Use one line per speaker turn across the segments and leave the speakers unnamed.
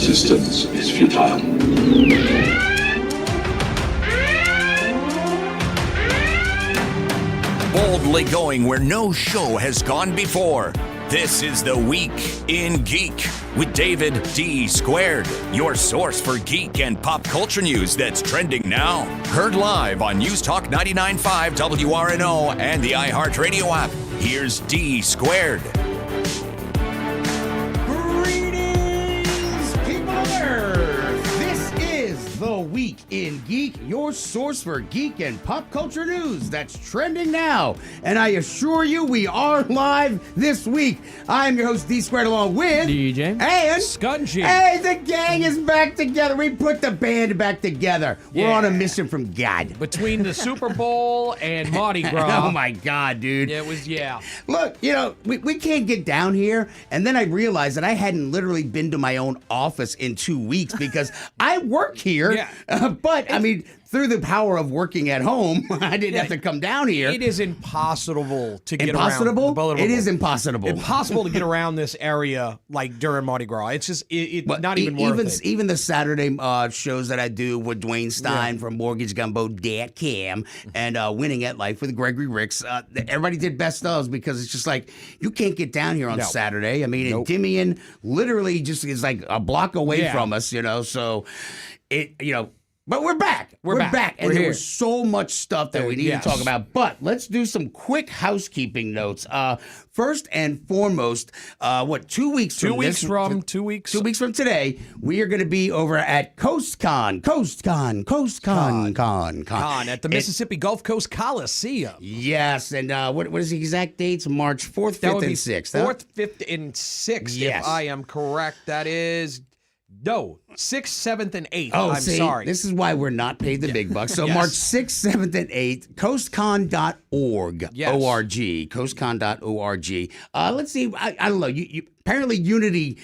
resistance is futile.
Boldly going where no show has gone before. This is the Week in Geek with David D. Squared, your source for geek and pop culture news that's trending now. Heard live on News Talk 99.5 WRNO and the iHeartRadio app. Here's D. Squared.
Greetings, people of Earth. This is the Week in Geek, your source for geek and pop culture news that's trending now. And I assure you, we are live this week. I'm your host, D Squared, along with
DJ
and
Scungy.
Hey, the gang is back together. We put the band back together. We're on a mission from God.
Between the Super Bowl and Mardi Gras.
Oh my God, dude.
It was,
Look, we can't get down here. And then I realized that I hadn't literally been to my own office in 2 weeks because I work here.
Yeah.
But, I mean, through the power of working at home, I didn't have to come down here.
It is impossible to get
Impossible?
around.
It is impossible.
Impossible to get around this area like during Mardi Gras. It's just not even worth it.
Even the Saturday shows that I do with Dwayne Stein from MortgageGumbo.com and Winning at Life with Gregory Ricks, everybody did best ofs because it's just like, you can't get down here on Saturday. I mean, Endymion literally just is like a block away from us, so but we're back. We're back. And there was so much stuff that we need to talk about. But let's do some quick housekeeping notes. First and foremost, 2 weeks from
2 weeks.
2 weeks from today, we are going to be over at CoastCon
At the Mississippi Gulf Coast Coliseum.
Yes, and what is the exact dates? March 4th, 5th, and 6th.
4th, 5th, and 6th, if I am correct. That is... No, 6th, 7th, and 8th. I'm sorry.
This is why we're not paid the big bucks. So March 6th, 7th, and 8th, coastcon.org.
Yes.
O-R-G. Coastcon.org. Let's see. I don't know. You apparently Unity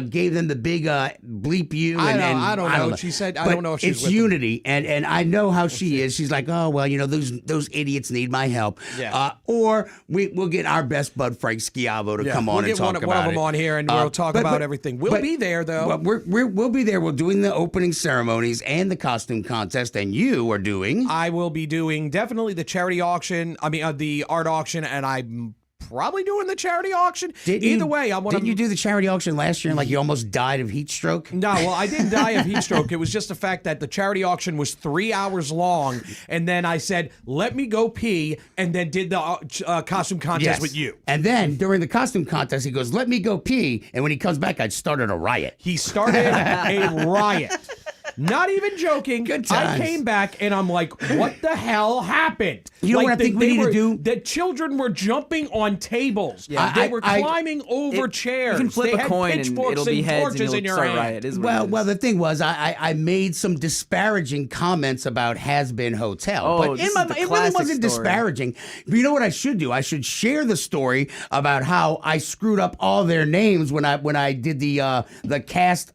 gave them the big bleep you.
I don't know. She said, I don't know if she's
it's
with
Unity, and I know how she is. She's like, oh, well, those idiots need my help.
Yeah.
Or we'll get our best bud, Frank Schiavo, to come on and talk about it.
We'll get one of them on here, and we'll talk about everything. We'll be there, though.
But we'll be there. We're doing the opening ceremonies and the costume contest, and you are doing...
I will be doing definitely the charity auction, the art auction, and I'm probably doing the charity auction. Either way, I want to...
Didn't you do the charity auction last year and you almost died of heat stroke?
No, well, I didn't die of heat stroke. It was just the fact that the charity auction was 3 hours long, and then I said, let me go pee, and then did the costume contest with you.
And then during the costume contest, he goes, let me go pee, and when he comes back, I started a riot.
He started a riot. Not even joking.
Good times.
I came back and I'm like, what the hell happened?
You know what I think we need to do?
The children were jumping on tables. Yeah. They were climbing over chairs.
You can flip
a
coin and it'll be heads and you'll start riot.
Well, the thing was, I made some disparaging comments about Has-Been Hotel.
Oh,
but it really wasn't disparaging. You know what I should do? I should share the story about how I screwed up all their names when I did the cast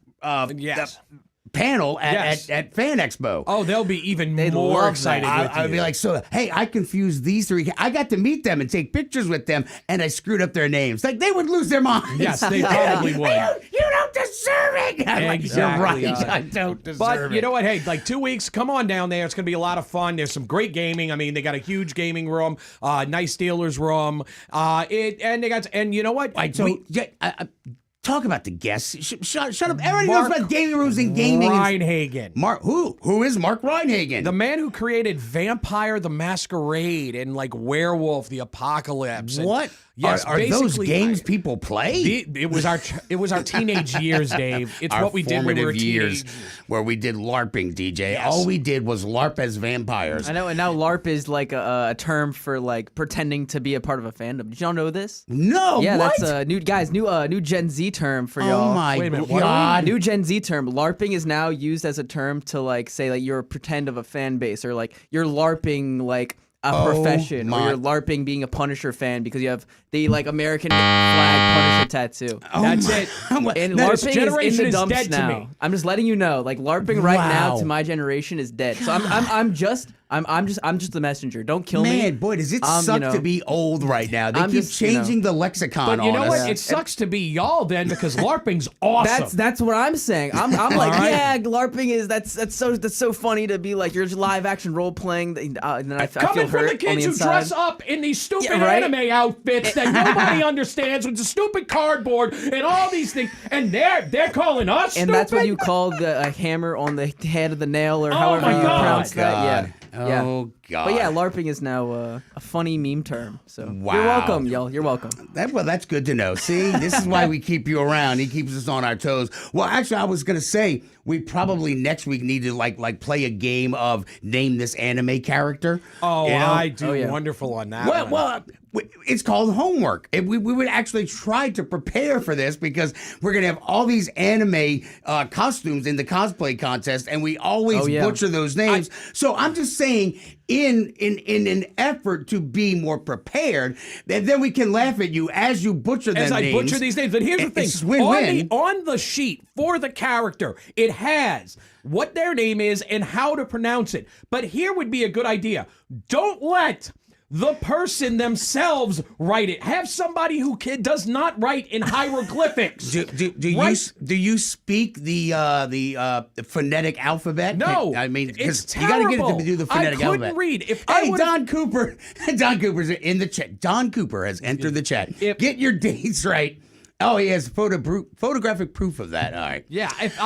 panel at Fan Expo.
Oh, they'll be even more excited with you.
I'll be like, hey, I confused these three. I got to meet them and take pictures with them, and I screwed up their names. Like, they would lose their minds.
Yes, they probably would.
You don't deserve it. I'm
exactly.
Like, you're right. I don't deserve it.
But you know what? Hey, 2 weeks, come on down there. It's going to be a lot of fun. There's some great gaming. I mean, they got a huge gaming room, nice Steelers room. And you know what?
Talk about the guests. Shut up. Everybody knows about gaming rooms and gaming.
Reinhagen.
Who is Mark Reinhagen?
The man who created Vampire the Masquerade and Werewolf the Apocalypse.
What?
Yes,
are those games people play?
It was our teenage years, Dave. It's
our
what we did when we were
years
teenagers.
Where we did LARPing, DJ.
Yes.
All we did was LARP as vampires.
I know, and now LARP is a term for pretending to be a part of a fandom. Did y'all know this?
No,
yeah,
what?
That's a new Gen Z term for y'all.
Oh my
Wait a minute,
God!
New Gen Z term. LARPing is now used as a term to say you're a pretend of a fan base, or you're LARPing a profession, or you're LARPing being a Punisher fan because you have the American flag Punisher tattoo.
That's it.
And LARPing is in the dumps now. I'm just letting you know, LARPing right now to my generation is dead. So I'm just I'm just the messenger. Don't kill me.
Man, boy, does it suck to be old right now. They
I'm
keep
just,
changing the lexicon
But you know
on
what?
us.
It sucks to be y'all then because LARPing's awesome.
That's what I'm saying. I'm like,
right.
yeah, LARPing is that's so funny to be like you're live action role playing. And then I feel
Coming from
hurt
the
on
kids
the
who
inside.
dress up in these stupid
Yeah, right?
anime outfits that nobody understands with the stupid cardboard and all these things, and they're calling us
And
stupid.
that's what you call the hammer on the head of the nail, or however
my
you
God.
pronounce that. Yeah. Yeah.
Oh, God.
But yeah, LARPing is now a funny meme term. So
Wow.
you're welcome, y'all. You're welcome.
Well, that's good to know. See, this is why we keep you around. He keeps us on our toes. Well, actually, I was gonna say we probably next week need to like play a game of name this anime character.
Oh,
You know?
I do
yeah.
wonderful on that.
Well,
one.
well, it's called homework. We would actually try to prepare for this because we're gonna have all these anime costumes in the cosplay contest, and we always butcher those names. So I'm just saying, in an effort to be more prepared, then we can laugh at you as you butcher them
As I
names.
butcher these names, but here's the thing:
It's win-win.
on the sheet for the character, it has what their name is and how to pronounce it. But here would be a good idea: don't let the person themselves write it. Have somebody who does not write in hieroglyphics.
Do you speak the phonetic alphabet?
No,
I mean,
it's
because you got to get it
terrible.
to do the phonetic
I couldn't
alphabet.
read. If I
Hey,
would've-
Don Cooper, Don Cooper's in the chat. Don Cooper has entered the chat. Get your dates right. Oh, he has photographic proof of that. All right.
Yeah, if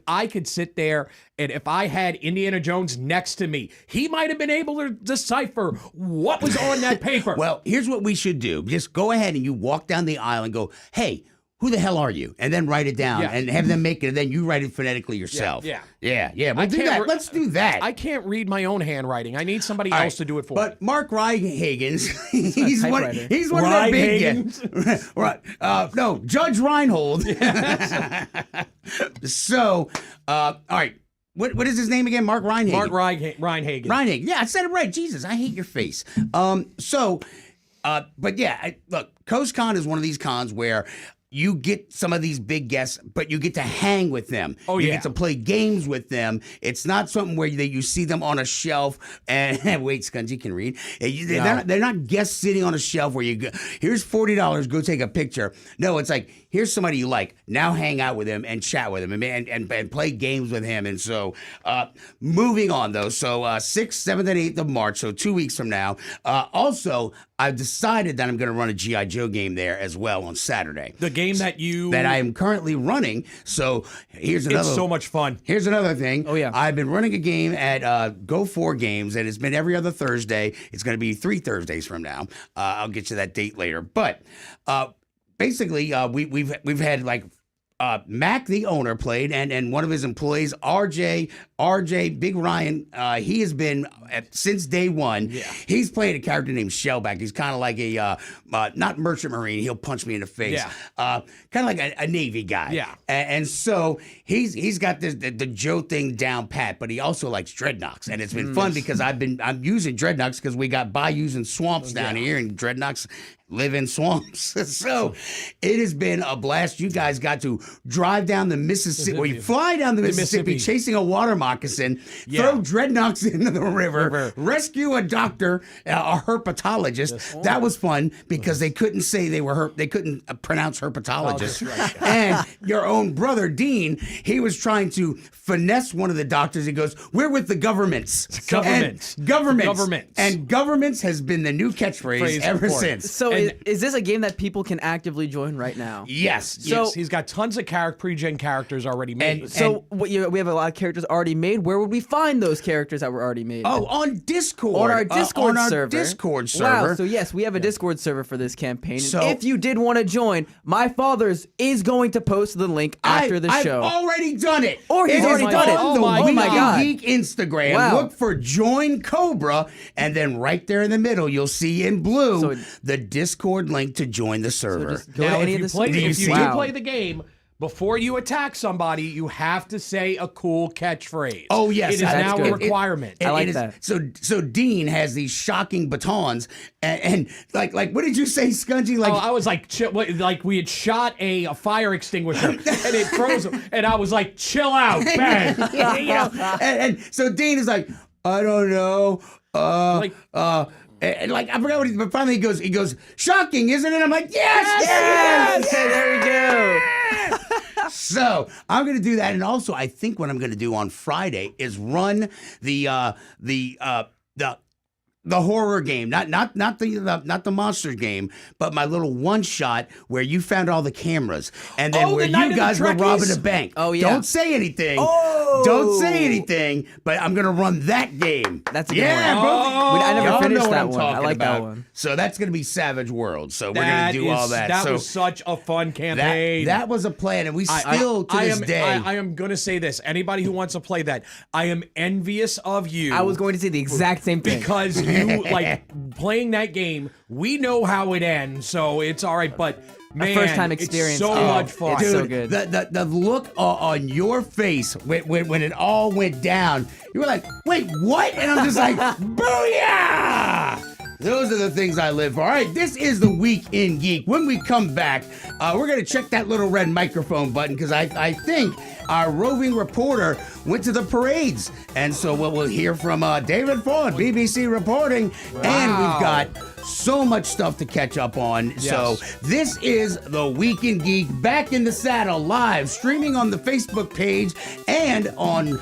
I could sit there and if I had Indiana Jones next to me, he might have been able to decipher what was on that paper.
Well, here's what we should do. Just go ahead and you walk down the aisle and go, hey, who the hell are you? And then write it down and have them make it, and then you write it phonetically yourself.
Yeah.
We'll do that. Let's do that.
I can't read my own handwriting. I need somebody
All
else
right.
to do it for me.
But Mark Ryhagens, he's one of
Rye
the big right. No, Judge Reinhold. So, all right. What is his name again? Mark Reinhagen.
Mark Reinhagen.
Reinhagen. Yeah, I said it right. Jesus, I hate your face. But yeah, look, Coast Con is one of these cons where you get some of these big guests, but you get to hang with them.
Oh,
you
yeah.
get to play games with them. It's not something where you see them on a shelf and wait, Scungy can read. They're not guests sitting on a shelf where you go, here's $40, go take a picture. No, it's like, here's somebody you like. Now hang out with him and chat with him and play games with him. And so, moving on though. So 6th, 7th, and 8th of March, so 2 weeks from now. Also, I've decided that I'm going to run a G.I. Joe game there as well on Saturday.
The game that
I am currently running. So here's another.
It's so much fun.
Here's another thing.
Oh, yeah.
I've been running a game at Go 4 Games, and it's been every other Thursday. It's going to be 3 Thursdays from now. I'll get you that date later. But basically, we've had like Mac, the owner, played, and one of his employees, RJ, Big Ryan, he has been since day one. Yeah. He's playing a character named Shellback. He's kind of like a not merchant marine. He'll punch me in the face. Yeah. Kind of like a Navy guy.
Yeah.
And so he's got the Joe thing down pat, but he also likes dreadnoughts, and it's been fun because I'm using dreadnoughts because we got bayous and swamps down here, and dreadnoughts live in swamps. So it has been a blast. You guys got to drive down the Mississippi, or you fly down the Mississippi chasing a water moccasin, throw dreadnoughts into the river, rescue a doctor, a herpetologist. That was fun because they couldn't say they couldn't pronounce herpetologist. And your own brother, Dean, he was trying to finesse one of the doctors. He goes, we're with the governments.
Governments.
And governments has been the new catchphrase ever since.
So is this a game that people can actively join right now?
Yes.
So he's got tons of pre-gen characters already made.
We have a lot of characters already made. Where would we find those characters that were already made?
Oh, on Discord.
On our Discord server.
Discord server.
Wow. So yes, we have a Discord server for this campaign.
So
if you did want to join, my father's is going to post the link after the show.
I've already done it.
Or he's already done it.
On the
Oh my God.
Geek Instagram.
Wow.
Look for Join Cobra, and then right there in the middle, you'll see in blue the Discord link to join the server.
Just go to any of the
If you
Wow.
do play the game, before you attack somebody, you have to say a cool catchphrase.
Oh, yes.
It is
That's
now
good.
a requirement.
I like
it is,
that.
So Dean has these shocking batons, and like what did you say, Scungy? Like
I was like, like we had shot a fire extinguisher, and it froze him, and I was like, chill out, bang.
and so Dean is like, I don't know. And like I forgot what he. But finally he goes. Shocking, isn't it? I'm like, yes.
There we go.
So I'm gonna do that, and also I think what I'm gonna do on Friday is run the horror game, not the monster game, but my little one shot where you found all the cameras, and then where you guys were robbing a bank.
Oh yeah.
Don't say anything. Don't say anything. But I'm gonna run that game.
That's a good
yeah,
one.
bro.
I never
Y'all
finished
know what
that
I'm
one. I
talking
like that
about.
one.
So that's gonna be Savage World. So we're gonna do all that.
That
so
was such a fun campaign.
that was a plan, and we still to this day.
I am gonna say this. Anybody who wants to play that, I am envious of you.
I was going to say the exact same thing.
Because you like playing that game. We know how it ends, so it's all right. But man,
first time experience.
It's so much fun.
It's
Dude,
so good.
The look on your face when it all went down, you were like, wait, what? And I'm just like, booyah! Those are the things I live for. All right, this is the Week in Geek. When we come back, we're going to check that little red microphone button because I think our roving reporter went to the parades. And so we'll hear from David Ford, BBC reporting.
Wow.
And we've got so much stuff to catch up on.
Yes.
So this is the Week in Geek, back in the saddle, live, streaming on the Facebook page and on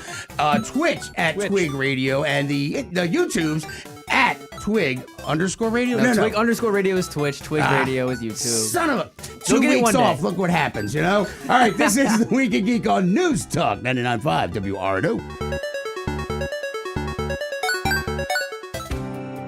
Twitch at Twig Radio and the YouTubes at Twig_radio.
No, Twig_radio is Twitch. Twig Radio is YouTube.
Son of a...
You'll
2
get it
weeks
one
off.
day.
Look what happens, you know? All right, this is the Week in Geek on News Talk 99.5 WRNO.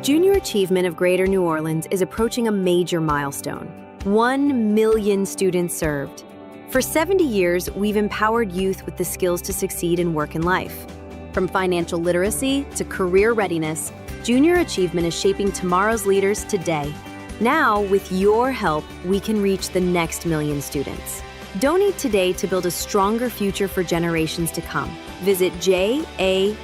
Junior Achievement of Greater New Orleans is approaching a major milestone. 1 million students served. For 70 years, we've empowered youth with the skills to succeed in work and life. From financial literacy to career readiness, Junior Achievement is shaping tomorrow's leaders today. Now, with your help, we can reach the next million students. Donate today to build a stronger future for generations to come. Visit jagno.org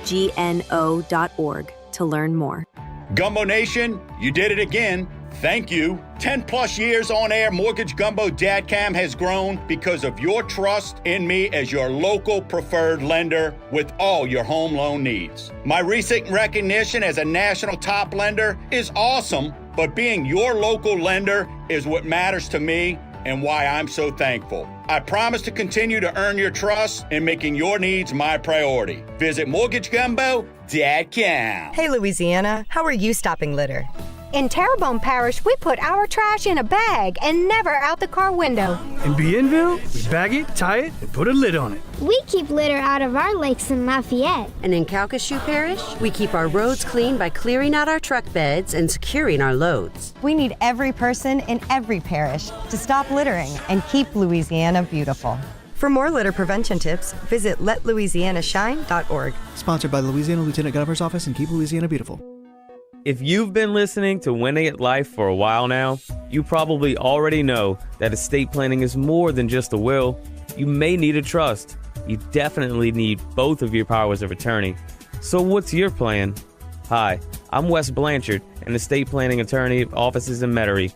to learn more.
Gumbo Nation, you did it again. Thank you. 10 plus years on air, Mortgage Gumbo Dadcam has grown because of your trust in me as your local preferred lender with all your home loan needs. My recent recognition as a national top lender is awesome, but being your local lender is what matters to me and why I'm so thankful. I promise to continue to earn your trust in making your needs my priority. Visit MortgageGumbo.com.
Hey, Louisiana, how are you stopping litter?
In Terrebonne Parish, we put our trash in a bag and never out the car window.
In Bienville, we bag it, tie it, and put a lid on it.
We keep litter out of our lakes in Lafayette.
And in Calcasieu Parish, we keep our roads clean by clearing out our truck beds and securing our loads.
We need every person in every parish to stop littering and keep Louisiana beautiful. For more litter prevention tips, visit letlouisianashine.org.
Sponsored by the Louisiana Lieutenant Governor's Office and Keep Louisiana Beautiful.
If you've been listening to Winning at Life for a while now, you probably already know that estate planning is more than just a will. You may need a trust. You definitely need both of your powers of attorney. So what's your plan? Hi, I'm Wes Blanchard, an estate planning attorney at offices in Metairie.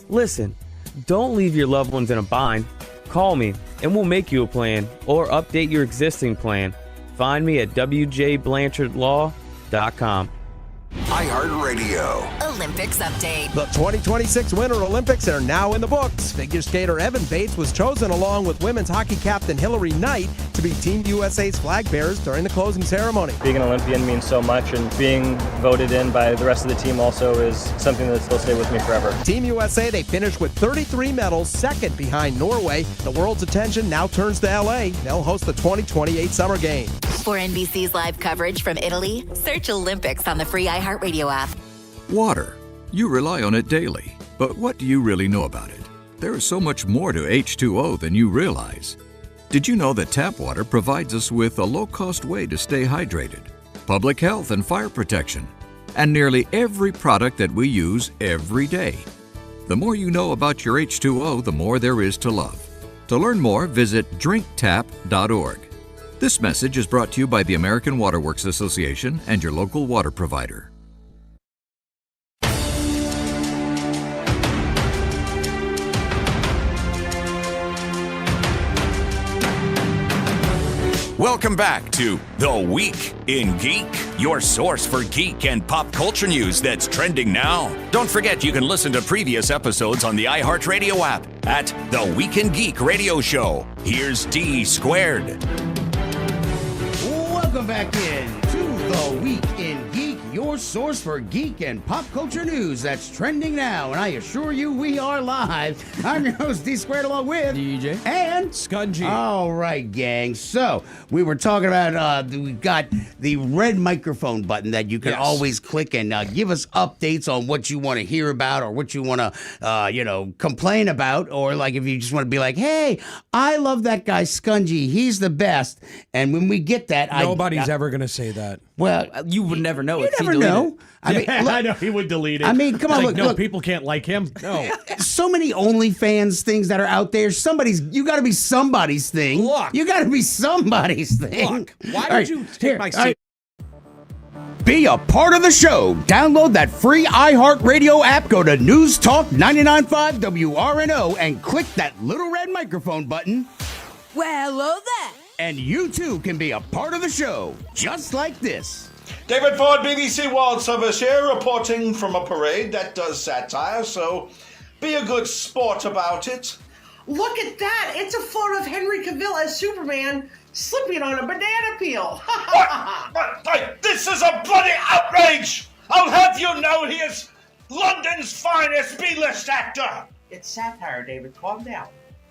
Listen, don't leave your loved ones in a bind. Call me and we'll make you a plan or update your existing plan. Find me at wjblanchardlaw.com.
iHeartRadio.
Olympics update.
The 2026 Winter Olympics are now in the books. Figure skater Evan Bates was chosen along with women's hockey captain Hillary Knight to be Team USA's flag bearers during the closing ceremony.
Being an Olympian means so much, and being voted in by the rest of the team also is something that will stay with me forever.
Team USA, they finished with 33 medals, second behind Norway. The world's attention now turns to LA. They'll host the 2028 Summer Games.
For NBC's live coverage from Italy, search Olympics on the free iHeartRadio app.
Water. You rely on it daily. But what do you really know about it? There is so much more to H2O than you realize. Did you know that tap water provides us with a low-cost way to stay hydrated, public health and fire protection, and nearly every product that we use every day? The more you know about your H2O, the more there is to love. To learn more, visit drinktap.org. This message is brought to you by the American Water Works Association and your local water provider.
Welcome back to The Week in Geek, your source for geek and pop culture news that's trending now. Don't forget you can listen to previous episodes on the iHeartRadio app at The Week in Geek Radio Show. Here's D Squared.
Welcome back in to The Week in Geek, your source for geek and pop culture news that's trending now. And I assure you, we are live. I'm your host, D Squared, along with
DJ
and
Scungy.
All right, gang. So we were talking about we got the red microphone button that you can always click and give us updates on what you want to hear about or what you want to, complain about, or like if you just want to be like, hey, I love that guy Scungy. He's the best. And when we get that,
nobody's ever going to say that.
Well,
you would never know.
You never know.
I mean, I know he would delete it.
I mean, come on, look.
People can't like him. No.
So many OnlyFans things that are out there. You got to be somebody's thing.
Look.
You got to be somebody's thing.
Look, why would you take my seat?
Be a part of the show. Download that free iHeartRadio app. Go to News Talk 99.5 WRNO and click that little red microphone button.
Well, hello there.
And you too can be a part of the show, just like this.
David Ford, BBC World Service here, reporting from a parade that does satire, so be a good sport about it.
Look at that! It's a photo of Henry Cavill as Superman slipping on a banana peel.
What? This is a bloody outrage! I'll have you know he is London's finest B-list actor!
It's satire, David. Calm down.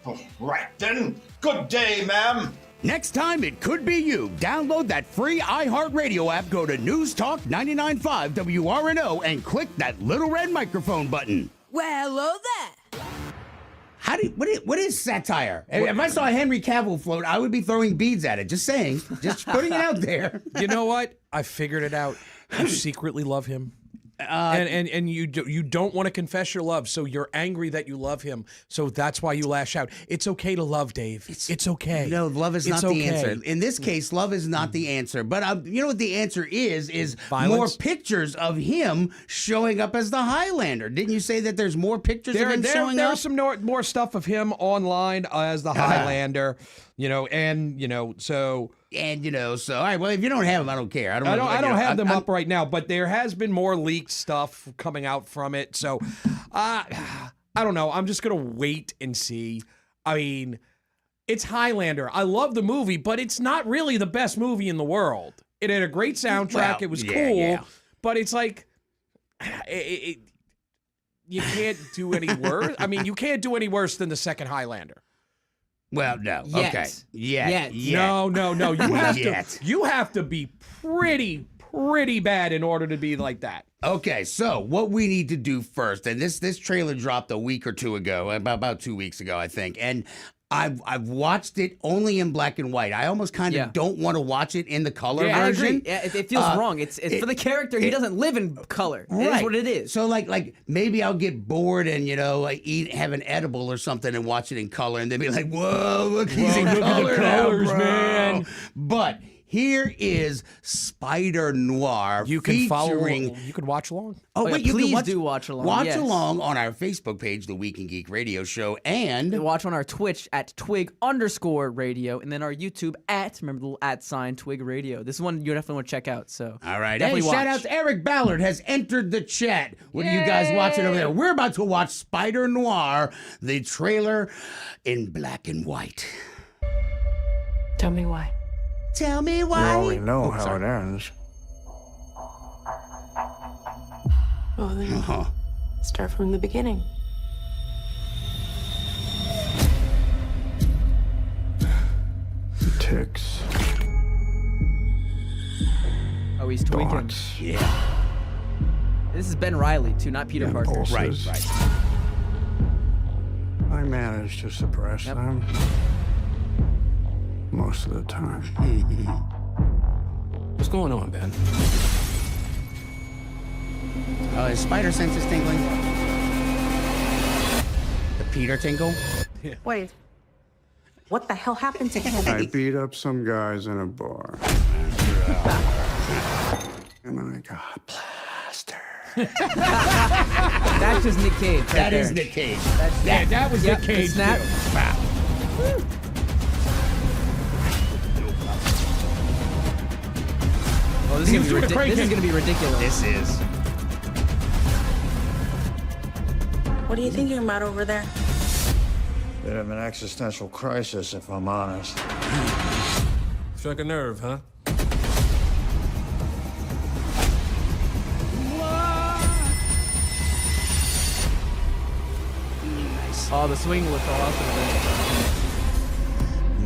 Oh, right then. Good day, ma'am.
Next time, it could be you. Download that free iHeartRadio app, go to News Talk 99.5 WRNO, and click that little red microphone button.
Well, hello there.
What is satire? If I saw Henry Cavill float, I would be throwing beads at it. Just saying. Just putting it out there.
You know what? I figured it out. You secretly love him. And you don't want to confess your love, so you're angry that you love him, so that's why you lash out. It's okay to love, Dave. It's okay.
No, love is not the answer. In this case, love is not the answer. But you know what the answer is
violence?
More pictures of him showing up as the Highlander. Didn't you say that there's more pictures of him showing up?
There's some more stuff of him online as the Highlander, so...
So all right. Well, if you don't have them, I don't care. I don't
have them up right now, but there has been more leaked stuff coming out from it. So, I don't know. I'm just gonna wait and see. I mean, it's Highlander. I love the movie, but it's not really the best movie in the world. It had a great soundtrack.
Well,
it was
yeah,
cool,
yeah.
but it's like you can't do any worse. I mean, you can't do any worse than the second Highlander.
Well, no.
Yet.
Okay. Yet.
No. You have to be pretty bad in order to be like that.
Okay, so what we need to do first, and this trailer dropped a week or two ago, about 2 weeks ago, I think, and I've watched it only in black and white. I almost kind of don't want to watch it in the color version.
I agree. Yeah, it feels wrong. It's for the character. He doesn't live in color. It is what it is.
So like maybe I'll get bored and have an edible or something and watch it in color, and they'll be like, "Whoa, look, he's in color now,
colors,
bro."
man.
But here is Spider Noir.
You can
featuring...
You could watch along.
Oh, wait,
please do watch along.
Watch along on our Facebook page, The Week in Geek Radio Show, and
watch on our Twitch at @twig_radio, and then our YouTube remember the little @ Twig Radio. This is one you definitely want to check out. So
all right,
definitely watch.
Shout out to Eric Ballard has entered the chat. What are you guys watching over there? We're about to watch Spider Noir, the trailer in black and white.
Tell me why.
Tell me why.
You already know how it ends.
Well, then start from the beginning.
Ticks.
Oh, he's tweaking.
Yeah.
This is Ben Reilly too, not Peter Parker.
Impulses.
Right.
I manage to suppress them. Most of the time.
What's going on, Ben?
His spider sense is tingling. The Peter tingle.
Wait. What the hell happened to him?
I beat up some guys in a bar. And I got plaster.
That's just Nick Cage.
That is Nick Cage.
That was Nick Cage.
Snap.
He was doing a crane
This is
kick.
gonna be ridiculous.
This is.
What do you think you're about over there?
Bit of an existential crisis, if I'm honest.
Struck a nerve, huh?
Oh, the swing looked awesome.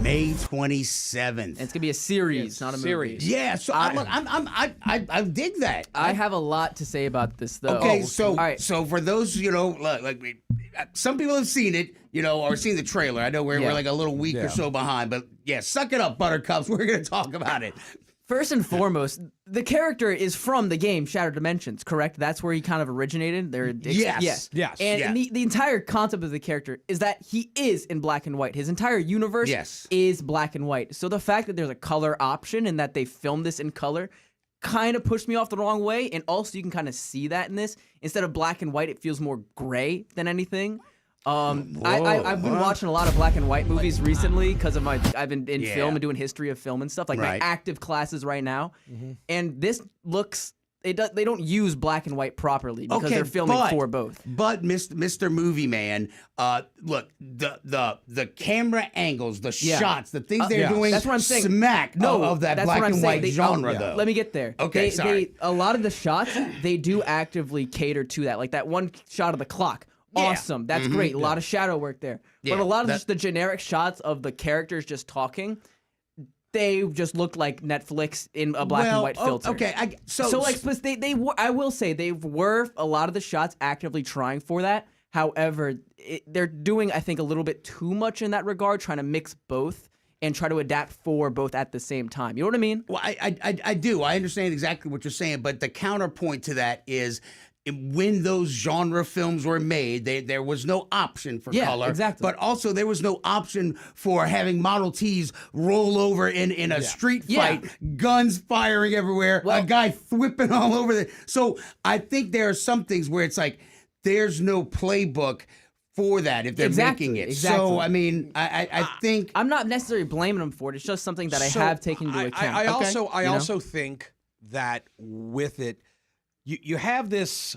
May 27th.
And it's gonna be a series, not a movie.
Yeah, so I dig that.
I have a lot to say about this, though.
Okay, so for those, some people have seen it, or seen the trailer. I know we're like a little week or so behind, but yeah, suck it up, Buttercups. We're gonna talk about it.
First and foremost, the character is from the game Shattered Dimensions, correct? That's where he kind of originated.
Yes.
And the entire concept of the character is that he is in black and white. His entire universe is black and white. So the fact that there's a color option and that they filmed this in color kind of pushed me off the wrong way. And also you can kind of see that in this. Instead of black and white, it feels more gray than anything. I've been watching a lot of black and white movies recently because of I've been in film and doing history of film and stuff, like my active classes right now. And this looks, they don't use black and white properly because they're filming for both.
But Mr. Movie Man, look, the camera angles, the shots, the things they're doing,
that's what I'm saying.
smack of that black and white genre, though.
Let me get there.
Okay, sorry.
A lot of the shots, they do actively cater to that. Like that one shot of the clock. Awesome. That's great. A lot of shadow work there. But a lot of just the generic shots of the characters just talking, they just look like Netflix in a black and white filter.
Okay.
I will say they were a lot of the shots actively trying for that. However, they're doing, I think, a little bit too much in that regard, trying to mix both and try to adapt for both at the same time. You know what I mean?
Well, I do. I understand exactly what you're saying, but the counterpoint to that is, when those genre films were made, there was no option for color.
Exactly.
But also there was no option for having Model Ts roll over in a street fight, guns firing everywhere, a guy whipping all over. So I think there are some things where it's like there's no playbook for that if they're making it.
Exactly.
So, I mean, I think...
I'm not necessarily blaming them for it. It's just something that I have taken into account.
I also think that with it, you have this,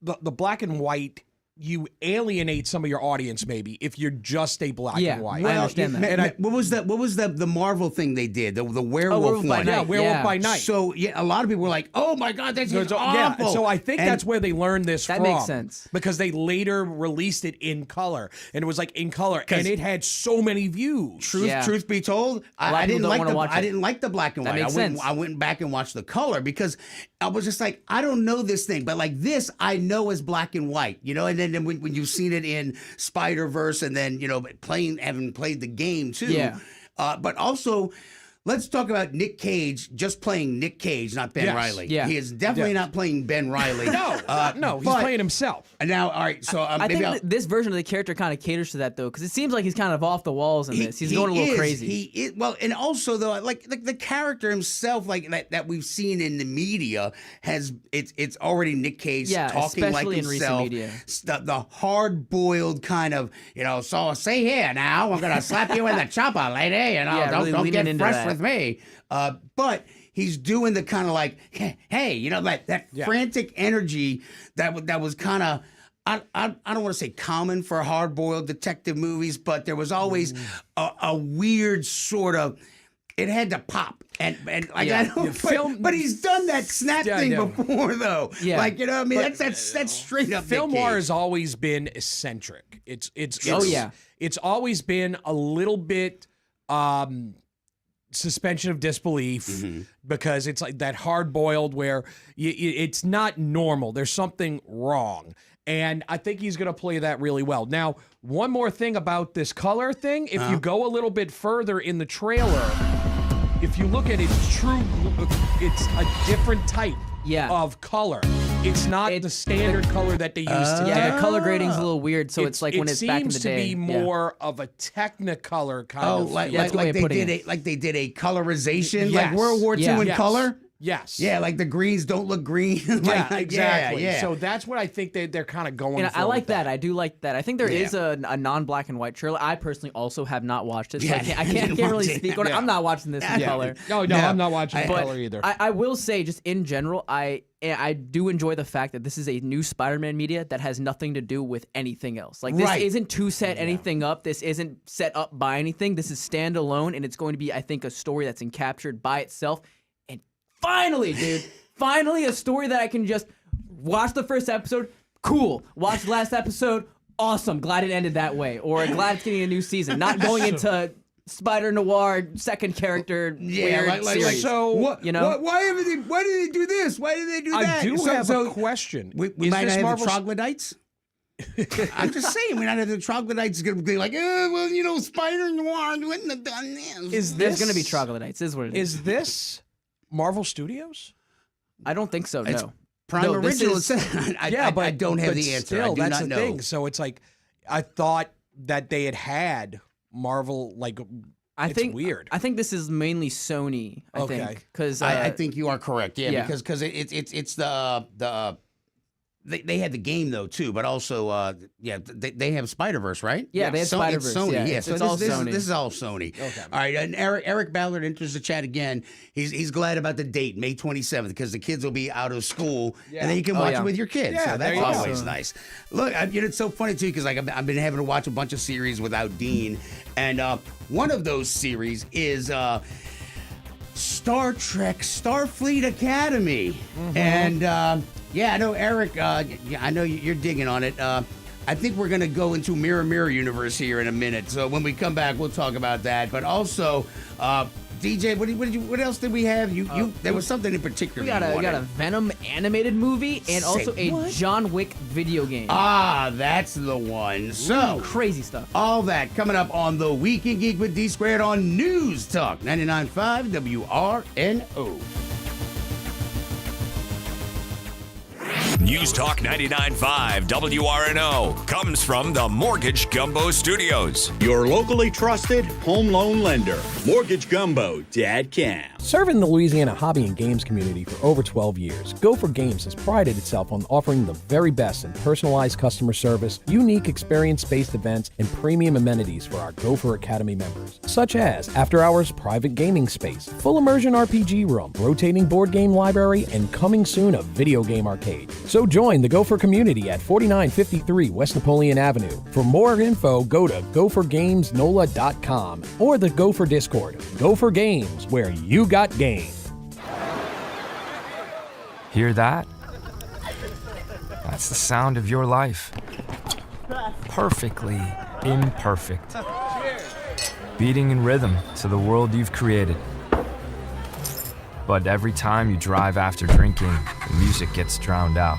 the black and white, you alienate some of your audience maybe if you're just a black and white.
I understand that.
What was the Marvel thing they did? The werewolf one.
Werewolf by Night.
So a lot of people were like, "Oh my God, that's awful."
Yeah, so I think that's where they learned this from.
That makes sense.
Because they later released it in color, and it was like in color, and it had so many views.
Truth be told, I didn't like the black and white.
Makes sense.
I went back and watched the color because I was just like, I don't know this thing, but like this, I know is black and white, And then when you've seen it in Spider-Verse, and then having played the game too, but also. Let's talk about Nick Cage just playing Nick Cage, not Ben Reilly.
Yeah.
He is definitely not playing Ben Reilly.
No, he's playing himself.
And now, all right, so
I think this version of the character kind of caters to that, though, because it seems like he's kind of off the walls in this. He's going a little crazy.
He is, well, and also though, like the character himself, like that we've seen in the media, it's already Nick Cage talking like
in
himself.
Recent media.
The hard-boiled kind of, so say here now, I'm gonna slap you in the chopper, lady, don't get fresh with me. But he's doing the kind of like, hey, that frantic energy that was kind of, I don't want to say common for hard-boiled detective movies, but there was always a weird sort of, it had to pop. And but he's done that snap thing before, though. Yeah. Like, I mean, that's straight up.
Film noir has always been eccentric. It's always been a little bit suspension of disbelief because it's like that hard-boiled where it's not normal. There's something wrong. And I think he's going to play that really well. Now, one more thing about this color thing. If you go a little bit further in the trailer, if you look at it, it's a different type of color. It's not the standard color that they use today.
Yeah, the color grading's a little weird, so it's like when it's back in the day.
It seems to be more of a Technicolor kind of feel.
Like they did a colorization, like World War II in color.
Yes.
Yeah, like the greens don't look green.
Yeah, exactly.
Yeah.
So that's what I think they're kind of going
And
for.
I like
with
that. I do like that. I think there
Yeah.
is a non-black and white trailer. I personally also have not watched it, so
Yeah,
I can't really
watch it.
speak on it.
Yeah.
I'm not watching this in color.
No, I'm not watching
But
color either.
I will say, just in general, I do enjoy the fact that this is a new Spider-Man media that has nothing to do with anything else. Like, this
Right.
isn't to set anything up. This isn't set up by anything. This is standalone, and it's going to be, I think, a story that's encaptured by itself. And finally, dude, finally a story that I can just watch the first episode, cool. Watch the last episode, awesome. Glad it ended that way. Or glad it's getting a new season. Not going into Spider Noir second character weird series.
So
What,
you know?
why did they do this? Why did they do that?
I do have a question.
We
Is
might
this
not have
Marvel's-
the troglodytes. I'm just saying, we might have the troglodytes going to be like, well, you know, Spider Noir wouldn't have done this.
There's going to be troglodytes, is what it is.
Is this Marvel Studios?
I don't think so,
It's
no.
Prime
No, this
Original.
is-
I don't have
but
the answer.
Still,
I do
that's
not
the
know.
thing. So it's like, I thought that they had Marvel, like, it's
think
weird.
I think this is mainly Sony. I
Okay.
think because
I think you are correct. Yeah,
yeah.
because it's the they had the game though too, but also they have Spider-Verse, right?
Yeah, they have Spider-Verse,
It's Sony.
yeah.
Yeah,
It's
so
all
this
Sony.
this is all Sony.
Okay.
All right, and Eric Ballard enters the chat again. He's glad about the date, May 27th, because the kids will be out of school, and then you can watch it with your kids.
Yeah,
so
there
that's
you go.
always nice. Look, it's so funny too, because like I've been having to watch a bunch of series without Dean, and one of those series is Star Trek Starfleet Academy. And I know Eric, I know you're digging on it. I think we're going to go into Mirror universe here in a minute. So when we come back, we'll talk about that. But also, DJ, what else did we have? There was something in particular.
we got a Venom animated movie and also a John Wick video game.
Ah, that's the one. So
crazy stuff.
All that coming up on the Week in Geek with D Squared on News Talk 99.5 WRNO.
News Talk 99.5 WRNO comes from the Mortgage Gumbo Studios.
Your locally trusted home loan lender, MortgageGumbo.com.
Serving the Louisiana hobby and games community for over 12 years, Gopher Games has prided itself on offering the very best in personalized customer service, unique experience-based events, and premium amenities for our Gopher Academy members, such as after-hours private gaming space, full immersion RPG room, rotating board game library, and coming soon a video game arcade. So join the Gopher community at 4953 West Napoleon Avenue. For more info, go to gophergamesnola.com or the Gopher Discord. Gopher Games, where you got game.
Hear that? That's the sound of your life. Perfectly imperfect. Beating in rhythm to the world you've created. But every time you drive after drinking, the music gets drowned out.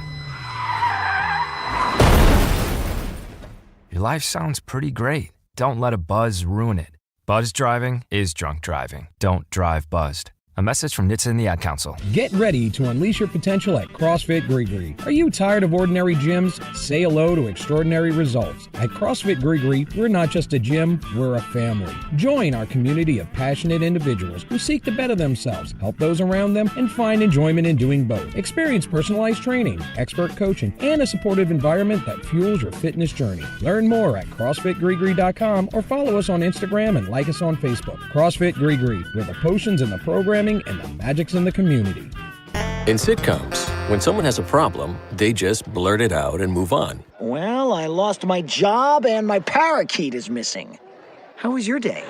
Your life sounds pretty great. Don't let a buzz ruin it. Buzz driving is drunk driving. Don't drive buzzed. A message from NHTSA and the Ad Council.
Get ready to unleash your potential at CrossFit Grigri. Are you tired of ordinary gyms? Say hello to extraordinary results. At CrossFit Grigri, we're not just a gym, we're a family. Join our community of passionate individuals who seek to better themselves, help those around them, and find enjoyment in doing both. Experience personalized training, expert coaching, and a supportive environment that fuels your fitness journey. Learn more at CrossFitGrigri.com or follow us on Instagram and like us on Facebook. CrossFit Grigri, where the potions and the programming and the magic's in the community.
In sitcoms, when someone has a problem, they just blurt it out and move on.
Well, I lost my job and my parakeet is missing. How was your day?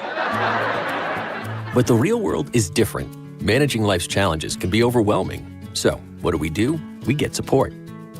But the real world is different. Managing life's challenges can be overwhelming. So, what do? We get support.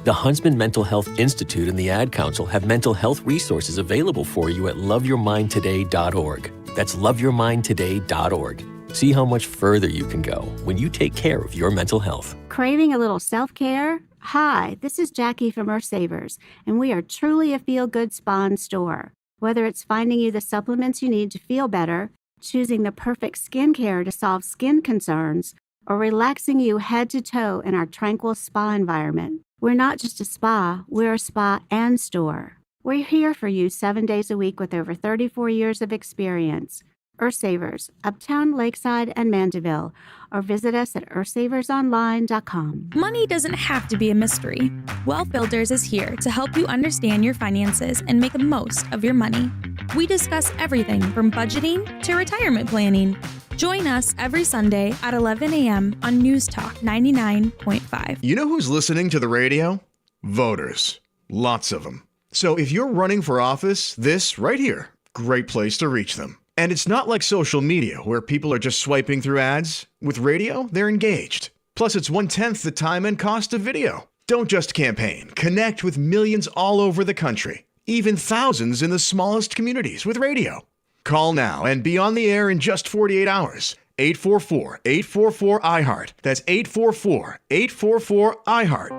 The Huntsman Mental Health Institute and the Ad Council have mental health resources available for you at loveyourmindtoday.org. That's loveyourmindtoday.org. See how much further you can go when you take care of your mental health.
Craving a little self-care? Hi, this is Jackie from Earth Savers, and we are truly a feel-good spa and store. Whether it's finding you the supplements you need to feel better, choosing the perfect skincare to solve skin concerns, or relaxing you head to toe in our tranquil spa environment, we're not just a spa, we're a spa and store. We're here for you 7 days a week with over 34 years of experience. Earthsavers, Uptown, Lakeside, and Mandeville, or visit us at earthsaversonline.com.
Money doesn't have to be a mystery. Wealth Builders is here to help you understand your finances and make the most of your money. We discuss everything from budgeting to retirement planning. Join us every Sunday at 11 a.m. on News Talk 99.5.
You know who's listening to the radio? Voters. Lots of them. So if you're running for office, this right here, great place to reach them. And it's not like social media where people are just swiping through ads. With radio, they're engaged. Plus, it's 1/10 the time and cost of video. Don't just campaign. Connect with millions all over the country, even thousands in the smallest communities with radio. Call now and be on the air in just 48 hours. 844-844-iHeart. That's 844-844-iHeart.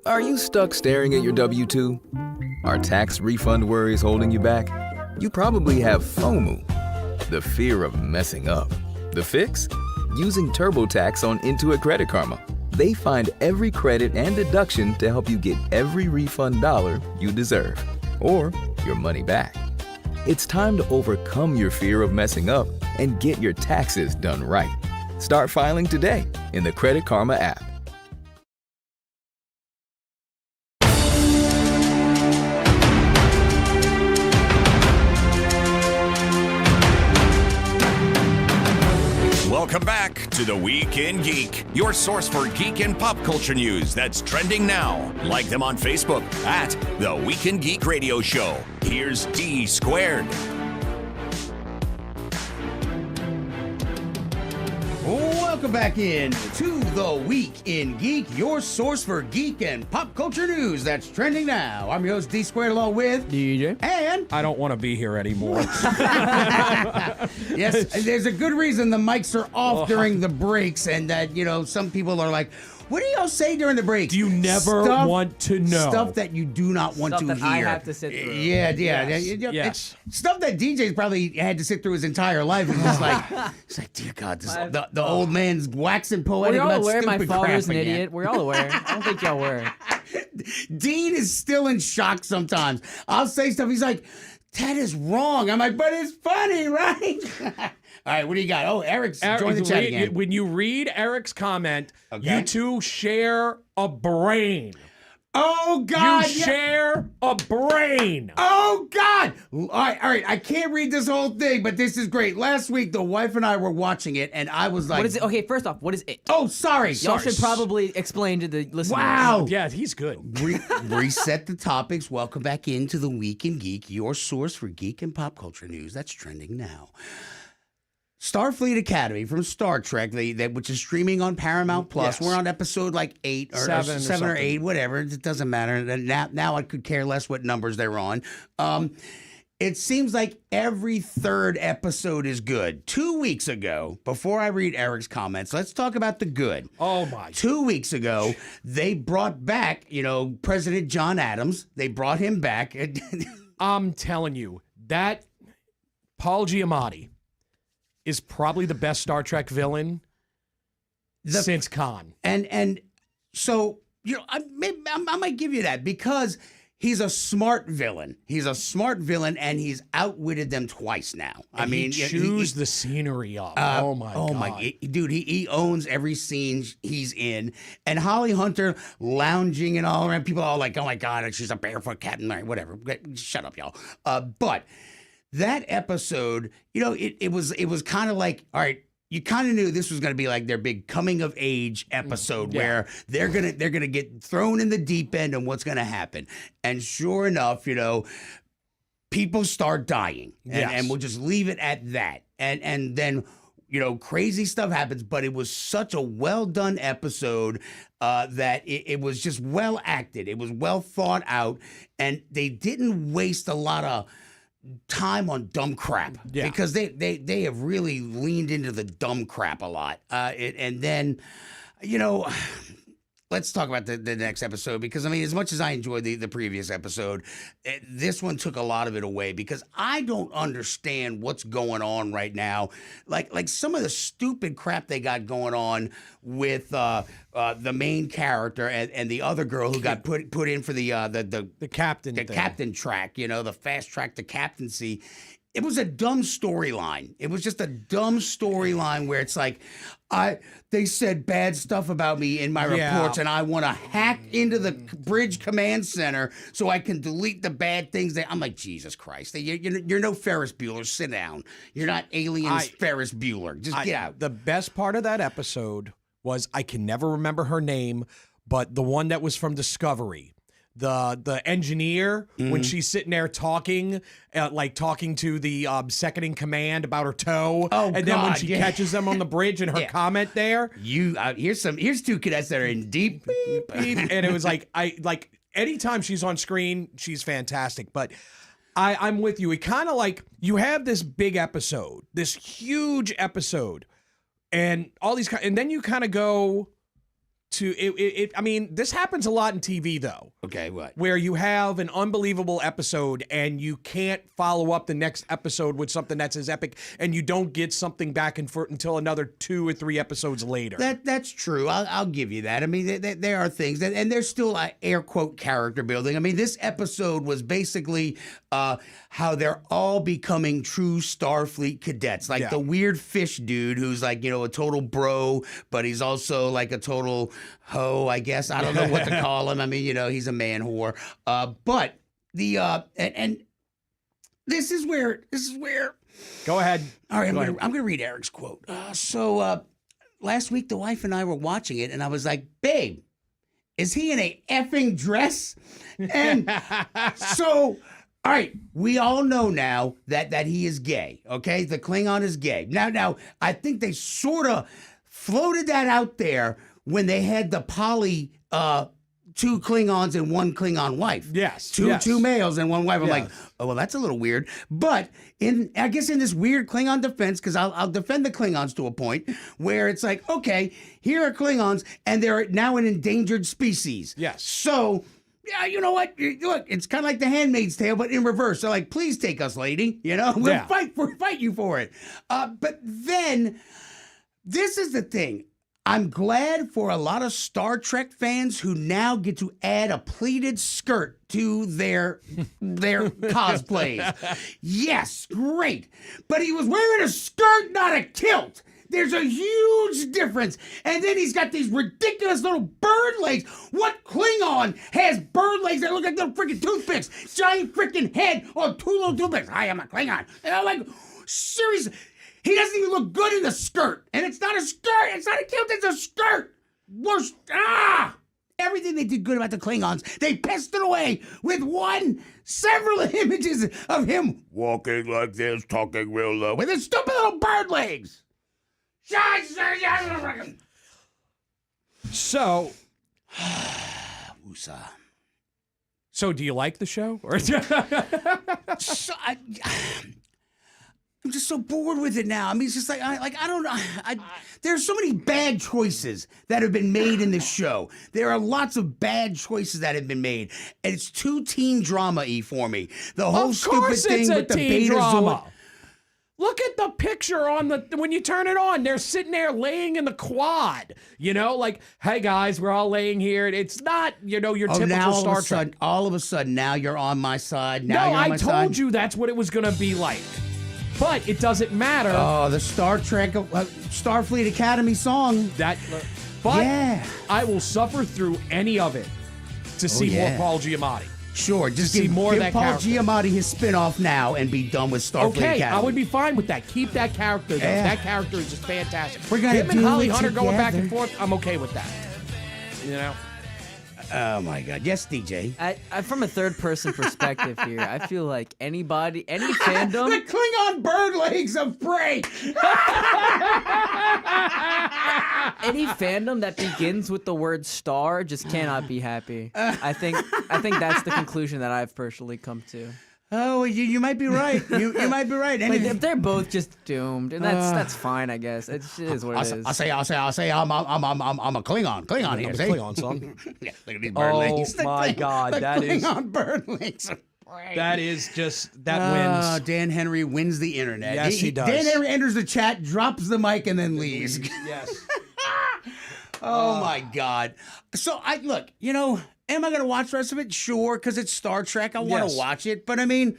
Are you stuck staring at your W-2? Are tax refund worries holding you back? You probably have FOMO, the fear of messing up. The fix? Using TurboTax on Intuit Credit Karma. They find every credit and deduction to help you get every refund dollar you deserve, or your money back. It's time to overcome your fear of messing up and get your taxes done right. Start filing today in the Credit Karma app.
Welcome back to the Week in Geek, your source for geek and pop culture news that's trending now. Like them on Facebook at The Week in Geek Radio Show. Here's D Squared.
Welcome back in to the Week in Geek, your source for geek and pop culture news that's trending now. I'm your host, D Squared, along with
DJ.
And
I don't want to be here anymore.
yes, there's a good reason the mics are off during the breaks, and that, some people are like, what do y'all say during the breaks?
Do you never want to know?
Stuff that you do not want to
that
hear.
I have to sit through.
Yeah.
Yes.
Stuff that DJ's probably had to sit through his entire life. It's just like, dear God, the old man's waxing poetic
We're all
about
aware
stupid
my father's
crap
an
again.
idiot. We're all aware. I don't think y'all were.
Dean is still in shock sometimes. I'll say stuff. He's like, that is wrong. I'm like, but it's funny, right? All right, what do you got? Oh, Eric's joined the chat again.
When you read Eric's comment,
Okay.
you two share a brain.
Oh, God.
You share a brain.
Oh, God. All right. I can't read this whole thing, but this is great. Last week, the wife and I were watching it, and I was like...
What is it? Okay, first off, what is it?
Oh, sorry.
Y'all should probably explain to the listeners.
Wow.
Yeah, he's good.
Reset the topics. Welcome back into the Week in Geek, your source for geek and pop culture news that's trending now. Starfleet Academy from Star Trek, which is streaming on Paramount Plus.
Yes.
We're on episode like 8 or 7 or 8, whatever. It doesn't matter. Now I could care less what numbers they're on. It seems like every third episode is good. 2 weeks ago, before I read Eric's comments, let's talk about the good.
Oh, my.
2 weeks ago, they brought back, President John Adams. They brought him back.
I'm telling you, that Paul Giamatti is probably the best Star Trek villain since Khan.
And so, I might give you that because he's a smart villain. He's a smart villain, and he's outwitted them twice now.
He chews the scenery up. Oh, my God.
Dude, he owns every scene he's in. And Holly Hunter lounging and all around. People are all like, oh, my God, she's a barefoot cat. And whatever. Shut up, y'all. But that episode, it was kind of like, all right, you kind of knew this was going to be like their big coming of age episode where they're gonna get thrown in the deep end and what's going to happen. And sure enough, people start dying, and we'll just leave it at that. And then crazy stuff happens, but it was such a well done episode that it was just well acted. It was well thought out, and they didn't waste a lot of time on dumb crap because they have really leaned into the dumb crap a lot. And then, let's talk about the next episode because, as much as I enjoyed the previous episode, this one took a lot of it away because I don't understand what's going on right now. Like some of the stupid crap they got going on with the main character and the other girl who got put in for the captain
thing.
Captain track, the fast track to captaincy. it was a dumb storyline. It was just a dumb storyline where it's like, they said bad stuff about me in my reports, and I want to hack into the bridge command center so I can delete the bad things. I'm like, Jesus Christ, you're no Ferris Bueller. Sit down. You're not Aliens Ferris Bueller. Just get out.
The best part of that episode was, I can never remember her name, but the one that was from Discovery. The engineer, when she's sitting there talking, talking to the second in command about her toe, and then when she catches them on the bridge and her comment there,
here's two cadets that are in deep,
beep, and it was like anytime she's on screen, she's fantastic. But I'm with you. It kind of like you have this big episode, this huge episode, and all these, and then you kind of go to it. I mean, this happens a lot in TV, though.
Okay, what?
Where you have an unbelievable episode and you can't follow up the next episode with something that's as epic, and you don't get something back and forth until another 2 or 3 episodes later.
That's true. I'll give you that. I mean, there are things that, and there's still air quote character building. I mean, this episode was basically how they're all becoming true Starfleet cadets, like the weird fish dude who's like, a total bro, but he's also like a total hoe, I guess. I don't know what to call him. I mean, he's a man whore. But the and this is where
Go ahead.
All right, I'm gonna read Eric's quote. Last week the wife and I were watching it, and I was like, babe, is he in a effing dress? And so, all right, we all know now that he is gay. Okay, the Klingon is gay. Now, I think they sort of floated that out there when they had the poly 2 Klingons and 1 Klingon wife.
Yes.
Two males and 1 wife. I'm like, oh, well, that's a little weird. But I guess in this weird Klingon defense, because I'll defend the Klingons to a point where it's like, okay, here are Klingons, and they're now an endangered species.
Yes.
So, yeah, you know what? Look, it's kind of like the Handmaid's Tale, but in reverse. They're like, please take us, lady. We'll fight you for it. But then, this is the thing. I'm glad for a lot of Star Trek fans who now get to add a pleated skirt to their cosplays. Yes, great. But he was wearing a skirt, not a kilt. There's a huge difference. And then he's got these ridiculous little bird legs. What Klingon has bird legs that look like little freaking toothpicks? Giant freaking head on 2 little toothpicks. I am a Klingon. And I'm like, seriously. He doesn't even look good in the skirt. And it's not a skirt. It's not a kilt. It's a skirt. Everything they did good about the Klingons, they pissed it away with several images of him walking like this, talking real low, with his stupid little bird legs.
So,
Woosah.
So do you like the show? Or
I'm just so bored with it now. I mean, it's just like I don't know. There's so many bad choices that have been made in this show. There are lots of bad choices that have been made, and it's too teen drama-y for me. The whole stupid thing with the beta drama.
Look at the picture when you turn it on. They're sitting there laying in the quad. Like, hey guys, we're all laying here. It's not, your typical
now
Star Trek.
All of a sudden, now you're on my side.
No, I told you that's what it was going to be like. But it doesn't matter.
Oh, the Star Trek, Starfleet Academy song.
I will suffer through any of it to see more Paul Giamatti.
Sure, just give
more of that
Paul
character.
Giamatti his spin-off now and be done with Starfleet Academy.
I would be fine with that. Keep that character, though.
Yeah.
That character is just fantastic.
We're gonna
Him and
do
Holly
it
Hunter going back and
together.
forth, I'm okay with that.
Oh my God! Yes, DJ.
From a third-person perspective here, I feel like any fandom,
the Klingon bird legs of prey.
any fandom that begins with the word "star" just cannot be happy. I think that's the conclusion that I've personally come to.
Oh, you might be right. You might be right.
They're both just doomed, and that's fine, I guess. It is what it is.
I'll say. I'm a Klingon here.
I'm a
see?
Klingon, son.
Yeah, look at these bird legs.
My God, that is
Klingon bird legs.
That is just wins.
Dan Henry wins the internet.
Yes, he does.
Dan Henry enters the chat, drops the mic, and then leaves.
Yes.
Oh my God. So look. Am I going to watch the rest of it? Sure, because it's Star Trek. I want to watch it. But I mean,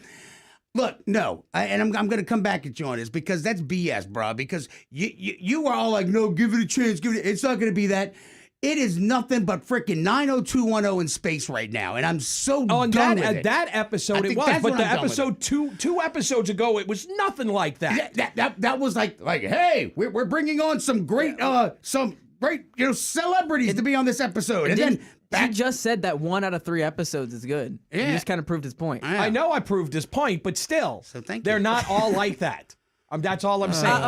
Look, no, I'm going to come back at you on this because that's BS, bro. Because you were all like, no, give it a chance. It's not going to be that. It is nothing but freaking 90210 in space right now, and I'm so done with it.
That episode it was, but the episode two episodes ago, it was nothing like that.
That was like, hey, we're bringing on some great celebrities to be on this episode, and then.
He just said that 1 out of 3 episodes is good. Yeah. He just kind of proved his point.
I know I proved his point, but still, they're not all like that. That's all I'm saying.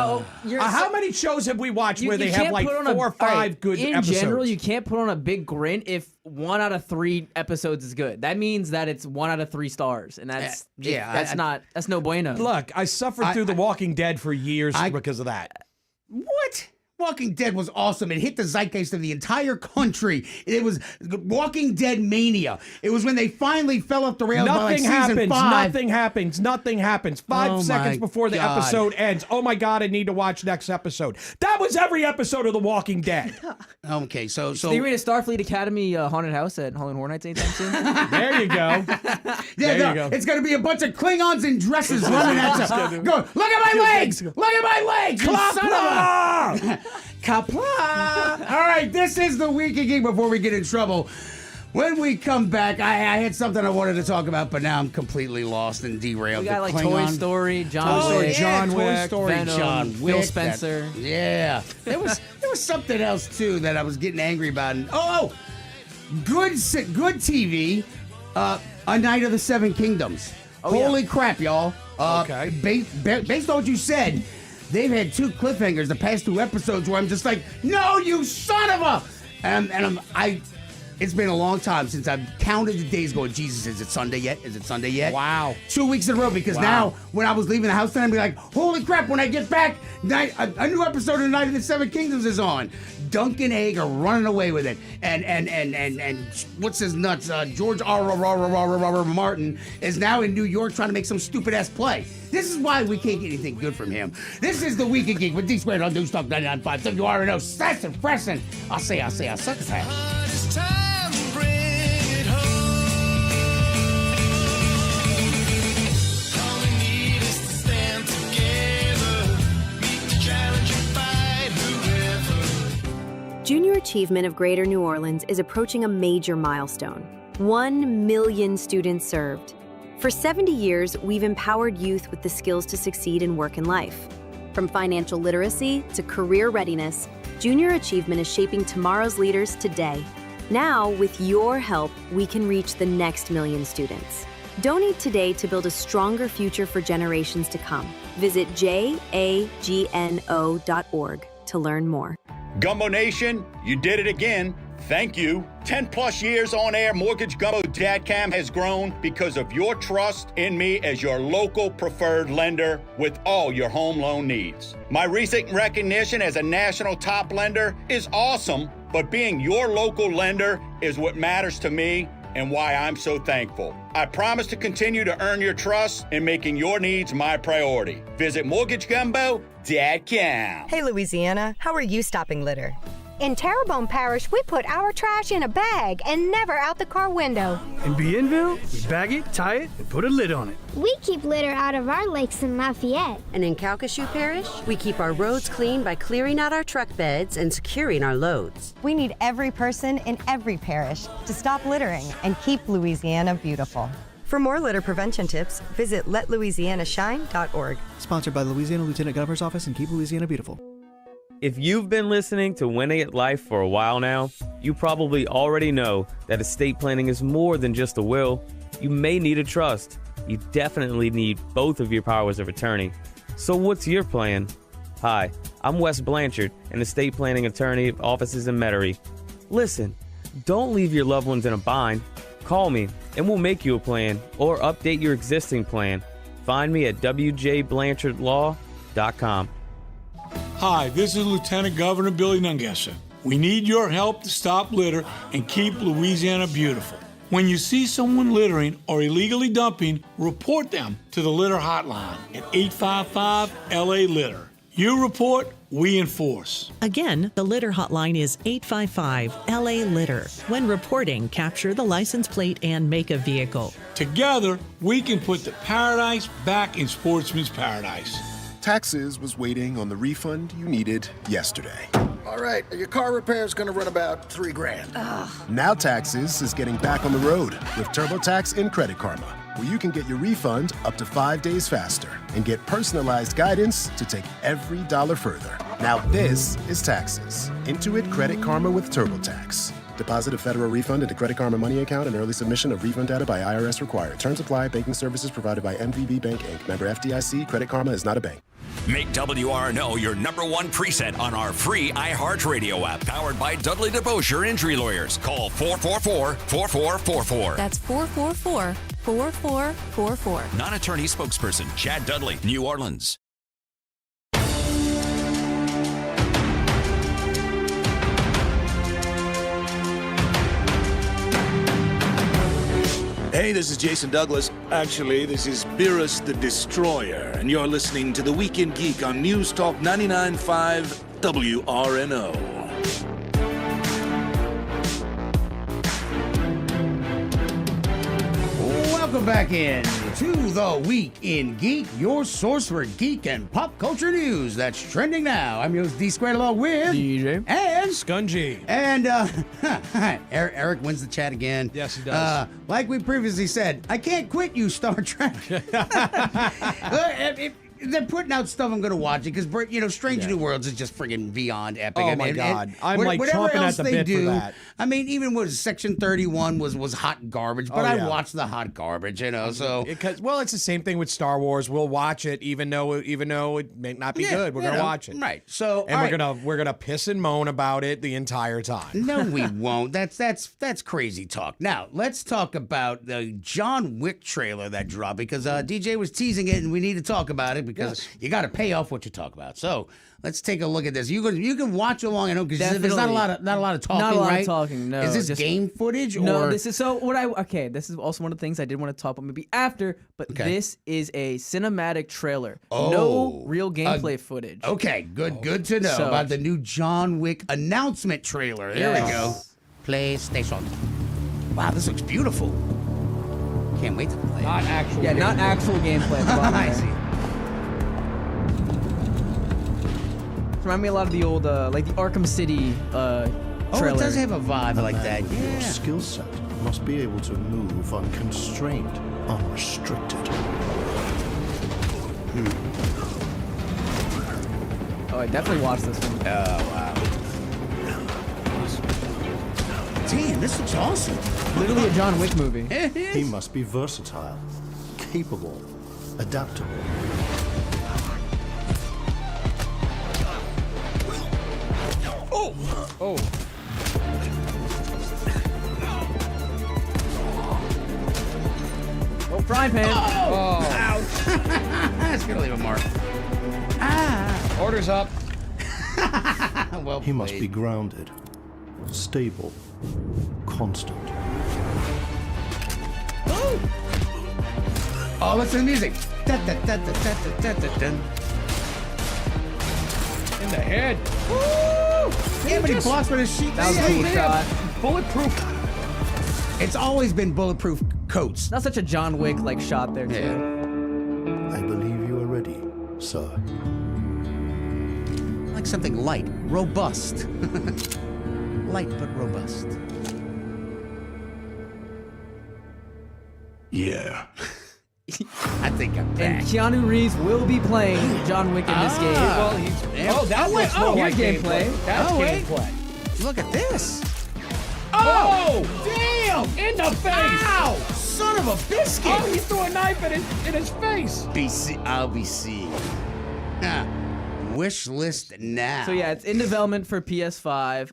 How many shows have we watched where they have like 4 or 5 good episodes?
In general, you can't put on a big grin if 1 out of 3 episodes is good. That means that it's 1 out of 3 stars, and that's no bueno.
Look, I suffered through The Walking Dead for years because of that.
What? Walking Dead was awesome. It hit the zeitgeist of the entire country. It was Walking Dead mania. It was when they finally fell off the rails by like season 5.
Nothing happens. 5 seconds before the episode ends. Oh my God, I need to watch next episode. That was every episode of The Walking Dead.
Okay, so
you read a Starfleet Academy haunted house at Halloween Horror Nights anytime soon?
There you go.
There you go. It's going to be a bunch of Klingons in dresses running at you. Go, look at my legs! Look at my legs! You son of a... Kapla! All right, this is the Week of Geek before we get in trouble. When we come back, I had something I wanted to talk about, but now I'm completely lost and derailed.
We got like Toy Story, John Wick,
Toy Story,
Venom,
John Wick,
Phil Spencer.
There was something else too that I was getting angry about. And, good TV, A Night of the Seven Kingdoms. Holy crap, y'all!
Okay.
Based on what you said. They've had 2 cliffhangers the past 2 episodes where I'm just like, no, you son of a... And it's been a long time since I've counted the days going, Jesus, is it Sunday yet? Is it Sunday yet?
Wow.
2 weeks in a row because now when I was leaving the house, then I'd be like, holy crap, when I get back, a new episode of The Night of the Seven Kingdoms is on. Duncan Hager running away with it. And what's his nuts? George R. Martin is now in New York trying to make some stupid-ass play. This is why we can't get anything good from him. This is the Week of Geek with D Squared on News Talk 99.5 WRNO. Sass and Freshen. I say, I suck his hat.
Junior Achievement of Greater New Orleans is approaching a major milestone. 1 million students served. For 70 years, we've empowered youth with the skills to succeed in work and life. From financial literacy to career readiness, Junior Achievement is shaping tomorrow's leaders today. Now, with your help, we can reach the next million students. Donate today to build a stronger future for generations to come. Visit jagno.org to learn more.
Gumbo Nation, you did it again. Thank you. 10 plus years on air, Mortgage Gumbo Dadcam has grown because of your trust in me as your local preferred lender with all your home loan needs. My recent recognition as a national top lender is awesome, but being your local lender is what matters to me and why I'm so thankful. I promise to continue to earn your trust in making your needs my priority. Visit MortgageGumbo.com.
Hey, Louisiana, how are you stopping litter? In Terrebonne Parish, we put our trash in a bag and never out the car window.
In Bienville, we bag it, tie it, and put a lid on it.
We keep litter out of our lakes in Lafayette.
And in Calcasieu Parish, we keep our roads clean by clearing out our truck beds and securing our loads.
We need every person in every parish to stop littering and keep Louisiana beautiful. For more litter prevention tips, visit letlouisianashine.org.
Sponsored by Louisiana Lieutenant Governor's Office and Keep Louisiana Beautiful.
If you've been listening to Winning at Life for a while now, you probably already know that estate planning is more than just a will. You may need a trust. You definitely need both of your powers of attorney. So what's your plan? Hi, I'm Wes Blanchard, an estate planning attorney of offices in Metairie. Listen, don't leave your loved ones in a bind. Call me and we'll make you a plan or update your existing plan. Find me at wjblanchardlaw.com.
Hi, this is Lieutenant Governor Billy Nungesser. We need your help to stop litter and keep Louisiana beautiful. When you see someone littering or illegally dumping, report them to the litter hotline at 855-LA-LITTER. You report, we enforce.
Again, the litter hotline is 855-LA-LITTER. When reporting, capture the license plate and make of vehicle.
Together, we can put the paradise back in sportsman's paradise.
Taxes was waiting on the refund you needed yesterday.
All right, your car repair is going to run about $3,000.
Now Taxes is getting back on the road with TurboTax and Credit Karma, where you can get your refund up to 5 days faster and get personalized guidance to take every dollar further. Now this is Taxes. Intuit Credit Karma with TurboTax. Deposit a federal refund into Credit Karma Money account and early submission of refund data by IRS required. Terms apply. Banking services provided by MVB Bank, Inc. Member FDIC. Credit Karma is not a bank.
Make WRNO your #1 preset on our free iHeartRadio app, powered by Dudley DeBosier Injury Lawyers. Call 444-4444.
That's 444-4444.
Non-attorney spokesperson, Chad Dudley, New Orleans.
Hey, this is Jason Douglas. Actually, this is Beerus the Destroyer, and you're listening to The Weekend Geek on News Talk 99.5 WRNO.
Welcome back in to The Week in Geek, your source for geek and pop culture news that's trending now. I'm your host, D Squared, along with
DJ
and
Scungy.
And Eric wins the chat again.
Yes, he does.
Like we previously said, I can't quit you, Star Trek. If they're putting out stuff, I'm going to watch it because, Strange New Worlds is just friggin' beyond epic.
Oh, my God. I'm like chomping at the bit for that.
I mean, even Section 31 was hot garbage, but I watched the hot garbage, so.
Well, it's the same thing with Star Wars. We'll watch it even though it may not be good. We're going to watch it.
Right. So,
we're gonna piss and moan about it the entire time.
No, we won't. That's crazy talk. Now, let's talk about the John Wick trailer that dropped because DJ was teasing it and we need to talk about it because you got to pay off what you talk about. So let's take a look at this. You can watch along. I know because there's not a lot of talking.
Not a lot
right?
of talking. No.
Is this game footage?
No.
Or?
This is This is also one of the things I did want to talk about maybe after, but this is a cinematic trailer.
Oh,
no real gameplay footage.
Okay, good to know about the new John Wick announcement trailer. There we go. PlayStation. Wow, this looks beautiful. Can't wait to play.
Not actual.
Yeah, not actual gameplay.
I see.
Remind me a lot of the old, like the Arkham City trailer.
Oh, it does have a vibe like that.
Your
Yeah.
skill set must be able to move unconstrained, unrestricted.
Oh, I definitely watched this one.
Oh, wow. Damn, this looks awesome.
Literally a John Wick movie.
He must be versatile, capable, adaptable.
Oh.
Oh, frying pan.
Oh. Ouch. That's going to leave a mark.
Orders up.
Well
He must
played.
be grounded, stable, constant.
Oh, listen to the music. Dun, dun, dun, dun, dun, dun, dun, dun.
In the head.
Yeah, but he blocks with his sheet.
That was a cool shot.
Bulletproof.
It's always been bulletproof coats.
That's such a John Wick like shot there too.
Yeah.
I believe you are ready, sir.
Like something light, robust. Light but robust.
Yeah.
I think I'm back.
And Keanu Reeves will be playing John Wick in this game.
Well, that looks more like gameplay. That's gameplay.
Look at this.
Oh! Damn! In the face!
Ow! Son of a biscuit!
Oh, he threw a knife in his face.
I'll be seeing. Wish list now.
So yeah, it's in development for PS5.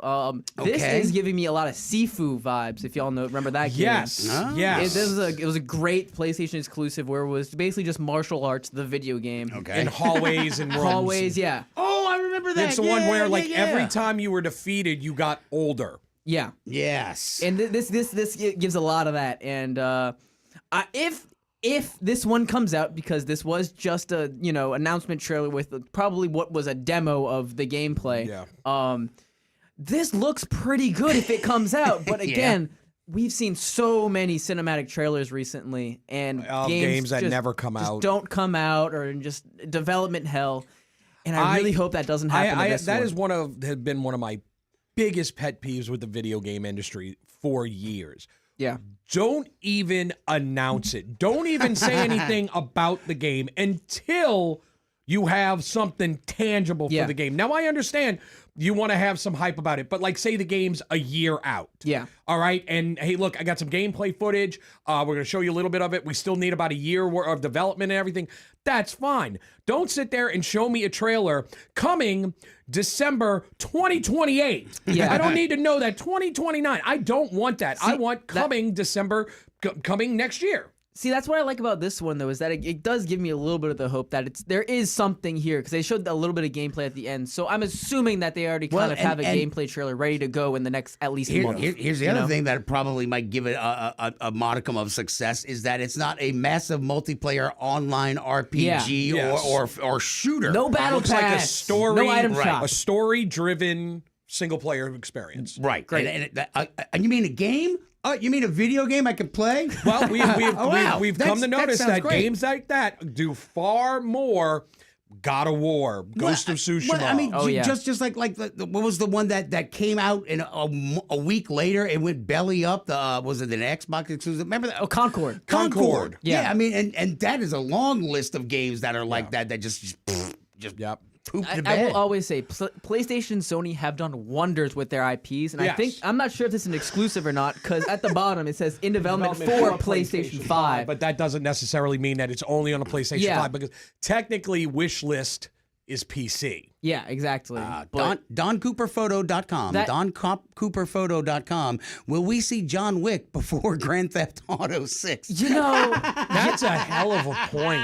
This
Okay.
is giving me a lot of Sifu vibes. If y'all remember that game.
Yes. Yes.
It was a great PlayStation exclusive where it was basically just martial arts, the video game.
Okay.
In hallways and rooms.
Hallways, yeah.
Oh, I remember that.
It's the one where every time you were defeated, you got older.
Yeah.
Yes.
And this gives a lot of that. And if if this one comes out, because this was just a announcement trailer with probably what was a demo of the gameplay.
Yeah.
This looks pretty good if it comes out, but again, we've seen so many cinematic trailers recently, and
games that
just,
never come
just
out.
don't come out, or in just development hell. And I really hope that doesn't happen to this
That
one.
has been one of my biggest pet peeves with the video game industry for years.
Yeah.
Don't even announce it. Don't even say anything about the game until you have something tangible for the game. Now, I understand you want to have some hype about it, but like say the game's a year out.
Yeah.
All right. And hey, look, I got some gameplay footage. We're going to show you a little bit of it. We still need about a year worth of development and everything. That's fine. Don't sit there and show me a trailer coming December 2028.
Yeah.
I don't need to know that. 2029. I don't want that. I want coming December, coming next year.
See, that's what I like about this one, though, is that it does give me a little bit of the hope that there is something here, because they showed a little bit of gameplay at the end. So I'm assuming that they already kind of have a gameplay trailer ready to go in the next at least month.
Here's the other thing that probably might give it a modicum of success is that it's not a massive multiplayer online RPG or shooter.
No battle
Looks
pass.
like a story,
No item shop.
a story-driven single-player experience.
Right. Great. And you mean a game? Oh, you mean a video game I could play?
Well, we've come to notice that
great.
games like that do far more. God of War, Ghost of Tsushima.
Well, I mean, just like what was the one that came out in a week later and went belly up? Was it an Xbox exclusive? Remember that?
Oh, Concord.
Yeah, I mean, and that is a long list of games that are like that just
yep.
I will always say PlayStation and Sony have done wonders with their IPs, and I'm not sure if this is an exclusive or not, because at the bottom it says in development for PlayStation 5.
But that doesn't necessarily mean that it's only on a PlayStation 5, because technically Wishlist is PC.
Yeah, exactly.
DonCooperPhoto.com. DonCooperPhoto.com. Will we see John Wick before Grand Theft Auto 6?
That's a hell of a point.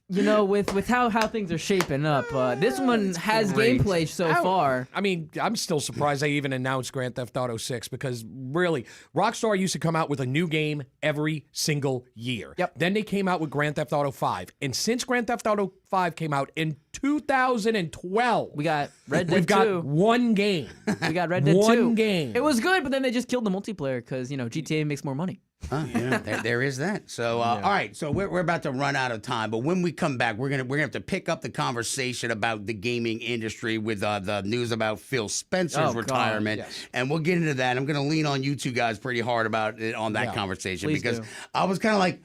With how things are shaping up, this one has gameplay so far.
I mean, I'm still surprised they even announced Grand Theft Auto 6, because really, Rockstar used to come out with a new game every single year.
Yep.
Then they came out with Grand Theft Auto 5. And since Grand Theft Auto 5 came out in 2012,
we got Red Dead 2.
We've got one game.
We got Red Dead 2.
One game.
It was good, but then they just killed the multiplayer because, GTA makes more money.
There is that. So, all right. So we're about to run out of time, but when we come back, we're gonna have to pick up the conversation about the gaming industry with the news about Phil Spencer's retirement, and we'll get into that. I'm gonna lean on you two guys pretty hard about it on that conversation because I was kind of like,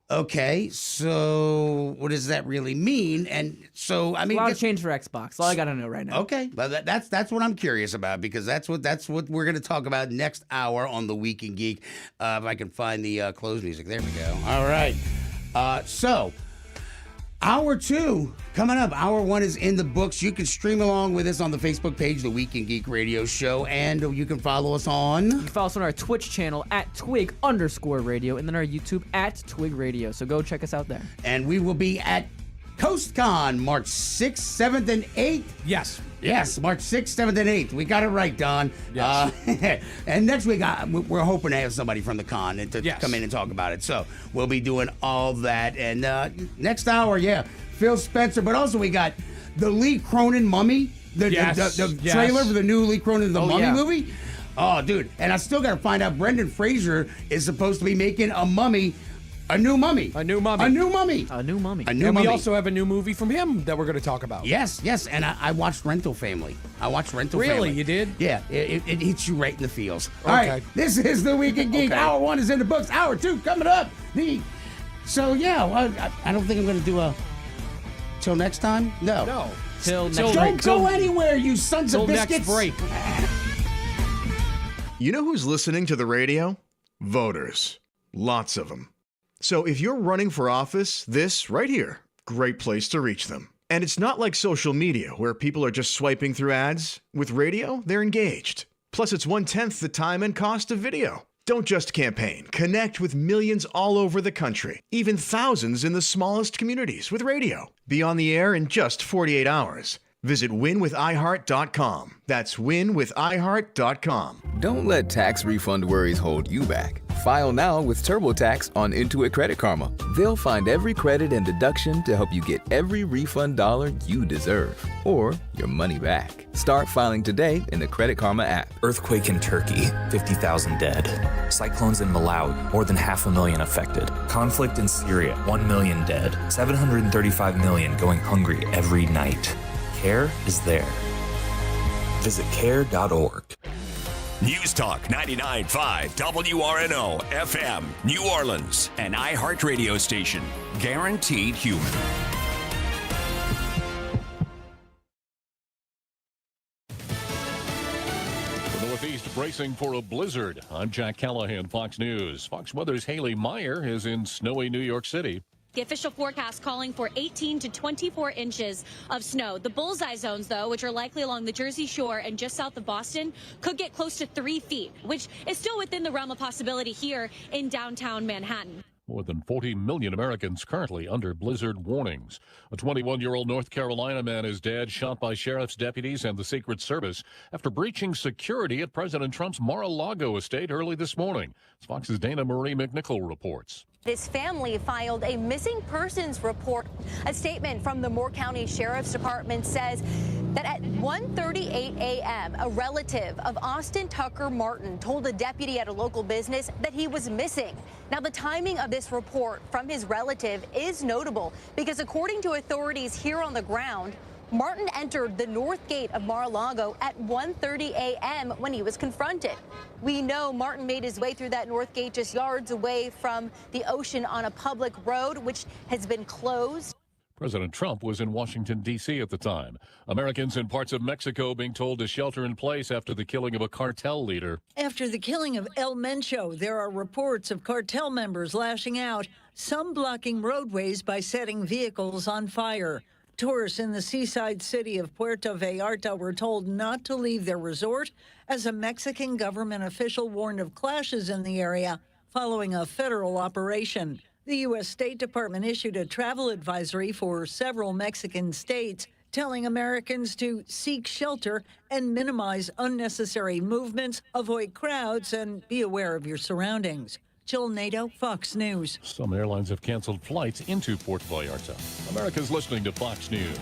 okay, so what does that really mean? And so I mean,
a lot of change for Xbox. That's all I gotta know right now.
Okay, but that's what I'm curious about, because that's what we're gonna talk about next hour on the Week in Geek. If I can find the close music, there we go. All right, so hour 2 coming up. Hour 1 is in the books. You can stream along with us on the Facebook page, the Week in Geek Radio Show, and you can follow us on.
You can follow us on our Twitch channel at @twig_radio, and then our YouTube at Twig Radio. So go check us out there.
And we will be at CoastCon March 6th, 7th, and 8th.
Yes.
Yes, March 6th, 7th, and 8th. We got it right, Don.
Yes.
And next week, we're hoping to have somebody from the con to come in and talk about it. So we'll be doing all that. And next hour, Phil Spencer. But also we got the Lee Cronin Mummy, the trailer for the new Lee Cronin The Mummy movie. Oh, dude. And I still got to find out Brendan Fraser is supposed to be making a mummy. A new mummy.
A new mummy.
A new mummy.
We also have a new movie from him that we're going to talk about.
Yes. And I watched Rental Family.
Really? You did?
Yeah. It hits you right in the feels. All right. This is the Week in Geek. Hour 1 is in the books. Hour 2 coming up. I don't think I'm going to do a till next time. No.
Till next
Don't go anywhere, you sons of biscuits.
Next break.
You know who's listening to the radio? Voters. Lots of them. So if you're running for office, this right here, great place to reach them. And it's not like social media where people are just swiping through ads. With radio, they're engaged. Plus, it's 1/10 the time and cost of video. Don't just campaign. Connect with millions all over the country, even thousands in the smallest communities with radio. Be on the air in just 48 hours. Visit winwithiheart.com. That's winwithiheart.com.
Don't let tax refund worries hold you back. File now with TurboTax on Intuit Credit Karma. They'll find every credit and deduction to help you get every refund dollar you deserve, or your money back. Start filing today in the Credit Karma app.
Earthquake in Turkey, 50,000 dead. Cyclones in Malawi, more than 500,000 affected. Conflict in Syria, 1 million dead. 735 million going hungry every night. CARE is there. Visit care.org.
News Talk 99.5 WRNO FM, New Orleans, an iHeartRadio station. Guaranteed human.
The Northeast bracing for a blizzard. I'm Jack Callahan, Fox News. Fox Weather's Haley Meyer is in snowy New York City.
The official forecast calling for 18 to 24 inches of snow. The bullseye zones, though, which are likely along the Jersey Shore and just south of Boston, could get close to 3 feet, which is still within the realm of possibility here in downtown Manhattan.
More than 40 million Americans currently under blizzard warnings. A 21-year-old North Carolina man is dead, shot by sheriff's deputies and the Secret Service after breaching security at President Trump's Mar-a-Lago estate early this morning. Fox's Dana Marie McNichol reports.
This family filed a missing persons report. A statement from the Moore County Sheriff's Department says that at 1:38 a.m., a relative of Austin Tucker Martin told a deputy at a local business that he was missing. Now, the timing of this report from his relative is notable because according to authorities here on the ground, Martin entered the north gate of Mar-a-Lago at 1:30 a.m. when he was confronted. We know Martin made his way through that north gate just yards away from the ocean on a public road, which has been closed.
President Trump was in Washington, D.C. at the time. Americans in parts of Mexico being told to shelter in place after the killing of a cartel leader.
After the killing of El Mencho, there are reports of cartel members lashing out, some blocking roadways by setting vehicles on fire. Tourists in the seaside city of Puerto Vallarta were told not to leave their resort as a Mexican government official warned of clashes in the area following a federal operation. The U.S. State Department issued a travel advisory for several Mexican states, telling Americans to seek shelter and minimize unnecessary movements, avoid crowds, and be aware of your surroundings. Jill Nato, Fox News.
Some airlines have canceled flights into Puerto Vallarta. America's listening to Fox News.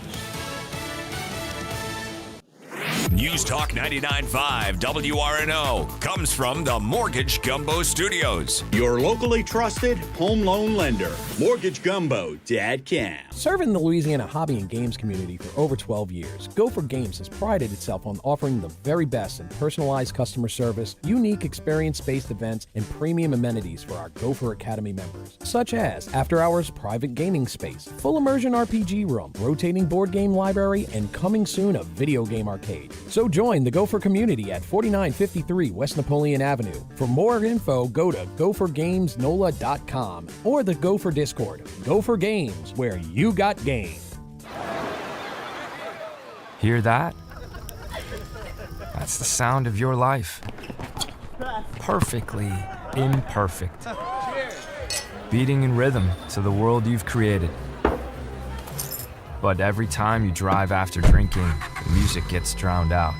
News Talk 99.5 WRNO comes from the Mortgage Gumbo Studios.
Your locally trusted home loan lender, MortgageGumbo.com.
Serving the Louisiana hobby and games community for over 12 years, Gopher Games has prided itself on offering the very best in personalized customer service, unique experience-based events, and premium amenities for our Gopher Academy members, such as after-hours private gaming space, full immersion RPG room, rotating board game library, and coming soon a video game arcade. So join the Gopher community at 4953 West Napoleon Avenue. For more info, go to gophergamesnola.com or the Gopher Discord. Gopher Games, where you got game.
Hear that? That's the sound of your life. Perfectly imperfect. Beating in rhythm to the world you've created. But every time you drive after drinking, the music gets drowned out.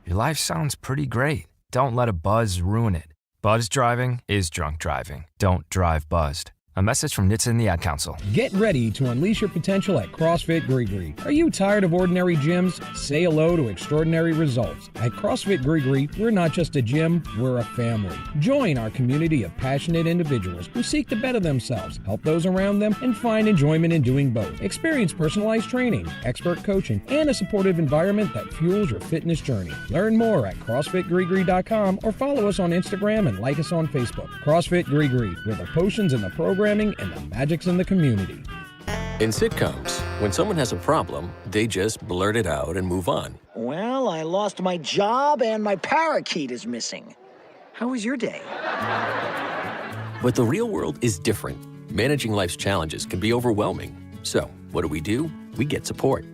Your life sounds pretty great. Don't let a buzz ruin it. Buzz driving is drunk driving. Don't drive buzzed. A message from NHTSA and the Ad Council.
Get ready to unleash your potential at CrossFit Grigri. Are you tired of ordinary gyms? Say hello to extraordinary results. At CrossFit Grigri, we're not just a gym, we're a family. Join our community of passionate individuals who seek to better themselves, help those around them, and find enjoyment in doing both. Experience personalized training, expert coaching, and a supportive environment that fuels your fitness journey. Learn more at CrossFitGrigri.com or follow us on Instagram and like us on Facebook. CrossFit Grigri, where the potions and the programming and the magic's in the community.
In sitcoms, when someone has a problem, they just blurt it out and move on.
Well, I lost my job and my parakeet is missing. How was your day?
But the real world is different. Managing life's challenges can be overwhelming. So, what do? We get support.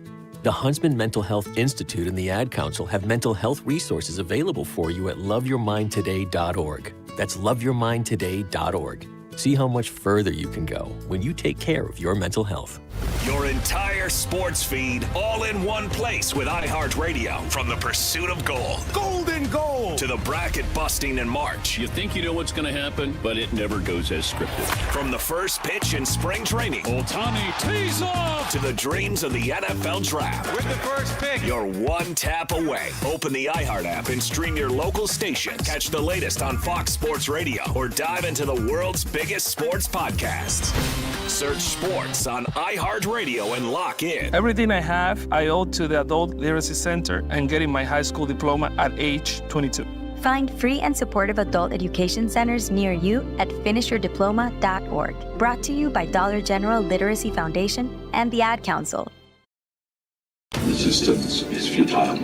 The Huntsman Mental Health Institute and the Ad Council have mental health resources available for you at loveyourmindtoday.org. That's loveyourmindtoday.org. See how much further you can go when you take care of your mental health.
Your entire sports feed all in one place with iHeartRadio. From the pursuit of gold, golden goal, to the bracket busting in March.
You think you know what's going to happen, but it never goes as scripted.
From the first pitch in spring training,
Ohtani tees off,
to the dreams of the NFL draft.
with the first pick.
You're one tap away. Open the iHeart app and stream your local stations. Catch the latest on Fox Sports Radio or dive into the world's biggest sports podcasts. Search sports on iHeartRadio and lock in.
Everything I have, I owe to the Adult Literacy Center and getting my high school diploma at age 22.
Find free and supportive adult education centers near you at finishyourdiploma.org. Brought to you by Dollar General Literacy Foundation and the Ad Council.
Resistance is futile.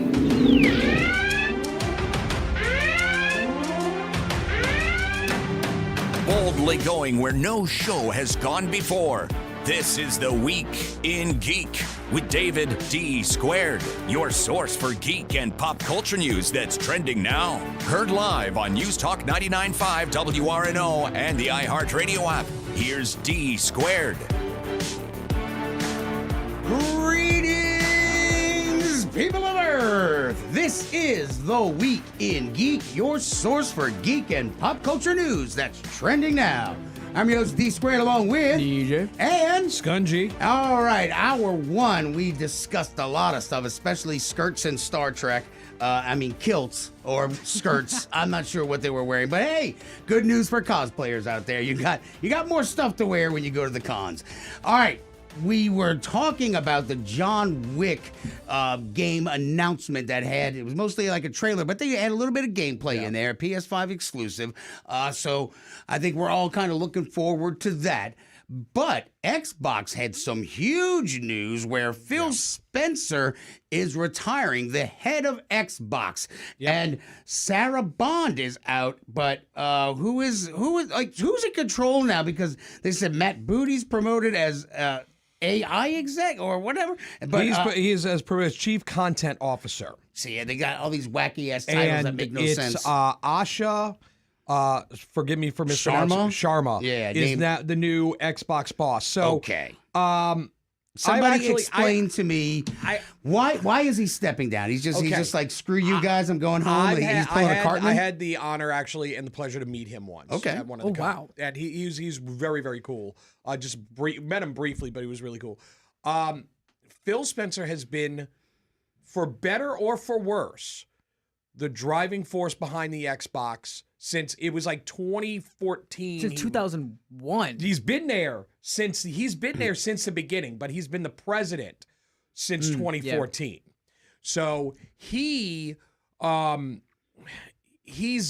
Boldly going where no show has gone before. This is the Week in Geek with David D. Squared, your source for geek and pop culture news that's trending now. Heard live on News Talk 99.5 WRNO and the iHeartRadio app. Here's D. Squared.
Greetings, people of Earth! This is the Week in Geek, your source for geek and pop culture news that's trending now. I'm your host, D Squared, along with
DJ
and
Scungy.
All right, hour one, we discussed a lot of stuff, especially skirts in Star Trek. Kilts or skirts. I'm not sure what they were wearing, but hey, good news for cosplayers out there. You got more stuff to wear when you go to the cons. All right. We were talking about the John Wick game announcement it was mostly like a trailer, but they had a little bit of gameplay in there, PS5 exclusive. So I think we're all kind of looking forward to that. But Xbox had some huge news where Phil Spencer is retiring, the head of Xbox, and Sarah Bond is out. But who's in control now? Because they said Matt Booty's promoted as AI exec or whatever. But
he is as chief content officer.
See, they got all these wacky ass titles that make no sense.
Asha. Forgive me for mispronouncing. Sharma is now the new Xbox boss. So
okay. Somebody explain to me why is he stepping down? He's just like, screw you guys, I'm going home. He's pulling a Cartman.
I had the honor actually and the pleasure to meet him once.
Okay.
At one of the wow. And he's very, very cool. Just met him briefly, but he was really cool. Phil Spencer has been, for better or for worse, the driving force behind the Xbox since it was like 2014.
Since 2001.
He's been there since the beginning, but he's been the president since 2014. Yeah. So he's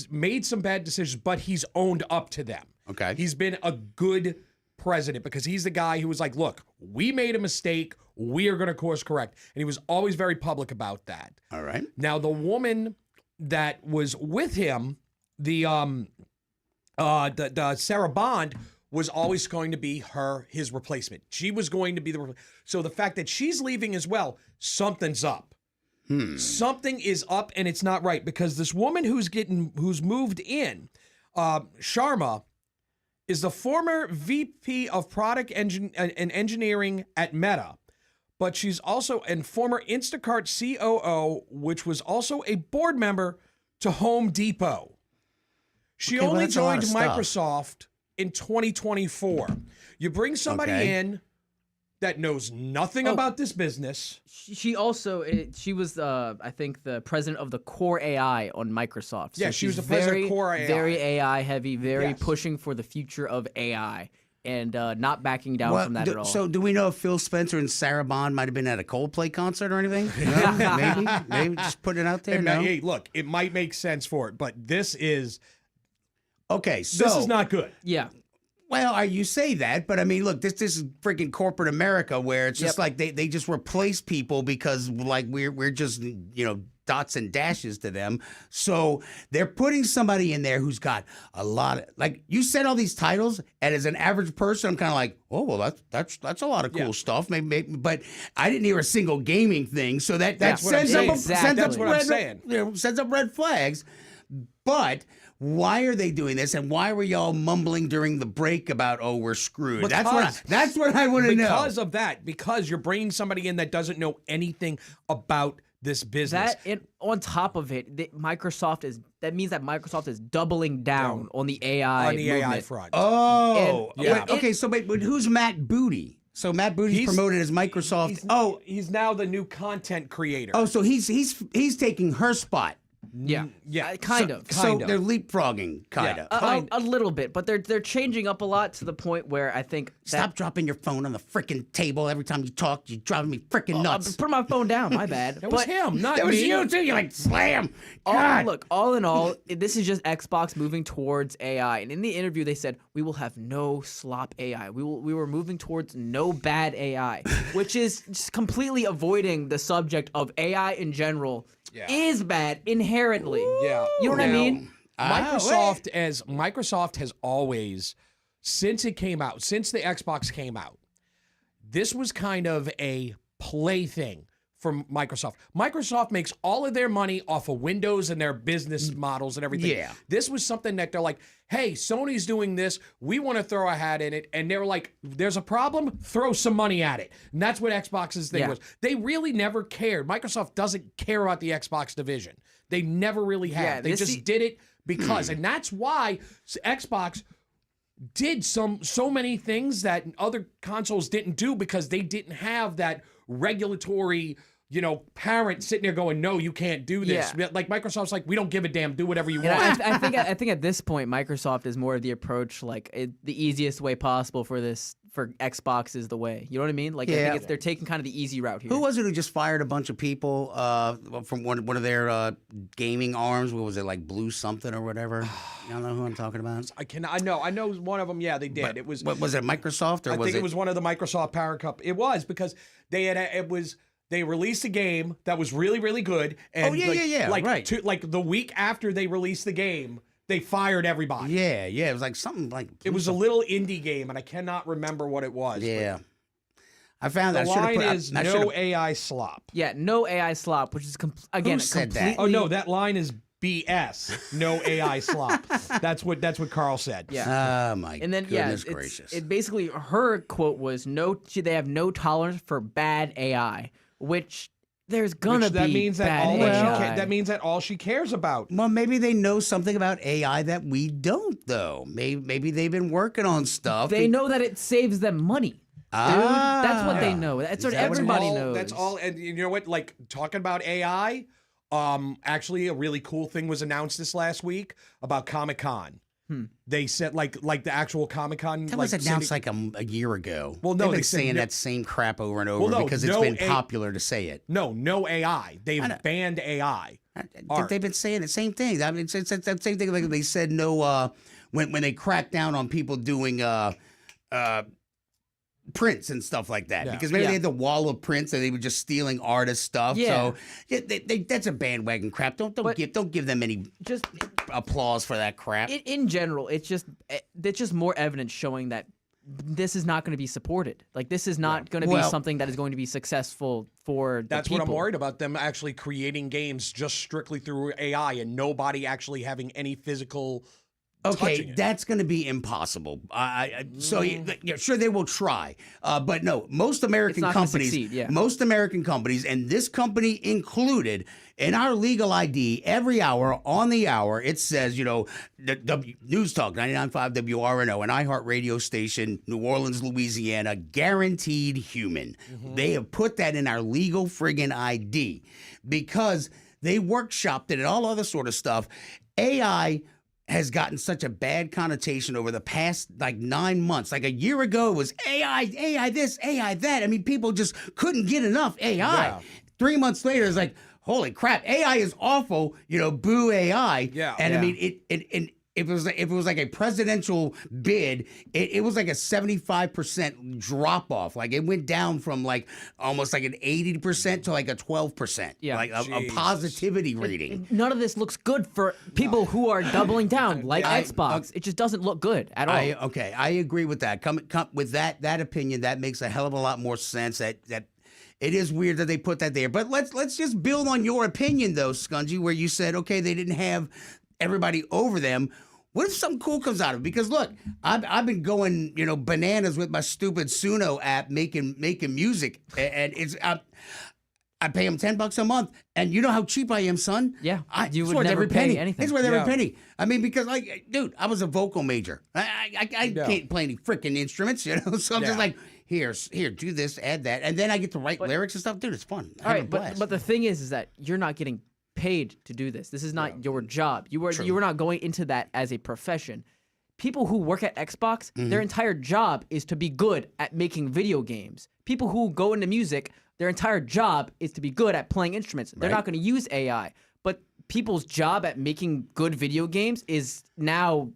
made some bad decisions, but he's owned up to them.
Okay.
He's been a good president because he's the guy who was like, look, we made a mistake. We are going to course correct. And he was always very public about that.
All right.
Now, the woman that was with him, the Sarah Bond, was always going to be his replacement. She was going to be so the fact that she's leaving as well, something's up. Something is up, and it's not right, because this woman who's moved in, Sharma, is the former VP of Product and Engineering at Meta, but she's also a former Instacart COO, which was also a board member to Home Depot. She only joined Microsoft in 2024. You bring somebody in that knows nothing about this business.
She was I think the president of the Core AI on Microsoft. So
she was the president of Core AI.
Very AI heavy, very pushing for the future of AI. And not backing down from that at all.
So do we know if Phil Spencer and Sarah Bond might have been at a Coldplay concert or anything? No? Maybe just putting it out there.
Hey, look, it might make sense for it, but this is
okay. So
this is not good.
Yeah.
Well, you say that, but I mean, look, this is freaking corporate America, where it's just like they just replace people because like we're just dots and dashes to them. So they're putting somebody in there who's got a lot of, like you said, all these titles, and as an average person, I'm kind of like, oh well, that's a lot of cool stuff. Maybe, but I didn't hear a single gaming thing. So that sends up
that's what I'm saying.
Sends up red flags. But why are they doing this, and why were y'all mumbling during the break about, oh, we're screwed? That's what I want to know.
Because of that, because you're bringing somebody in that doesn't know anything about this business.
On top of it, that means that Microsoft is doubling down on the AI movement.
front.
Oh,
yeah.
Okay. So, but who's Matt Booty? So Matt Booty's promoted as Microsoft.
He's now the new content creator.
Oh, so he's taking her spot.
Yeah, kind of.
So they're leapfrogging, kind of.
A little bit, but they're changing up a lot to the point where I think
Stop dropping your phone on the frickin' table every time you talk. You're driving me frickin' nuts.
Put my phone down. My bad.
That was him, not
That
me.
was you too. You're like slam. God.
Look, all in all, this is just Xbox moving towards AI. And in the interview, they said we will have no slop AI. We were moving towards no bad AI, which is just completely avoiding the subject of AI in general. Is bad inherently.
Yeah.
You know what I mean?
Microsoft has always, since the Xbox came out, this was kind of a plaything for Microsoft. Microsoft makes all of their money off of Windows and their business models and everything.
Yeah.
This was something that they're like, hey, Sony's doing this. We want to throw a hat in it. And they were like, there's a problem, throw some money at it. And that's what Xbox's thing was. They really never cared. Microsoft doesn't care about the Xbox division. They never really have.
Yeah,
they just did it because. And that's why Xbox did so many things that other consoles didn't do, because they didn't have that regulatory, parent sitting there going, no, you can't do this.
Yeah.
Like Microsoft's like, we don't give a damn, do whatever you
And
want.
I think at this point, Microsoft is more of the approach, like the easiest way possible for Xbox is the way. You know what I mean? Like, I think they're taking kind of the easy route here.
Who was it who just fired a bunch of people from one of their gaming arms? What was it, like Blue something or whatever? Y'all know who I'm talking about?
I know one of them. Yeah, they did.
But,
it was.
What was it, Microsoft, or
I think it was one of the Microsoft parent company. It was because they released a game that was really, really good. And Like the week after they released the game, they fired everybody.
Yeah. It was like something like
it was a little indie game, and I cannot remember what it was.
Yeah. I found
the
that.
line is no AI slop.
Yeah, no AI slop, which is again
Who said
completely.
that?
Oh no, that line is BS. No AI slop. That's what Carl said.
Yeah.
Oh my
and then
goodness gracious!
It basically, her quote was they have no tolerance for bad AI, which there's gonna
that
be
means
bad AI.
That means that all she cares about.
Well, maybe they know something about AI that we don't, though. Maybe they've been working on stuff.
They know that it saves them money. That's what they know. That's what everybody knows.
That's all. And you know what? Like, talking about AI, actually, a really cool thing was announced this last week about Comic-Con. They said like the actual Comic-Con.
That was announced like a year ago.
Well, no,
they've been saying that same crap over and over because it's been popular to say it.
No AI. They've banned AI.
They've been saying the same thing. I mean, it's that same thing. Like they said no when they cracked down on people doing prints and stuff like that, because maybe they had the wall of prints and they were just stealing artist stuff. So that's a bandwagon crap. Don't give them any applause for that crap.
In general, it's just more evidence showing that this is not going to be supported. Like, this is not going to be something that is going to be successful for the
That's
people.
what I'm worried about, them actually creating games just strictly through AI and nobody actually having any physical.
Okay, that's going to be impossible. So sure they will try, but no. Most American companies, most American companies, and this company included, in our legal ID, every hour on the hour it says, the News Talk 99.5 WRNO, an iHeart radio station, New Orleans, Louisiana, guaranteed human. They have put that in our legal friggin' ID because they workshopped it and all other sort of stuff. AI has gotten such a bad connotation over the past 9 months. Like a year ago, it was AI this, AI that. I mean, people just couldn't get enough AI. Yeah. 3 months later, it's like, holy crap, AI is awful. Boo AI. Yeah. And I mean, if it was like a presidential bid, it was like a 75% drop off. Like it went down from almost like an 80% to like a 12%. Yeah, like a positivity reading.
None of this looks good for people who are doubling down, like Xbox. It just doesn't look good at all.
I agree with that. Come with that opinion. That makes a hell of a lot more sense. That it is weird that they put that there. But let's just build on your opinion though, Scungy, where you said, okay, they didn't have everybody over them. What if something cool comes out of it? Because look, I've been going, bananas with my stupid Suno app making music, and it's I pay them $10 a month, and you know how cheap I am, son.
Yeah, you
it's
would
worth
never
every
pay
penny.
anything.
It's worth every
Yeah.
penny. I mean, because dude, I was a vocal major. I can't play any freaking instruments, So I'm just like, here, do this, add that, and then I get to write lyrics and stuff. Dude, it's fun.
All right, but the thing is that you're not getting paid to do this. This is not your job. You were not going into that as a profession. People who work at Xbox, their entire job is to be good at making video games. People who go into music, their entire job is to be good at playing instruments. They're not going to use AI. But people's job at making good video games is now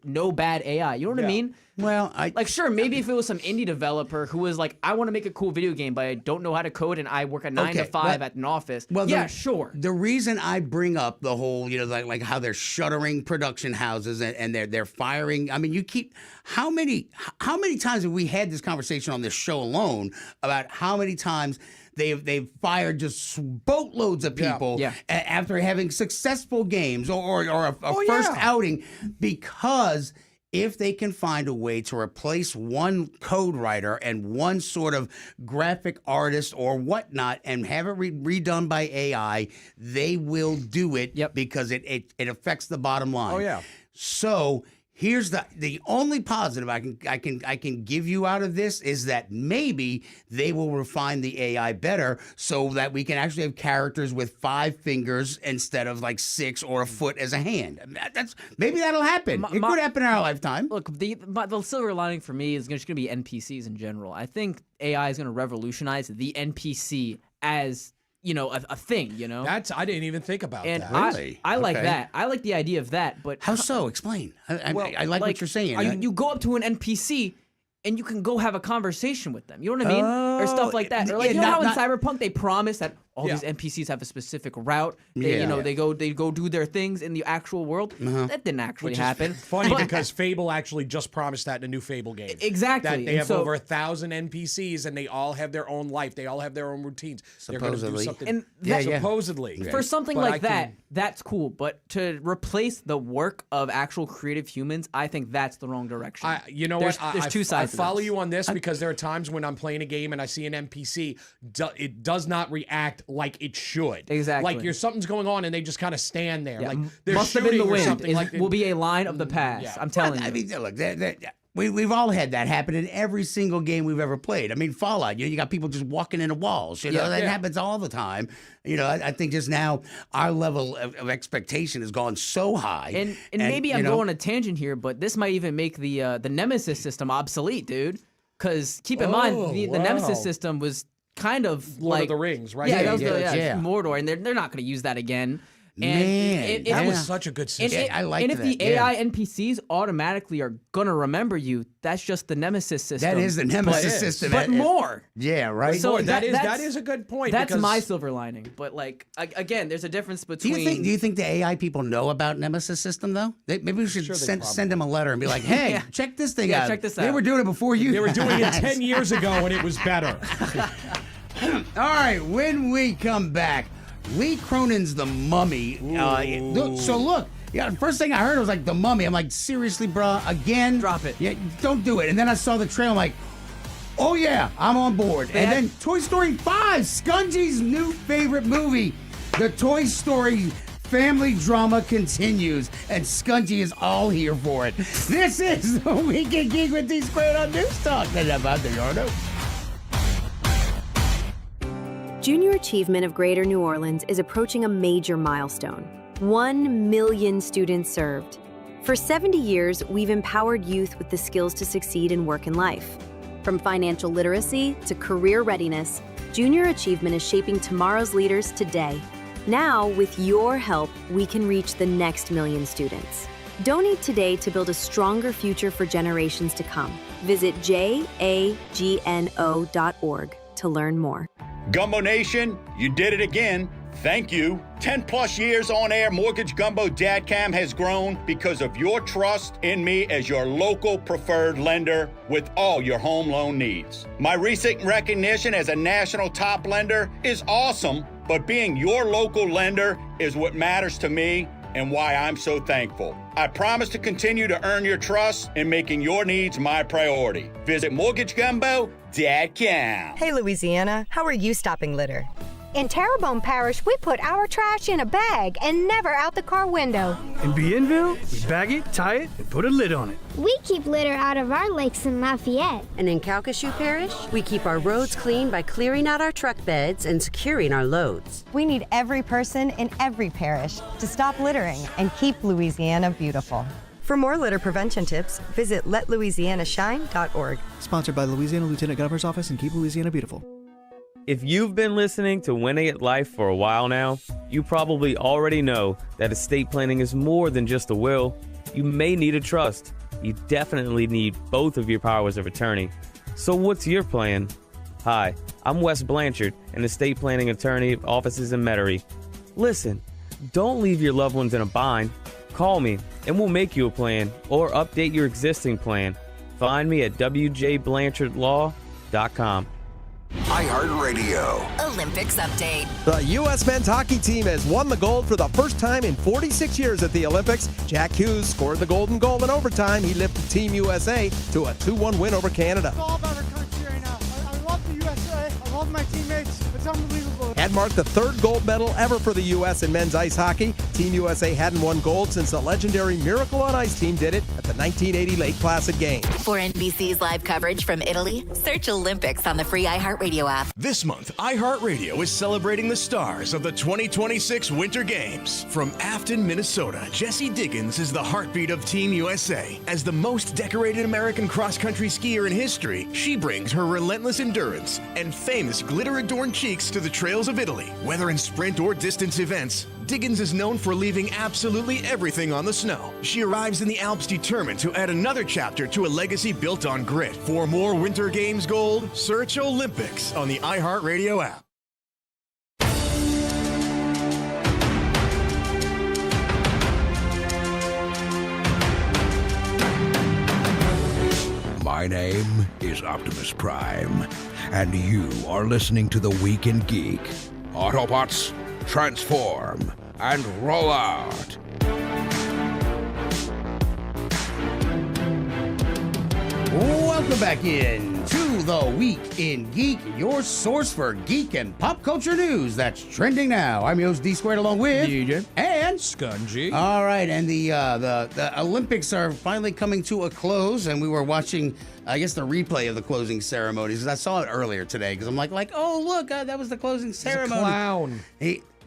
no bad AI. You know what I mean?
Well,
sure, maybe if it was some indie developer who was like, I want to make a cool video game, but I don't know how to code and I work a 9 to 5 at an office.
Well,
sure.
The reason I bring up the whole, like how they're shuttering production houses and they're firing. I mean, how many times have we had this conversation on this show alone about how many times they've fired just boatloads of people after having successful games or a first outing, because if they can find a way to replace one code writer and one sort of graphic artist or whatnot and have it redone by AI, they will do it because it affects the bottom line.
Oh, yeah.
So here's the only positive I can give you out of this is that maybe they will refine the AI better so that we can actually have characters with 5 fingers instead of like 6 or a foot as a hand. Maybe that'll happen. It could happen in our lifetime.
Look, the silver lining for me is just going to be NPCs in general. I think AI is going to revolutionize the NPC as a thing,
I didn't even think about
and
that.
Really?
I like that. I like the idea of that, but
How so? Explain. I like what you're saying.
You go up to an NPC and you can go have a conversation with them. You know what I mean? Or stuff like that. Or like how in Cyberpunk they promise that all these NPCs have a specific route. They, they go do their things in the actual world. That didn't actually happen.
Funny because Fable actually just promised that in a new Fable game.
Exactly.
That they have over 1,000 NPCs and they all have their own life. They all have their own routines. They're going to do something.
And
supposedly.
For something like that, that's cool. But to replace the work of actual creative humans, I think that's the wrong direction.
You know what?
There's two sides.
I follow you on this because there are times when I'm playing a game and I see an NPC, it does not react like it should.
Exactly.
Like something's going on and they just kind of stand there.
Yeah.
Like they're
Must have been the wind.
will
be a line of the past. I'm telling you.
I mean, look, we've all had that happen in every single game we've ever played. I mean, Fallout, you got people just walking into walls. That happens all the time. I think just now our level of expectation has gone so high.
And maybe I'm going on a tangent here, but this might even make the Nemesis system obsolete, dude. Because keep in mind, the Nemesis system was kind of
Lord of the Rings, right?
Yeah, that was Mordor, and they're not going to use that again. And
that was such a good system.
I liked
and if
that,
the AI NPCs automatically are going to remember you, that's just the Nemesis system.
That is the Nemesis system.
But more.
Yeah, right?
So
that is a good point.
That's
because
my silver lining. But again, there's a difference between...
Do you think the AI people know about Nemesis system, though? Maybe we should send them a letter and be like, hey, check this thing out.
Check this out.
They were doing it before you.
They were doing it 10 years ago and it was better.
All right, when we come back, Lee Cronin's The Mummy. So look, first thing I heard was like The Mummy. I'm like, seriously, bro, again?
Drop it.
Yeah, don't do it. And then I saw the trailer. I'm like, oh yeah, I'm on board. And then Toy Story 5, Scungy's new favorite movie. The Toy Story family drama continues, and Scungy is all here for it. This is the Weekend Geek with D Squared on News Talk. That's about the Yardo.
Junior Achievement of Greater New Orleans is approaching a major milestone. 1 million students served. For 70 years, we've empowered youth with the skills to succeed in work and life. From financial literacy to career readiness, Junior Achievement is shaping tomorrow's leaders today. Now, with your help, we can reach the next million students. Donate today to build a stronger future for generations to come. Visit jagno.org to learn more.
Gumbo Nation, you did it again. Thank you. 10 plus years on air, Mortgage Gumbo Dadcam has grown because of your trust in me as your local preferred lender with all your home loan needs. My recent recognition as a national top lender is awesome, but being your local lender is what matters to me and why I'm so thankful. I promise to continue to earn your trust in making your needs my priority. Visit mortgagegumbo.com.
Hey, Louisiana, how are you stopping litter?
In Terrebonne Parish, we put our trash in a bag and never out the car window.
In Bienville, we bag it, tie it, and put a lid on it.
We keep litter out of our lakes in Lafayette.
And in Calcasieu Parish, we keep our roads clean by clearing out our truck beds and securing our loads.
We need every person in every parish to stop littering and keep Louisiana beautiful. For more litter prevention tips, visit letlouisianashine.org.
Sponsored by the Louisiana Lieutenant Governor's Office and Keep Louisiana Beautiful.
If you've been listening to Winning at Life for a while now, you probably already know that estate planning is more than just a will. You may need a trust. You definitely need both of your powers of attorney. So what's your plan? Hi, I'm Wes Blanchard, an estate planning attorney, offices in Metairie. Listen, don't leave your loved ones in a bind. Call me and we'll make you a plan or update your existing plan. Find me at wjblanchardlaw.com.
iHeartRadio.
Olympics update.
The U.S. men's hockey team has won the gold for the first time in 46 years at the Olympics. Jack Hughes scored the golden goal in overtime. He lifted Team USA to a 2-1 win over Canada.
It's all about our country right now. I love the USA. I love my teammates. It's unbelievable.
Had marked the third gold medal ever for the U.S. in men's ice hockey. Team USA hadn't won gold since the legendary Miracle on Ice team did it at the 1980 Lake Placid Games.
For NBC's live coverage from Italy, search Olympics on the free iHeartRadio app.
This month, iHeartRadio is celebrating the stars of the 2026 Winter Games. From Afton, Minnesota, Jessie Diggins is the heartbeat of Team USA. As the most decorated American cross-country skier in history, she brings her relentless endurance and famous glitter-adorned cheeks to the trails of Italy. Whether in sprint or distance events, Diggins is known for leaving absolutely everything on the snow. She arrives in the Alps determined to add another chapter to a legacy built on grit. For more Winter Games gold, search Olympics on the iHeartRadio app.
My name is Optimus Prime, and you are listening to The Week in Geek. Autobots, transform and roll out.
Welcome back in to The Week in Geek, your source for geek and pop culture news that's trending now. I'm your host D Squared along with
DJ
and
Scungy.
All right, and the Olympics are finally coming to a close, and we were watching, I guess, the replay of the closing ceremonies. I saw it earlier today because I'm like, oh look, that was the closing ceremony.
He's a clown.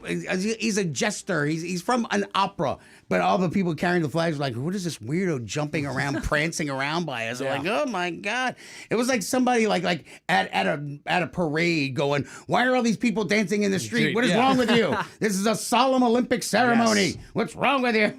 He's a jester. He's from an opera. But all the people carrying the flags were like, what is this weirdo jumping around, prancing around by us? Yeah. Like, oh my God. It was like somebody like at a parade going, why are all these people dancing in the street? What is wrong with you? This is a solemn Olympic ceremony. Yes. What's wrong with you?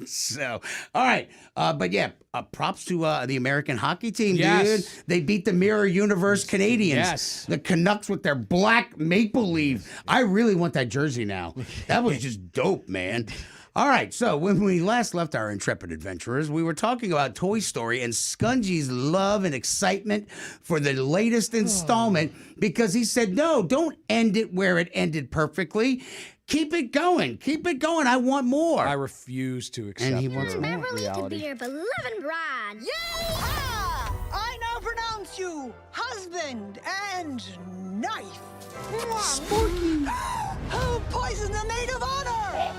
So, all right. But yeah, props to the American hockey team, dude. They beat the Mirror Universe Canadians.
Yes.
The Canucks with their black maple leaf. I really want that jersey now. That was just dope, man. All right, so when we last left our intrepid adventurers, we were talking about Toy Story and Scungy's love and excitement for the latest installment because he said, no, don't end it where it ended perfectly. Keep it going. Keep it going. I want more.
I refuse to accept
and he wants more.
Beverly
reality.
To be your beloved bride.
Yeehaw! I now pronounce you husband and knife.
Spooky.
Who poisoned the maid of honor?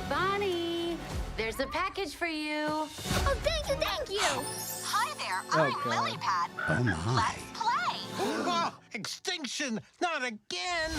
Bonnie, there's a package for you.
Oh, thank you.
Hi there, I'm Lilypad.
Oh, my.
Let's play.
Oh, extinction, not again.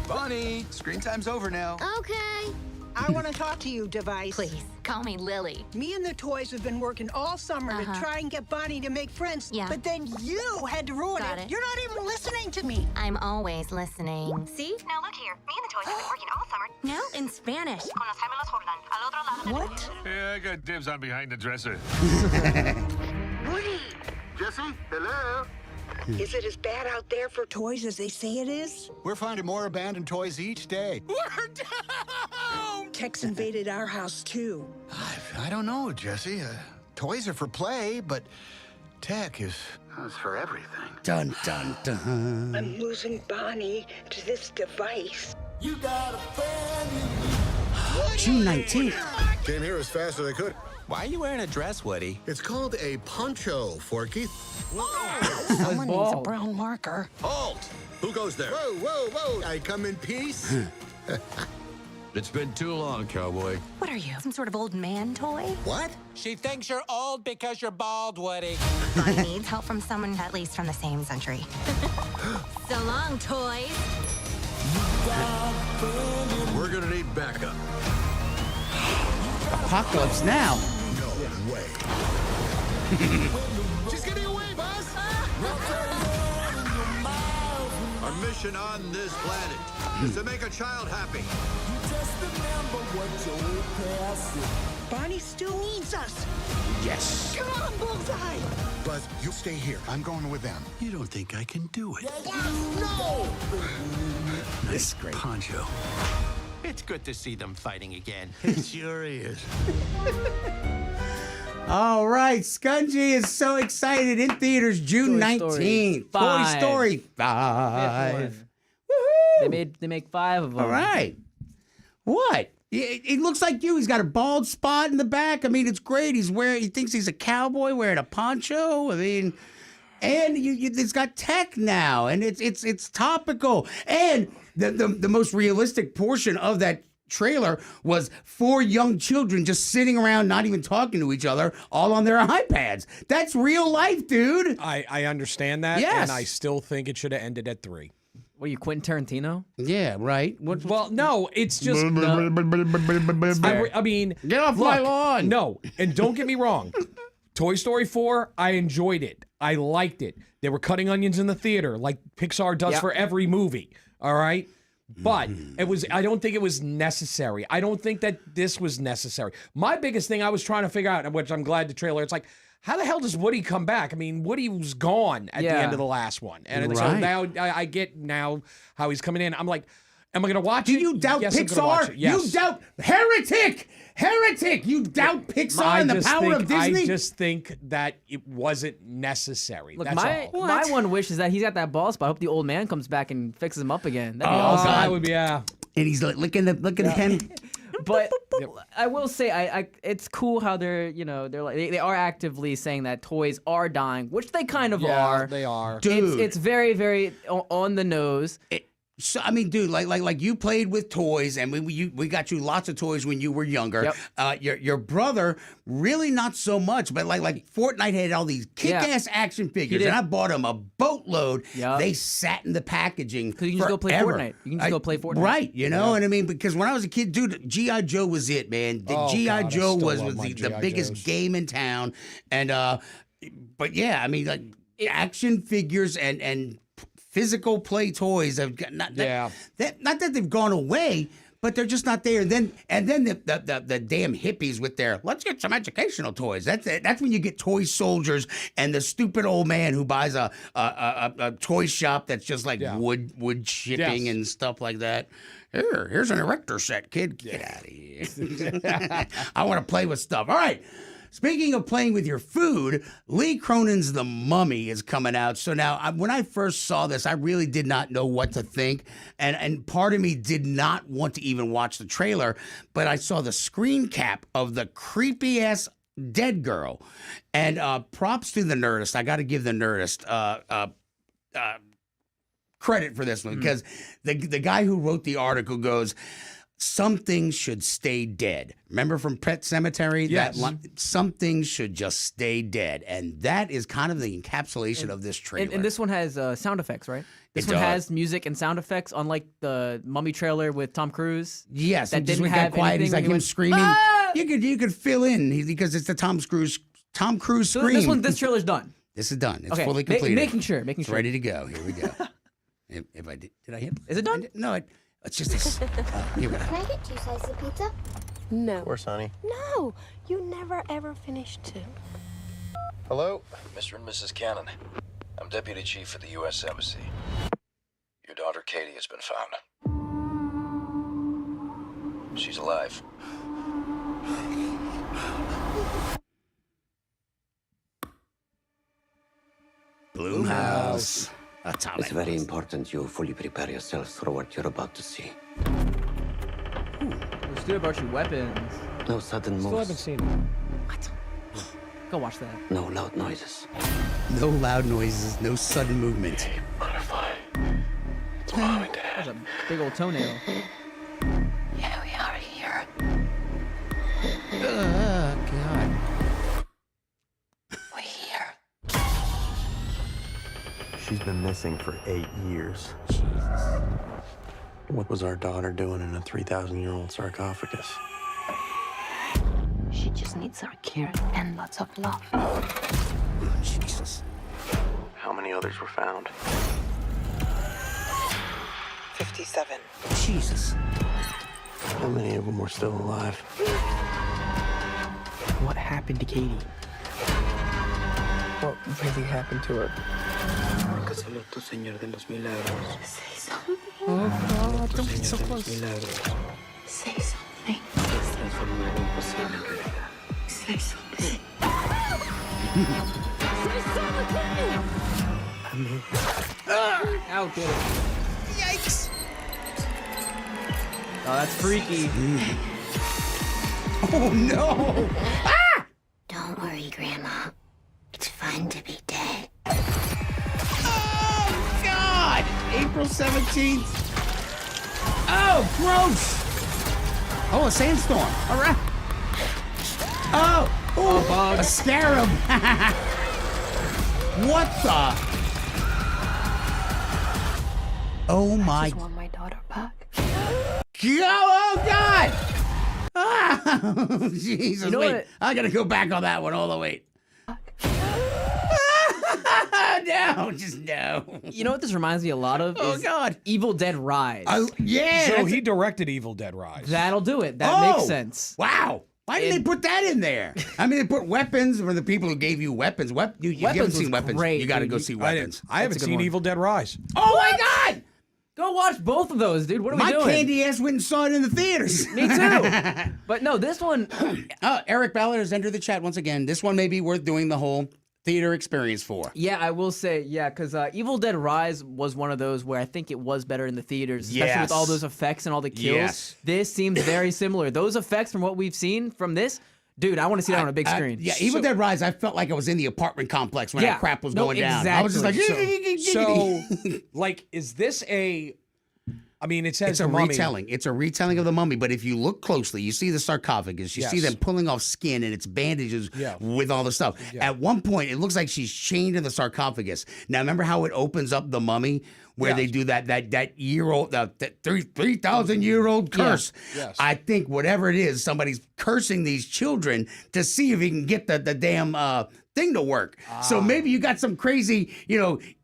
Bonnie, screen time's over now.
Okay.
I want to talk to you, Device.
Please, call me Lily.
Me and the toys have been working all summer to try and get Bonnie to make friends.
Yeah.
But then you had to ruin
Got it.
You're not even listening to me.
I'm always listening. See? Now look here. Me and the toys have been working all summer. No, in Spanish.
What?
Yeah, I got dibs on behind the dresser.
Woody! Jesse, hello?
Is it as bad out there for toys as they say it is?
We're finding more abandoned toys each day.
We're down! Tex invaded our house, too.
I don't know, Jesse. Toys are for play, but tech is for everything.
Dun, dun, dun.
I'm losing Bonnie to this device.
June 19th.
Came here as fast as I could.
Why are you wearing a dress, Woody?
It's called a poncho, Forky.
Someone needs a brown marker.
Halt! Who goes there? Whoa, whoa, whoa! I come in peace.
It's been too long, cowboy.
What are you, some sort of old man toy?
What?
She thinks you're old because you're bald, Woody.
Bonnie needs help from someone at least from the same century. So long, toys.
We're gonna need backup.
Apocalypse Now.
No way. She's getting away, boss! Our mission on this planet is to make a child happy.
Bonnie still needs us.
Yes.
Come on, Bullseye.
Buzz, you stay here. I'm going with them. You don't think I can do it?
No!
This is great.
Poncho. It's good to see them fighting again.
It sure is.
All right, Scungy is so excited in theaters June
Toy Story
19th.
5.
Toy Story 5. Woohoo!
They make 5 of them.
All right. What? It looks like you. He's got a bald spot in the back. I mean, it's great. He thinks he's a cowboy wearing a poncho. I mean, and it's got tech now, and it's topical. And the most realistic portion of that trailer was 4 young children just sitting around, not even talking to each other, all on their iPads. That's real life, dude.
I understand that,
Yes.
and I still think it should have ended at 3.
What are you, Quentin Tarantino?
Yeah, right.
Well, no, it's just. I mean,
get off my
look,
lawn.
No, and don't get me wrong. Toy Story 4, I enjoyed it. I liked it. They were cutting onions in the theater like Pixar does for every movie. All right. But I don't think it was necessary. I don't think that this was necessary. My biggest thing I was trying to figure out, which I'm glad the trailer, it's like, how the hell does Woody come back? I mean, Woody was gone at the end of the last one. And so now I get now how he's coming in. I'm like, am I going to watch it?
Do you doubt
yes, I'm gonna watch
Pixar?
it. Yes.
You doubt Heretic! You doubt Pixar and the power of Disney?
I just think that it wasn't necessary.
Look,
That's
my
all.
one wish is that he's got that ball spot. I hope the old man comes back and fixes him up again. That'd be
Oh,
awesome.
God.
That would be, yeah.
And he's like licking the pen.
But I will say, it's cool how they're like they are actively saying that toys are dying, which they kind of are.
They are.
Dude.
It's very, very on the nose.
So I mean, dude, like you played with toys, and we got you lots of toys when you were younger.
Yep.
Your brother really not so much, but like Fortnite had all these kick-ass action figures, and I bought him a boatload.
Yep.
They sat in the packaging.
Because you can just go play
forever.
Fortnite. You can just go play Fortnite.
Right? You know what I mean? Because when I was a kid, dude, G.I. Joe was it, man. The G.I. Joe was the biggest game in town, and but yeah, I mean, like action figures and physical play toys have got not that they've gone away, but they're just not there. And then the damn hippies with their let's get some educational toys. That's when you get toy soldiers and the stupid old man who buys a toy shop that's just like wood shipping and stuff like that. Here's an erector set, kid. Get out of here. I want to play with stuff. All right. Speaking of playing with your food, Lee Cronin's The Mummy is coming out. So now, when I first saw this, I really did not know what to think. And part of me did not want to even watch the trailer, but I saw the screen cap of the creepy-ass dead girl. And props to the Nerdist. I got to give the Nerdist credit for this one, because the guy who wrote the article goes, some things should stay dead. Remember from Pet Sematary?
Yes.
Some things should just stay dead. And that is kind of the encapsulation of this trailer.
And this one has sound effects, right? This one has music and sound effects, unlike the Mummy trailer with Tom Cruise.
Yes,
that
and just
didn't
when it got
have
quiet, he's like him
went,
screaming.
"Ah!"
You could fill in because it's the Tom Cruise
So
scream.
this trailer's done.
This is done. It's
Okay,
fully completed.
making sure.
It's ready to go. Here we go. If I did I hit?
Is it done?
No, it's just this. Here we go.
Can I get 2 slices of pizza?
No. Of course, honey.
No, you never ever finish 2.
Hello?
Mr. and Mrs. Cannon, I'm Deputy Chief of the U.S. Embassy. Your daughter Katie has been found. She's alive.
Bloomhouse.
It's very important you fully prepare yourself for what you're about to see.
Let's do about your weapons.
No sudden moves.
Still haven't seen it.
What? Go watch that.
No loud noises.
No loud noises, no sudden movement.
Hey, butterfly. It's Mom and Dad.
That's a big old toenail.
Yeah, we are here.
Oh, God.
We're here.
She's been missing for 8 years. What was our daughter doing in a 3,000-year-old sarcophagus?
She just needs our care and lots of love.
Oh, Jesus.
How many others were found?
57.
Jesus.
How many of them were still alive?
What happened to Katie? What really happened to her? Porque solo tu Señor de los Milagros.
Say something.
Oh, God, don't be so close.
Say something. Say something.
Ow, get it.
Yikes.
Oh, that's freaky.
Oh, no. Ah!
Don't worry, Grandma. It's fun to be dead.
Oh, God. April 17th. Oh, gross. Oh, a sandstorm. All right. Oh, a scarab. What the? Oh, my.
I just want my daughter back.
Oh, God. Oh, Jesus.
You know
wait.
what?
I got to go back on that one. Hold on, wait. No, just no.
You know what this reminds me a lot of?
Oh,
is
God.
Evil Dead Rise.
Yeah.
So
that's
he directed Evil Dead Rise.
That'll do it. That makes sense.
Wow. Why did they put that in there? I mean, they put weapons for the people who gave you weapons. You haven't seen Weapons.
great,
You got to
dude.
go see Weapons.
I haven't
a good
seen
one.
Evil Dead Rise.
Oh, my God.
Go watch both of those, dude. What are we
My
doing?
candy ass went and saw it in the theaters.
Me too. But no, this one.
Eric Ballard has entered the chat once again. This one may be worth doing the whole theater experience for.
Yeah, I will say, because Evil Dead Rise was one of those where I think it was better in the theaters, especially with all those effects and all the kills.
Yes.
This seems very similar. Those effects from what we've seen from this, dude, I want to see that on a big screen.
Yeah, Evil Dead Rise, I felt like I was in the apartment complex when that crap was going down. I was just like,
So, like, is this a... I mean, it says
it's a
the Mummy.
retelling. It's a retelling of the Mummy. But if you look closely, you see the sarcophagus. You see them pulling off skin and it's bandages with all the stuff.
Yeah.
At one point, it looks like she's chained in the sarcophagus. Now, remember how it opens up the Mummy, where they do that year-old, that 3,000-year-old curse?
Yes.
I think whatever it is, somebody's cursing these children to see if he can get the damn thing to work. So maybe you got some crazy,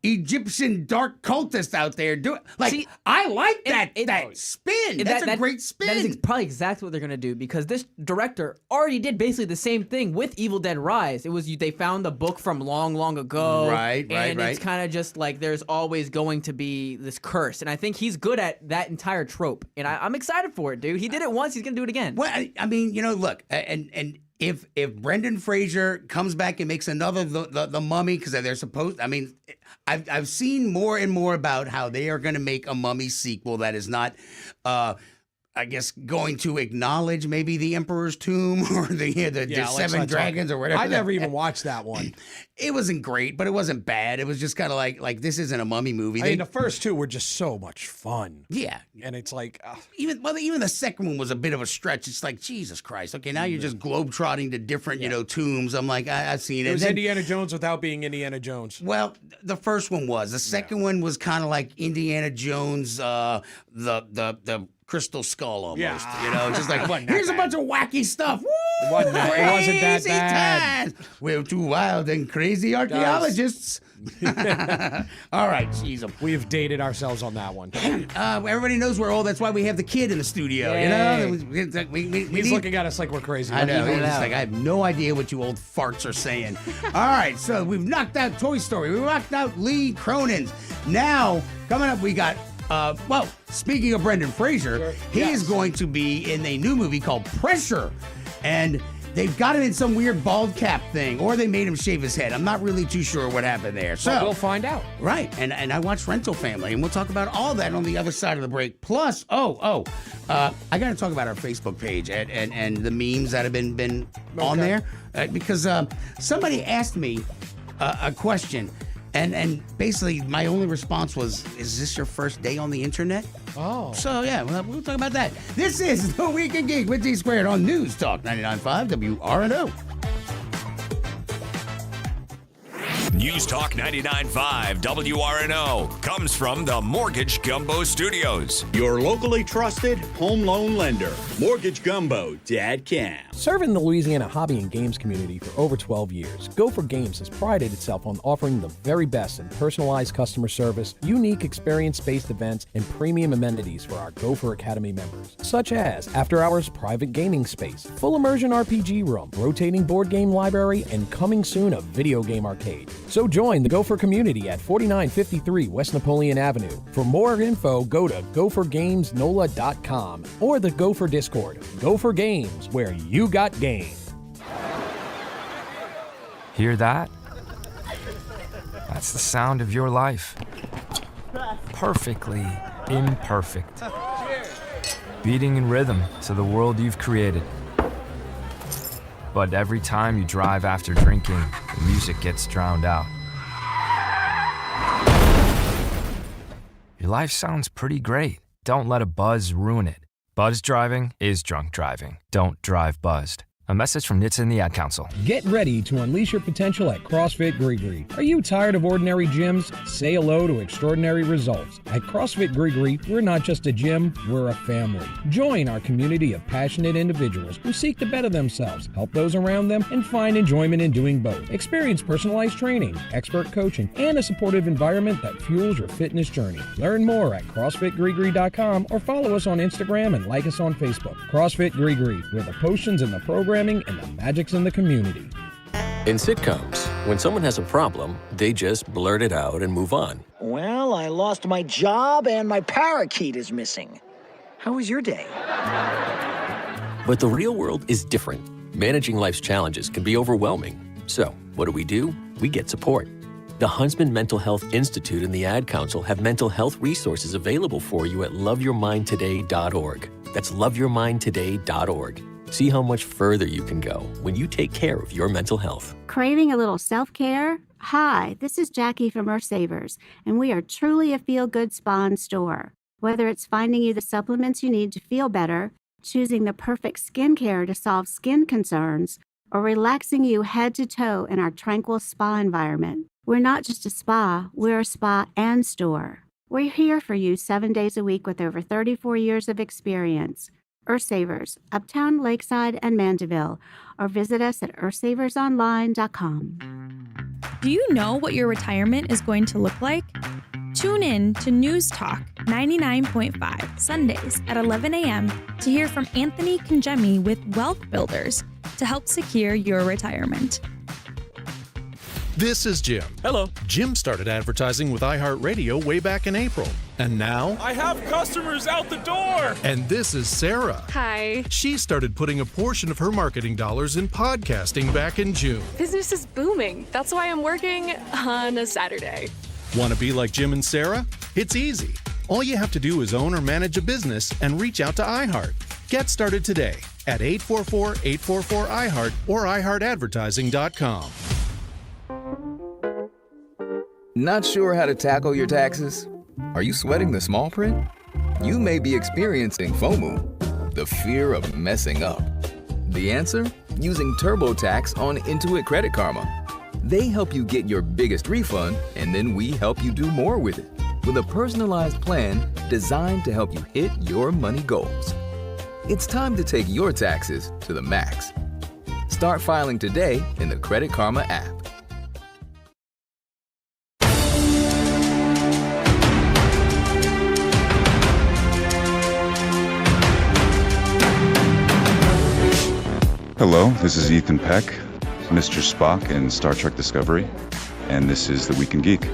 Egyptian dark cultist out there doing. Like, see, I like that spin. That's a great spin.
That is probably exactly what they're gonna do, because this director already did basically the same thing with Evil Dead Rise. It was they found the book from long ago,
right,
and it's kind of just like there's always going to be this curse, and I think he's good at that entire trope, and I'm excited for it, dude. He did it once, he's gonna do it again.
Well, I mean, look, and if Brendan Fraser comes back and makes another the Mummy, because they're supposed, I mean, I've seen more and more about how they are going to make a Mummy sequel that is not, I guess, going to acknowledge maybe the Emperor's Tomb or the Seven Dragons or whatever.
I never even watched that one.
It wasn't great, but it wasn't bad. It was just kind of like this isn't a Mummy movie.
I mean, the first two were just so much fun.
Yeah,
and it's like
even the second one was a bit of a stretch. It's like, Jesus Christ. Okay, now you're just globetrotting to different tombs. I'm like, I've seen it.
It was Indiana Jones without being Indiana Jones.
Well, the first one was. The second one was kind of like Indiana Jones, the Crystal Skull almost, just like here's a bunch of wacky stuff. Woo!
It wasn't that bad.
We're two wild and crazy archaeologists. All right, jeez.
We've dated ourselves on that one.
Everybody knows we're old. That's why we have the kid in the studio.
He's looking at us like we're crazy.
I know. He's just like, I have no idea what you old farts are saying. All right, so we've knocked out Toy Story. We knocked out Lee Cronin's. Now, coming up, we got speaking of Brendan Fraser, he is going to be in a new movie called Pressure. And they've got him in some weird bald cap thing, or they made him shave his head. I'm not really too sure what happened there. So
but we'll find out.
Right, and I watched Rental Family, and we'll talk about all that on the other side of the break. Plus, I got to talk about our Facebook page and the memes that have been on there, because somebody asked me a question, and basically my only response was, "Is this your first day on the internet?"
Oh.
So yeah, we'll talk about that. This is the Week in Geek with D Squared on News Talk 99.5 WRNO.
News Talk 99.5 WRNO comes from the Mortgage Gumbo Studios.
Your locally trusted home loan lender, MortgageGumbo.com.
Serving the Louisiana hobby and games community for over 12 years, Gopher Games has prided itself on offering the very best in personalized customer service, unique experience-based events, and premium amenities for our Gopher Academy members, such as after-hours private gaming space, full immersion RPG room, rotating board game library, and coming soon a video game arcade. So join the Gopher community at 4953 West Napoleon Avenue. For more info, go to gophergamesnola.com or the Gopher Discord. Gopher Games, where you got game.
Hear that? That's the sound of your life. Perfectly imperfect. Beating in rhythm to the world you've created. But every time you drive after drinking, the music gets drowned out. Your life sounds pretty great. Don't let a buzz ruin it. Buzz driving is drunk driving. Don't drive buzzed. A message from NHTSA and the Ad Council.
Get ready to unleash your potential at CrossFit Grigri. Are you tired of ordinary gyms? Say hello to extraordinary results. At CrossFit Grigri, we're not just a gym, we're a family. Join our community of passionate individuals who seek to better themselves, help those around them, and find enjoyment in doing both. Experience personalized training, expert coaching, and a supportive environment that fuels your fitness journey. Learn more at CrossFitGrigri.com or follow us on Instagram and like us on Facebook. CrossFit Grigri, where the potions and the programming and the magic's in the community.
In sitcoms, when someone has a problem, they just blurt it out and move on.
Well, I lost my job and my parakeet is missing. How was your day?
But the real world is different. Managing life's challenges can be overwhelming. So, what do? We get support. The Huntsman Mental Health Institute and the Ad Council have mental health resources available for you at loveyourmindtoday.org. That's loveyourmindtoday.org. See how much further you can go when you take care of your mental health.
Craving a little self-care? Hi, this is Jackie from Earth Savers, and we are truly a feel-good spa and store. Whether it's finding you the supplements you need to feel better, choosing the perfect skincare to solve skin concerns, or relaxing you head to toe in our tranquil spa environment, we're not just a spa, we're a spa and store. We're here for you 7 days a week with over 34 years of experience. Earth Savers, Uptown, Lakeside, and Mandeville, or visit us at earthsaversonline.com.
Do you know what your retirement is going to look like? Tune in to News Talk 99.5 Sundays at 11 a.m. to hear from Anthony Kangemi with Wealth Builders to help secure your retirement.
This is Jim.
Hello.
Jim started advertising with iHeartRadio way back in April. And now,
I have customers out the door.
And this is Sarah.
Hi.
She started putting a portion of her marketing dollars in podcasting back in June.
Business is booming. That's why I'm working on a Saturday.
Want to be like Jim and Sarah? It's easy. All you have to do is own or manage a business and reach out to iHeart. Get started today at 844-844-iHeart or iHeartAdvertising.com.
Not sure how to tackle your taxes? Are you sweating the small print? You may be experiencing FOMO, the fear of messing up. The answer? Using TurboTax on Intuit Credit Karma. They help you get your biggest refund, and then we help you do more with it. With a personalized plan designed to help you hit your money goals. It's time to take your taxes to the max. Start filing today in the Credit Karma app.
Hello, this is Ethan Peck, Mr. Spock in Star Trek Discovery, and this is The Week in Geek.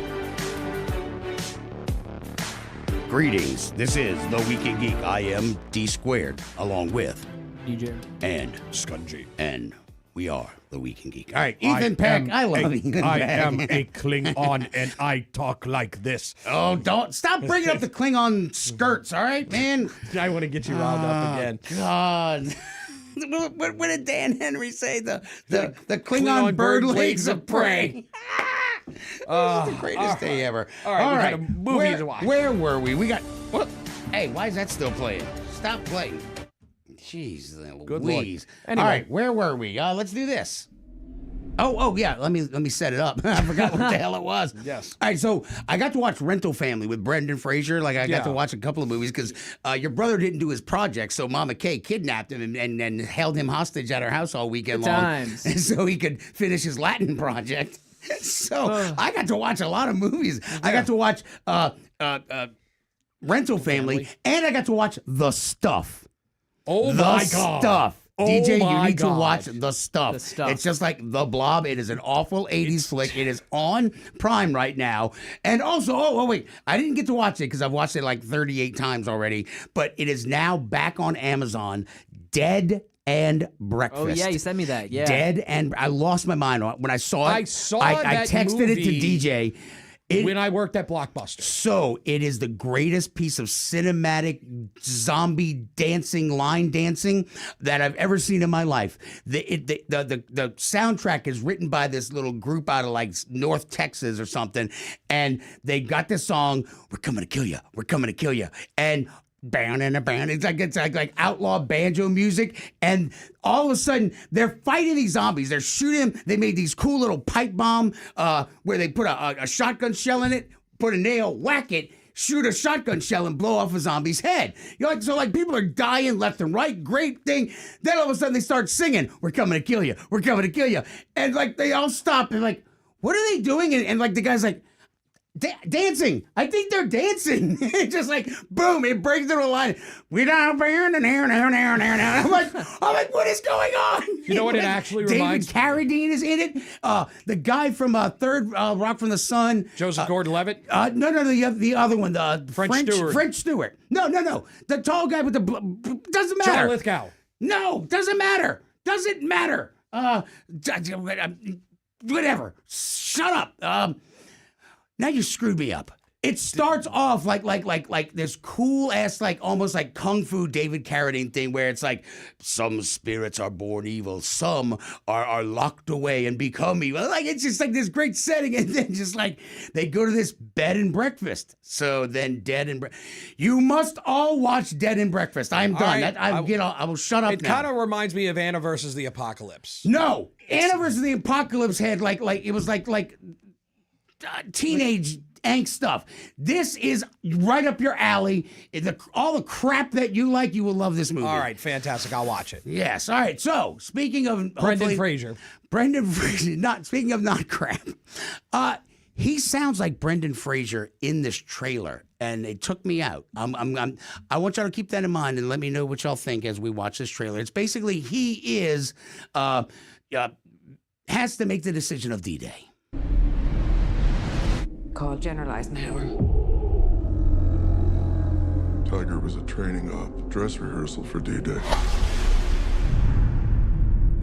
Greetings, this is The Week in Geek. I am D Squared, along with
DJ
and Scungy and We are the Weekend Geek. All right, Ethan Peck. I love Ethan Peck.
I am a Klingon, and I talk like this.
Oh, don't stop bringing up the Klingon skirts, all right, man?
I want to get you riled up again.
God. What did Dan Henry say? The Klingon bird legs of prey. This is the greatest day ever.
All right, we got a movie to watch.
Where were we? We got. What? Hey, why is that still playing? Stop playing. Jeez,
Good
Louise.
Lord. Anyway.
All right, where were we? Let's do this. Oh yeah. Let me set it up. I forgot what the hell it was.
Yes.
All right, so I got to watch Rental Family with Brendan Fraser. Like I got to watch a couple of movies because your brother didn't do his project, so Mama Kay kidnapped him and held him hostage at her house all weekend long, so he could finish his Latin project. So I got to watch a lot of movies. Yeah. I got to watch Rental Family, and I got to watch The Stuff.
Oh my God.
Stuff.
Oh
DJ, you
my
need to
God.
watch The Stuff.
The Stuff.
It's just like The Blob. It is an awful 80s flick. It is on Prime right now. And also, oh wait, I didn't get to watch it because I've watched it like 38 times already, but it is now back on Amazon, Dead and Breakfast.
Oh yeah, you sent me that. Yeah.
Dead and I lost my mind when I saw it. I texted it to DJ.
When I worked at Blockbuster.
So it is the greatest piece of cinematic zombie dancing, line dancing that I've ever seen in my life. The soundtrack is written by this little group out of like North Texas or something, and they got this song, "We're coming to kill you, we're coming to kill you," and band and a band. It's like outlaw banjo music, and all of a sudden they're fighting these zombies. They're shooting them. They made these cool little pipe bomb where they put a shotgun shell in it, put a nail, whack it, shoot a shotgun shell, and blow off a zombie's head. So people are dying left and right. Great thing. Then all of a sudden they start singing, "We're coming to kill you. We're coming to kill you," and like they all stop and like, what are they doing? And like the guy's like, dancing. I think they're dancing. It's just like boom, it breaks into a line. We down there and there. I'm like, what is going on?
You know what it actually reminds
me? David Carradine is in it. The guy from Third Rock from the Sun.
Joseph Gordon-Levitt.
No, the other one, the French Stewart. No, the tall guy with the doesn't matter.
John Lithgow.
No, doesn't matter. Doesn't matter. Whatever. Shut up. Now you screwed me up. It starts off like this cool ass, like almost like kung fu David Carradine thing where it's like some spirits are born evil, some are locked away and become evil. Like it's just like this great setting, and then just like they go to this bed and breakfast. So then you must all watch Dead and Breakfast. I'm done.
Right,
I will shut up.
It kind of reminds me of Anna versus the Apocalypse.
No, Anna versus the Apocalypse had like it was like teenage angst stuff. This is right up your alley. All the crap that you like, you will love this movie.
All right, fantastic. I'll watch it.
Yes. All right. So speaking of
Brendan Fraser.
Speaking of not crap, he sounds like Brendan Fraser in this trailer, and it took me out. I want y'all to keep that in mind and let me know what y'all think as we watch this trailer. It's basically he is has to make the decision of D-Day.
Call General Eisenhower.
Tiger was a training op, dress rehearsal for D-Day.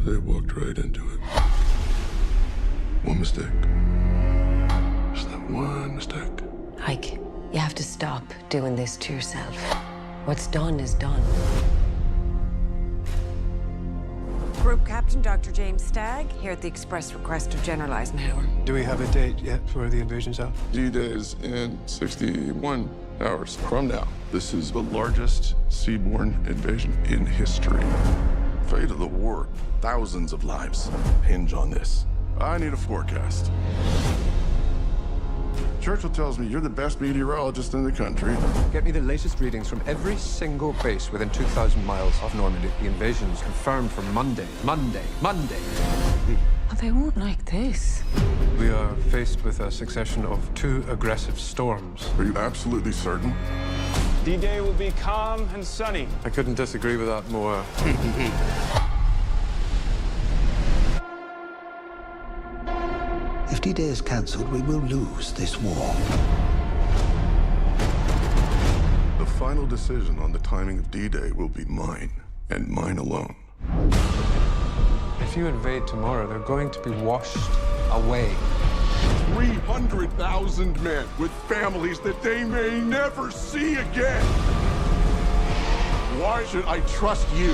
They walked right into it. One mistake. Just that one mistake.
Ike, you have to stop doing this to yourself. What's done is done. Group Captain Dr. James Stagg, here at the express request of General Eisenhower.
Do we have a date yet for the invasion zone?
D-Day is in 61 hours from now. This is the largest seaborne invasion in history. Fate of the war, thousands of lives hinge on this. I need a forecast. Churchill tells me you're the best meteorologist in the country.
Get me the latest readings from every single base within 2,000 miles of Normandy. The invasion's confirmed for Monday.
Oh, they won't like this.
We are faced with a succession of 2 aggressive storms.
Are you absolutely certain?
D-Day will be calm and sunny. I couldn't disagree with that more.
If D-Day is cancelled, we will lose this war.
The final decision on the timing of D-Day will be mine, and mine alone.
If you invade tomorrow, they're going to be washed away.
300,000 men with families that they may never see again. Why should I trust you?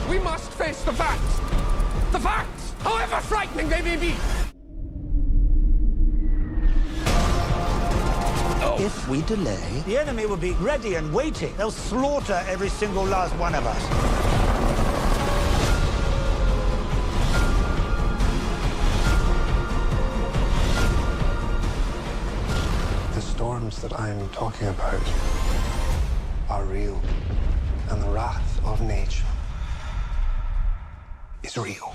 We must face the facts! The facts, however frightening they may be!
If we delay, the enemy will be ready and waiting. They'll slaughter every single last one of us.
The storms that I'm talking about are real, and the wrath of nature is real.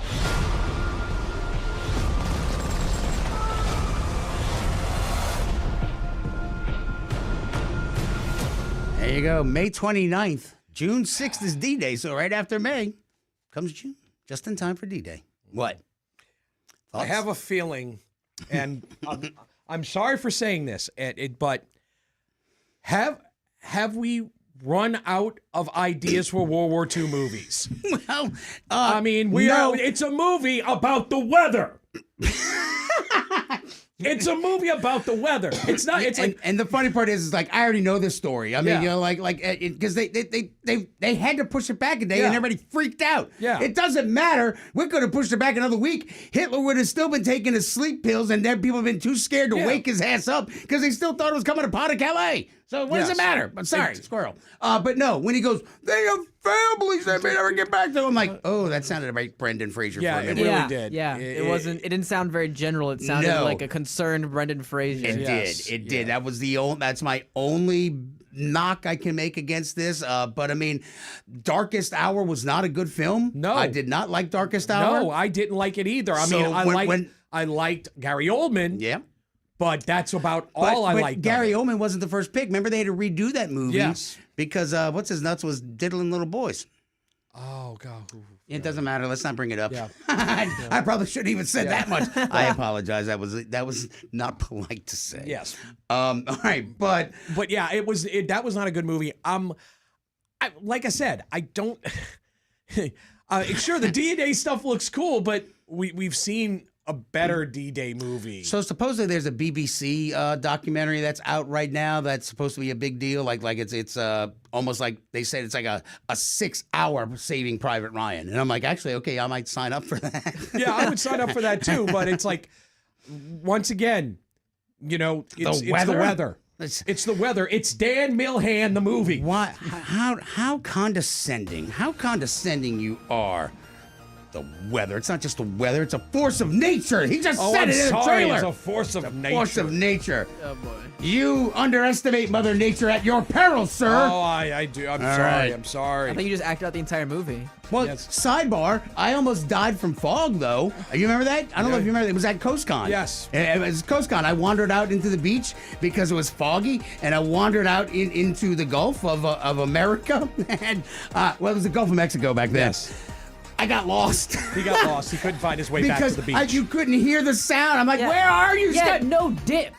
There you go. May 29th. June 6th is D-Day, so right after May comes June. Just in time for D-Day. What?
I have a feeling, and I'm sorry for saying this, but have we run out of ideas for World War II movies?
Well,
I mean, it's a movie about the weather. It's a movie about the weather. It's not. It's
and the funny part is like I already know this story. I mean, because they had to push it back a day and everybody freaked out.
Yeah,
it doesn't matter. We're going to push it back another week. Hitler would have still been taking his sleep pills, and then people have been too scared to wake his ass up because they still thought it was coming to Pas-de-Calais. So what does it matter? But sorry, squirrel. But no, when he goes, they have families that may never get back to. I'm like, oh, that sounded like Brendan Fraser.
Yeah,
for a minute.
it really did.
Yeah, it wasn't. It didn't sound very general. It sounded like a concerned Brendan Fraser.
It did. That was that's my only knock I can make against this. But I mean, Darkest Hour was not a good film.
No,
I did not like Darkest Hour.
No, I didn't like it either. I mean, I liked Gary Oldman.
Yeah.
But that's about all I liked.
Gary Oldman wasn't the first pick. Remember, they had to redo that movie.
Yes.
Because what's his nuts was diddling little boys.
Oh, God.
It doesn't matter. Let's not bring it up.
Yeah.
I probably shouldn't even said that much. I apologize. That was not polite to say.
Yes.
All right, but
yeah, that was not a good movie. Like I said, I don't. Sure, the D-Day stuff looks cool, but we've seen a better D-Day movie.
So supposedly there's a BBC documentary that's out right now that's supposed to be a big deal. Like it's almost like they said it's like a 6-hour Saving Private Ryan. And I'm like, actually, okay, I might sign up for that.
Yeah, I would sign up for that too. But it's like, once again, it's the weather. It's the weather. It's Dan Milhan, the movie.
Why? How condescending? How condescending you are. The weather. It's not just the weather. It's a force of nature. He just said it in the trailer.
It's a force of nature.
Force of nature.
Oh boy.
You underestimate Mother Nature at your peril, sir.
Oh, I do. I'm sorry.
Right.
I'm sorry.
I think you just acted out the entire movie.
Well, sidebar, I almost died from fog, though. You remember that? I don't know if you remember. It was at Coast Con.
Yes.
It was Coast Con. I wandered out into the beach because it was foggy, and I wandered out into the Gulf of America. And, it was the Gulf of Mexico back then.
Yes.
I got lost.
He got lost. He couldn't find his way back to the beach.
Because you couldn't hear the sound. I'm like, where are you?
Yeah, no dip.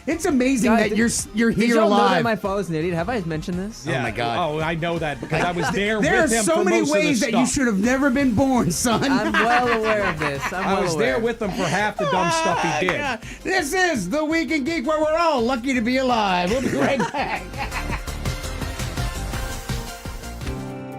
It's amazing that you're here
did y'all
alive.
know that my father's an idiot? Have I mentioned this?
Yeah. Oh my God.
Oh, I know that because I was there with him.
There are so many ways that you should have never been born, son.
I'm well aware of this.
I was there with him for half the dumb stuff he did.
God. This is the Week in Geek, where we're all lucky to be alive. We'll be right back.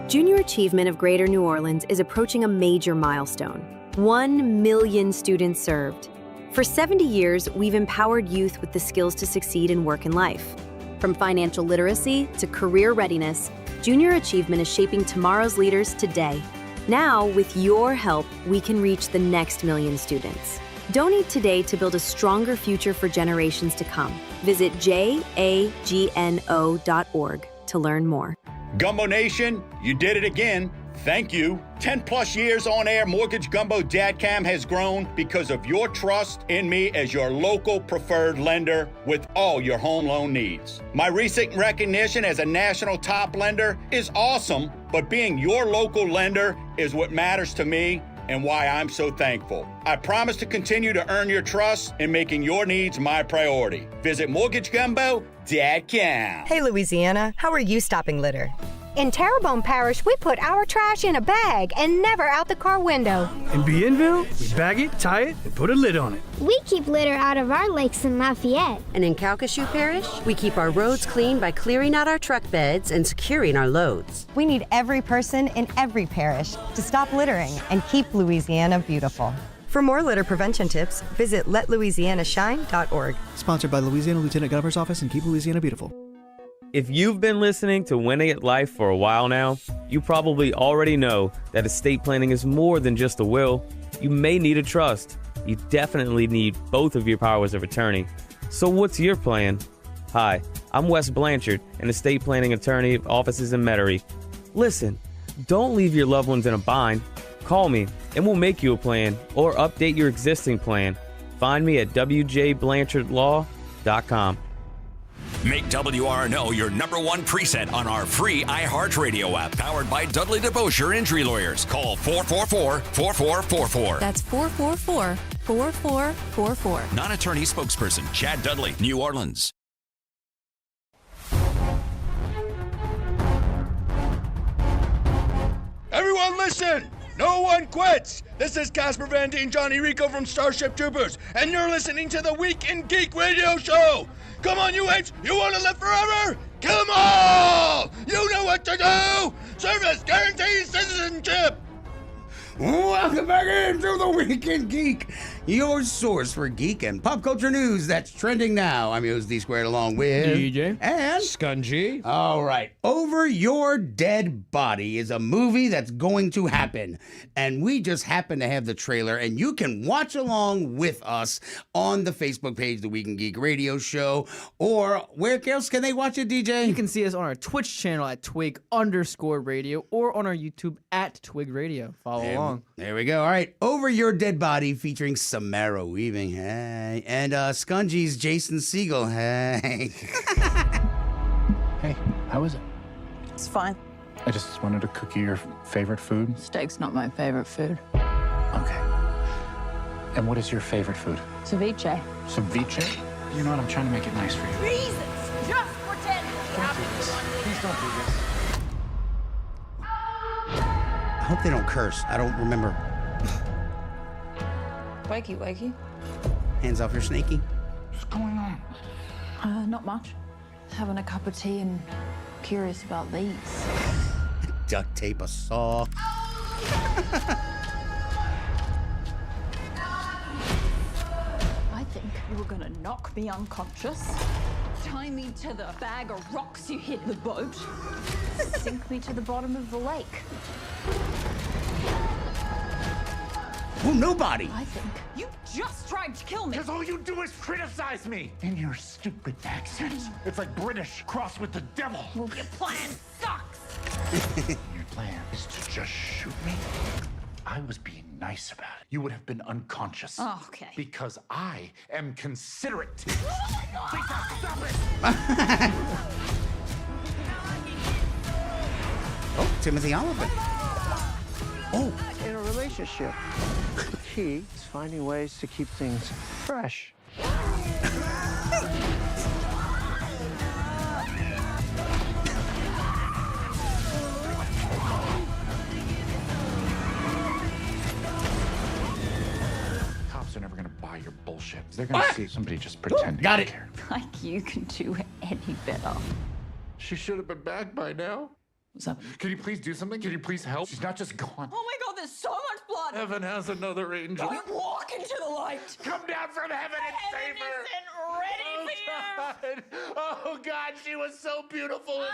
Junior Achievement of Greater New Orleans is approaching a major milestone. 1 million students served. For 70 years, we've empowered youth with the skills to succeed in work and life. From financial literacy to career readiness, Junior Achievement is shaping tomorrow's leaders today. Now, with your help, we can reach the next million students. Donate today to build a stronger future for generations to come. Visit jagno.org to learn more.
Gumbo Nation, you did it again. Thank you. 10 plus years on air, Mortgage Gumbo Dadcam has grown because of your trust in me as your local preferred lender with all your home loan needs. My recent recognition as a national top lender is awesome, but being your local lender is what matters to me and why I'm so thankful. I promise to continue to earn your trust in making your needs my priority. Visit MortgageGumbo.com.
Hey, Louisiana, how are you stopping litter? In Terrebonne Parish, we put our trash in a bag and never out the car window.
In Bienville, we bag it, tie it, and put a lid on it.
We keep litter out of our lakes in Lafayette.
And in Calcasieu Parish, we keep our roads clean by clearing out our truck beds and securing our loads.
We need every person in every parish to stop littering and keep Louisiana beautiful. For more litter prevention tips, visit letlouisianashine.org.
Sponsored by Louisiana Lieutenant Governor's Office and Keep Louisiana Beautiful.
If you've been listening to Winning at Life for a while now, you probably already know that estate planning is more than just a will. You may need a trust. You definitely need both of your powers of attorney. So what's your plan? Hi, I'm Wes Blanchard, an estate planning attorney of offices in Metairie. Listen, don't leave your loved ones in a bind. Call me and we'll make you a plan or update your existing plan. Find me at wjblanchardlaw.com.
Make WRNO your #1 preset on our free iHeartRadio app, powered by Dudley DeBosier Injury Lawyers. Call 444-4444.
That's 444-4444.
Non-attorney spokesperson Chad Dudley, New Orleans.
Everyone listen! No one quits! This is Casper Van Dien, Johnny Rico from Starship Troopers, and you're listening to the Week in Geek radio show! Come on, you apes! You want to live forever? Kill 'em all! You know what to do! Service guarantees citizenship!
Welcome back into the Week in Geek, your source for geek and pop culture news that's trending now. I'm your host, D Squared, along with
DJ
and
Scungy.
All right, Over Your Dead Body is a movie that's going to happen, and we just happen to have the trailer, and you can watch along with us on the Facebook page, the Week in Geek Radio Show, or where else can they watch it, DJ?
You can see us on our Twitch channel at Twig_radio or on our YouTube at Twig Radio. Follow along.
There we go. All right. Over Your Dead Body featuring Samara Weaving. Hey. And Scungy's Jason Segel. Hey.
Hey, how is it?
It's fine.
I just wanted to cook you your favorite food.
Steak's not my favorite food.
Okay. And what is your favorite food?
Ceviche.
Ceviche? You know what? I'm trying to make it nice for you.
Reasons! Just pretend we have
Please don't do this.
I hope they don't curse. I don't remember.
Wakey, wakey.
Hands off your snaky.
What's going on?
Not much. Having a cup of tea and curious about these.
Duct tape, a saw.
I think you were gonna knock me unconscious, tie me to the bag of rocks you hid the boat, sink me to the bottom of the lake.
Oh, nobody.
I think you just tried to kill me.
Because all you do is criticize me in your stupid accent. It's like British crossed with the devil.
Well, your plan sucks.
Your plan is to just shoot me? I was being nice about it. You would have been unconscious.
Oh, okay.
Because I am considerate.
Oh my God.
Stop it!
Oh, Timothy Oliphant. Oh.
In a relationship, the key is finding ways to keep things fresh.
Cops are never gonna buy your bullshit. They're gonna see somebody just pretending.
Got
to
it.
care.
Like you can do any better.
She should have been back by now.
What's up?
Can you please do something? Can you please help? She's not just gone.
Oh my God, there's so much blood.
Heaven has another angel.
Don't walk into the light.
Come down from heaven and save her.
Isn't ready for you.
Oh God, she was so beautiful in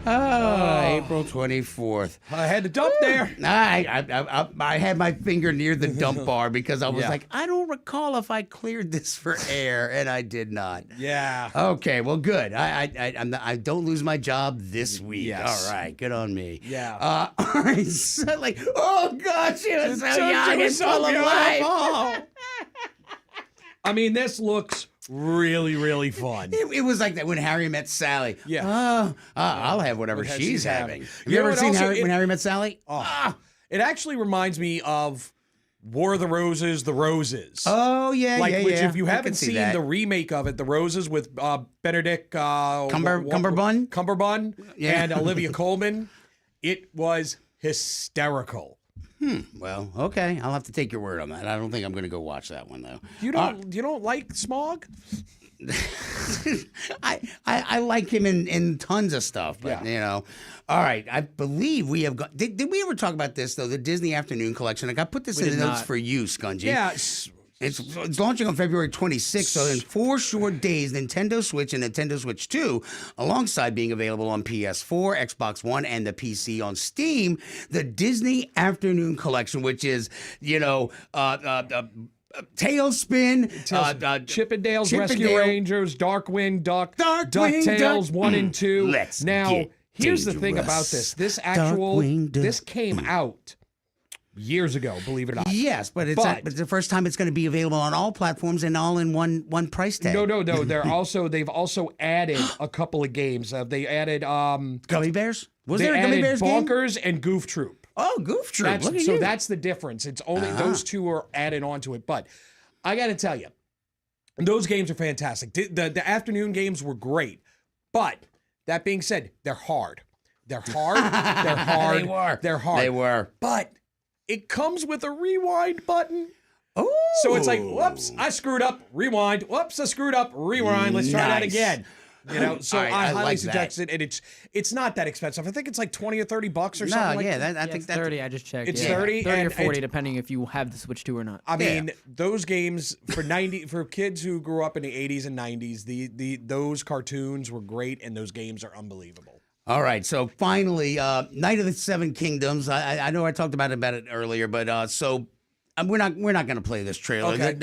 April 24th.
I had to dump there.
I had my finger near the dump bar because I was
Yeah.
like, I don't recall if I cleared this for air, and I did not.
Yeah.
Okay, well, good. I don't lose my job this week.
Yes.
All right, good on me.
Yeah.
All right, so like, oh God, she was so young and full of life.
I mean, this looks really, really fun.
It was like that when Harry Met Sally.
Yeah.
I'll have whatever
What
she's having. Have
You
you
know
ever
what
seen
also-
when Harry Met Sally?
It actually reminds me of War of the Roses, The Roses.
Oh, yeah,
Which
yeah.
if you
I
haven't
can see
seen
that.
the remake of it, The Roses with Benedict
Cumberbatch
and Olivia Colman, it was hysterical.
Well, okay. I'll have to take your word on that. I don't think I'm going to go watch that one, though.
You don't like Smog?
I like him in tons of stuff, but you know. All right, I believe we have got. Did we ever talk about this though? The Disney Afternoon Collection. Like I put this in the notes for you, Scungy.
Yeah.
It's launching on February 26th, so in 4 short days, Nintendo Switch and Nintendo Switch 2, alongside being available on PS4, Xbox One, and the PC on Steam, the Disney Afternoon Collection, which is, Tailspin,
Chippendale's Rescue Rangers, Darkwing Duck, DuckTales 1 and 2. Now, here's the thing about this. This came out years ago, believe it or not.
Yes, but it's the first time it's going to be available on all platforms and all in one price tag.
No. They've also added a couple of games. They added
Gummy Bears. Was there a Gummy Bears game?
Bonkers and Goof Troop.
Oh, Goof Troop. Look at
so
you.
that's the difference. It's only those two are added onto it. But I got to tell you, those games are fantastic. The afternoon games were great. But that being said, they're hard. They're hard. They're hard.
They were.
They're hard.
They were.
But it comes with a rewind button.
Oh.
So it's like, whoops, I screwed up, rewind. Whoops, I screwed up, rewind. Let's try that again. So I highly
like
suggest it, and it's not that expensive. I think it's like $20 or $30 or something.
No,
that.
I think
it's 30. I just checked.
It's 30
30 or
and
40, depending if you have the Switch 2 or not.
I mean, those games for kids who grew up in the 80s and 90s, those cartoons were great, and those games are unbelievable.
All right, so finally, Night of the Seven Kingdoms. I know I talked about it earlier, but so we're not going to play this trailer.
Okay.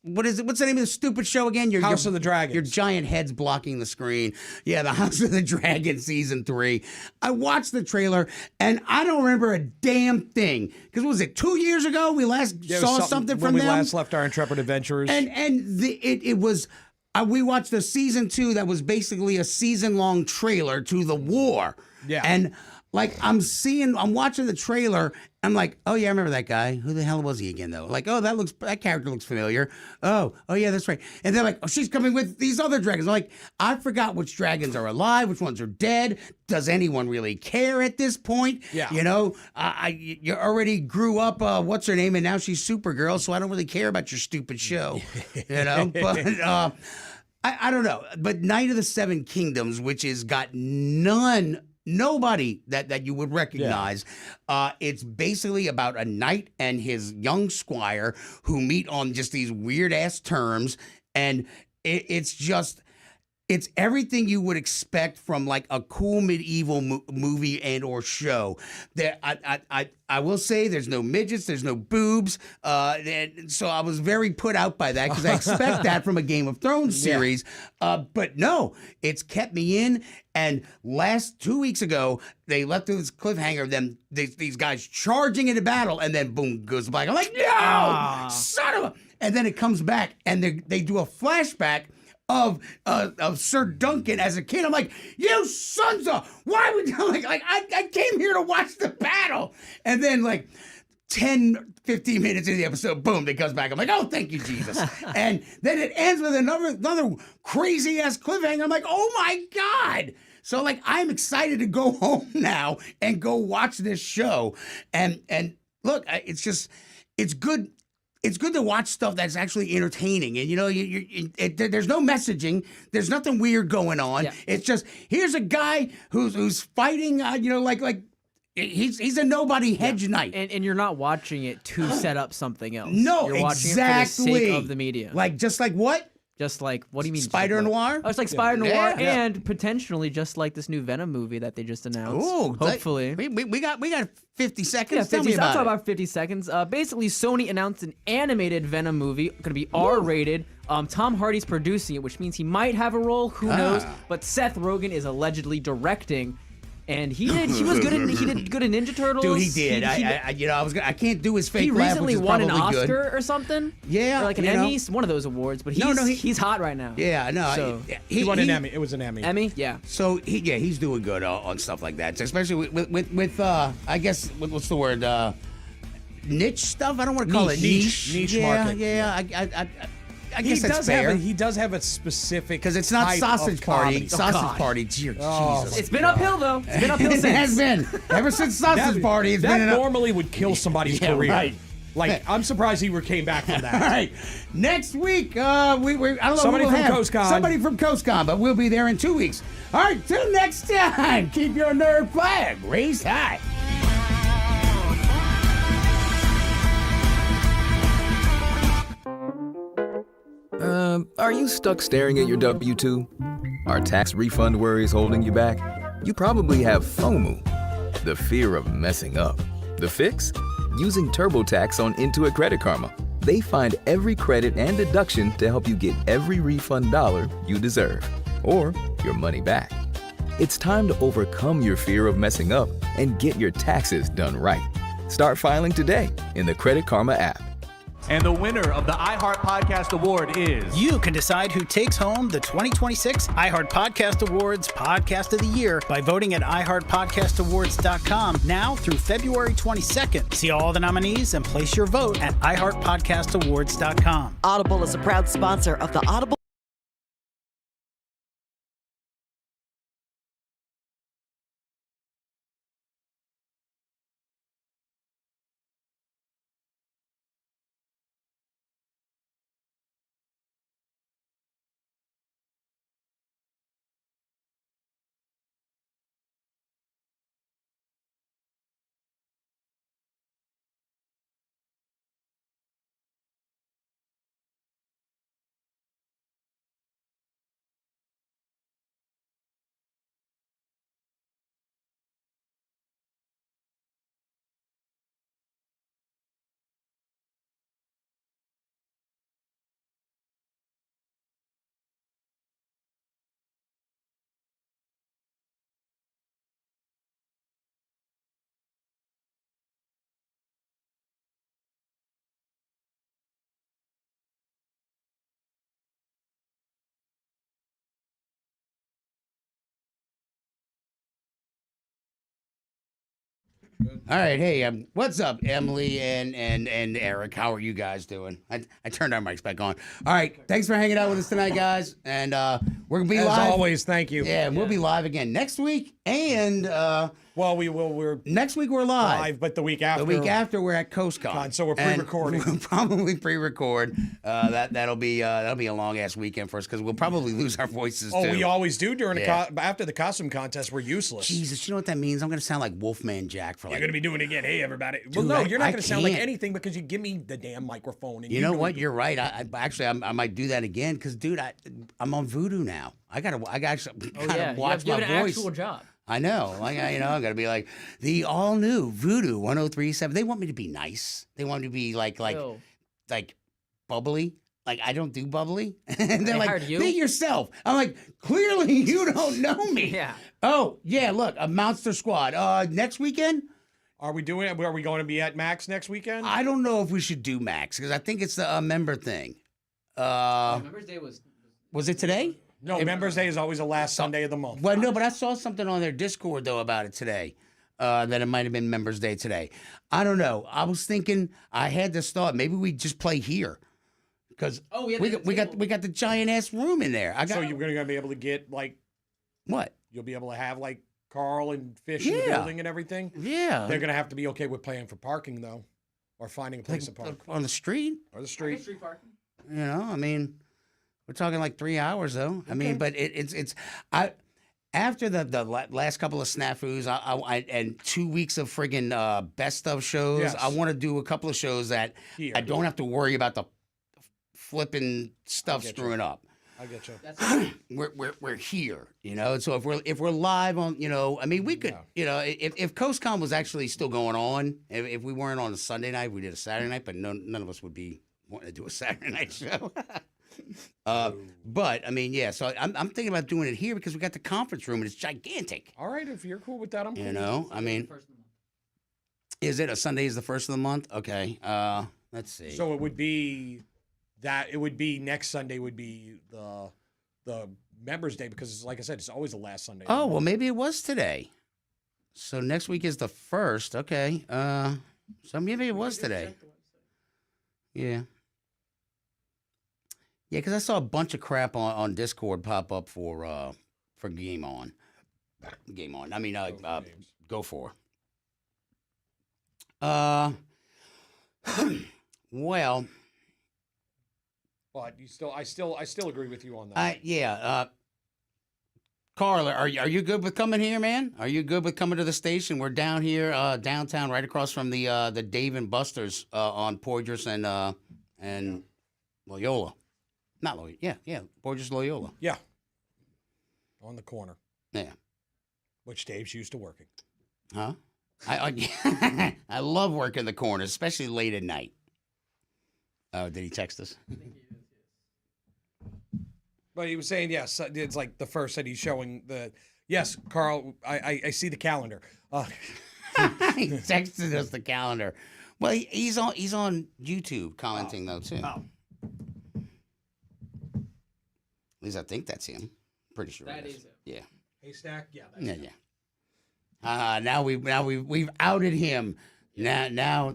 What is it? What's the name of the stupid show again?
House of the Dragons.
Your giant heads blocking the screen. Yeah, the House of the Dragon season 3. I watched the trailer and I don't remember a damn thing. Because was it 2 years ago we last saw something from them?
When we last left our intrepid adventurers.
It was. We watched the season 2 that was basically a season-long trailer to the war.
Yeah.
And like I'm watching the trailer. I'm like, oh yeah, I remember that guy. Who the hell was he again though? Like, oh, that character looks familiar. Oh yeah, that's right. And they're like, oh, she's coming with these other dragons. I'm like, I forgot which dragons are alive, which ones are dead. Does anyone really care at this point?
Yeah.
You already grew up. What's her name? And now she's Supergirl. So I don't really care about your stupid show. But I don't know. But Night of the Seven Kingdoms, which has got nobody that you would recognize. It's basically about a knight and his young squire who meet on just these weird ass terms, and it's everything you would expect from like a cool medieval movie and or show. There, I will say there's no midgets, there's no boobs, and so I was very put out by that because I expect that from a Game of Thrones series. But no, it's kept me in. And 2 weeks ago, they left this cliffhanger. Then these guys charging into battle, and then boom goes black. I'm like, no, son of a! And then it comes back, and they do a flashback of Sir Duncan as a kid. I'm like, you sons of, why would you, I came here to watch the battle. And then like 10, 15 minutes into the episode, boom, they comes back. I'm like, oh, thank you, Jesus. And then it ends with another crazy ass cliffhanger. I'm like, oh my God. So like, I'm excited to go home now and go watch this show. And look, it's good. It's good to watch stuff that's actually entertaining, and there's no messaging, there's nothing weird going on. Yeah. It's just here's a guy who's fighting, like he's a nobody hedge knight,
and you're not watching it to set up something else.
No,
you're watching it for the sake of the media.
Just like what?
Just like, what do you mean?
Spider Noir?
Oh, it's like Spider Noir, and potentially just like this new Venom movie that they just announced.
Ooh,
hopefully.
We got 50 seconds.
Yeah,
Tell me about
I'll talk
it.
about 50 seconds. Basically, Sony announced an animated Venom movie, going to be R-rated. Tom Hardy's producing it, which means he might have a role. Who knows? But Seth Rogen is allegedly directing. And he was good in Ninja Turtles.
Dude, he did. I can't do his fake laugh, which
He recently
is
won an
Oscar
Oscar or something.
Yeah,
or like an Emmy, one of those awards. But he's hot right now.
Yeah, no,
so,
he won an Emmy. It was an Emmy.
Emmy, yeah.
So he's doing good on stuff like that. So especially with I guess what's the word? niche stuff. I don't want to call it niche.
Niche market.
Yeah. I guess that's fair.
He does have a specific
because it's not
type
sausage
of
party.
comedy.
Sausage party. Dear Jesus.
It's been uphill though. It's been uphill since.
It has been ever since sausage party. It's
that
been
normally would kill somebody's career.
Right.
Like, I'm surprised he came back from that.
All right. Next week, I don't know
Somebody
who we'll
from
have.
CoastCon.
Somebody from CoastCon, but we'll be there in 2 weeks. All right, till next time, keep your nerd flag raised high.
Are you stuck staring at your W-2? Are tax refund worries holding you back? You probably have FOMO, the fear of messing up. The fix? Using TurboTax on Intuit Credit Karma. They find every credit and deduction to help you get every refund dollar you deserve, or your money back. It's time to overcome your fear of messing up and get your taxes done right. Start filing today in the Credit Karma app.
And the winner of the iHeart Podcast Award is...
You can decide who takes home the 2026 iHeart Podcast Awards Podcast of the Year by voting at iHeartPodcastAwards.com now through February 22nd. See all the nominees and place your vote at iHeartPodcastAwards.com.
Audible is a proud sponsor of the Audible.
All right, hey, what's up, Emily and Eric? How are you guys doing? I turned our mics back on. All right, thanks for hanging out with us tonight, guys. And we're gonna be live.
As always, thank you.
Yeah, we'll be live again next week. And
well, we will. We're
next week. We're live.
But the week after.
The week after, we're at CoastCon.
So we're pre-recording.
We'll probably pre-record. That'll be a long ass weekend for us because we'll probably lose our voices.
Oh,
too.
we always do during after the costume contest. We're useless.
Jesus, you know what that means? I'm gonna sound like Wolfman Jack for like.
You're gonna be doing it again. Hey, everybody.
Dude,
Well, no, you're not
I
gonna sound like
can't.
anything because you give me the damn microphone. And
You know what? You're right. I might do that again because, dude, I'm on Voodoo now. I gotta actually kind of watch
you have
my
an
voice.
actual job.
I know. Like, I gotta be like the all new Voodoo 103.7. They want me to be nice. They want me to be like bubbly. Like I don't do bubbly. And they're like,
hired you?
be yourself. I'm like, clearly you don't know me.
Yeah.
Oh yeah. Look, a Monster Squad. Next weekend.
Are we doing it? Are we going to be at Max next weekend?
I don't know if we should do Max because I think it's the member thing.
Members Day
Was it today?
No, Members Day is always the last Sunday of the month.
Well, no, but I saw something on their Discord, though, about it today, that it might have been Members Day today. I don't know. I was thinking I had this thought. Maybe we just play here. Because we got the giant-ass room in there.
So you're going to be able to get, like...
What?
You'll be able to have, like, Carl and Fish in the building and everything?
Yeah.
They're going to have to be okay with paying for parking, though. Or finding a place to park.
On the street?
Or the street.
Street parking.
You know, I mean... We're talking like 3 hours, though. I mean, but after the last couple of snafus and 2 weeks of friggin' best of shows,
Yes.
I want to do a couple of shows that I don't have to worry about the flipping stuff screwing up.
I get you.
We're here, you know. So if we're live on, you know, I mean, we could, you know, if CoastCon was actually still going on, if we weren't on a Sunday night, we did a Saturday night, but none of us would be wanting to do a Saturday night show. But I mean, yeah. So I'm thinking about doing it here because we got the conference room and it's gigantic.
All right, if you're cool with that, I'm cool.
You know, I mean, is it a Sunday? Is the first of the month? Okay. Let's see.
So it would be that. It would be next Sunday. Would be the Members Day because, like I said, it's always the last Sunday.
Oh well, maybe it was today. So next week is the first. Okay. So maybe it was today. Yeah. Yeah, because I saw a bunch of crap on Discord pop up for Game On. Game On. I mean, Go For. Well.
But I still agree with you on that.
Yeah. Carl, are you good with coming here, man? Are you good with coming to the station? We're down here, downtown, right across from the Dave and Buster's on Porges and Loyola. Not Loyola. Yeah, Porges Loyola.
Yeah. On the corner.
Yeah.
Which Dave's used to working.
Huh? I love working the corner, especially late at night. Oh, did he text us?
But he was saying, yes, it's like the first that he's showing the, yes, Carl, I see the calendar.
He texted us the calendar. Well, he's on YouTube commenting, though, too.
Oh.
At least I think that's him. Pretty sure
That
it
is him.
Yeah.
Haystack? Yeah. That's
Yeah. Now we've outed him. Now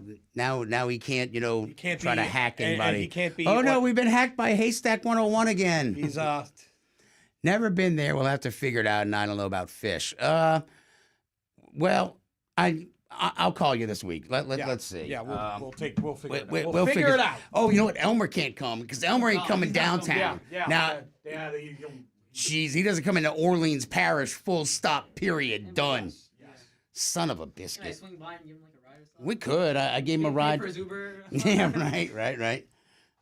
he can't,
He can't
try to
be-
hack
and
anybody.
he can't be
Oh no,
what-
we've been hacked by Haystack 101 again.
He's
never been there. We'll have to figure it out, and I don't know about fish. Well, I'll call you this week. Let's see.
Yeah, we'll figure it out.
We'll figure it out. Oh, you know what? Elmer can't come because Elmer ain't coming downtown. Now, jeez, he doesn't come into Orleans Parish. Full stop. Period. Done. Son of a biscuit.
Can I swing by and give him like a ride or something?
We could. I gave him a ride.
For his Uber.
Yeah, right.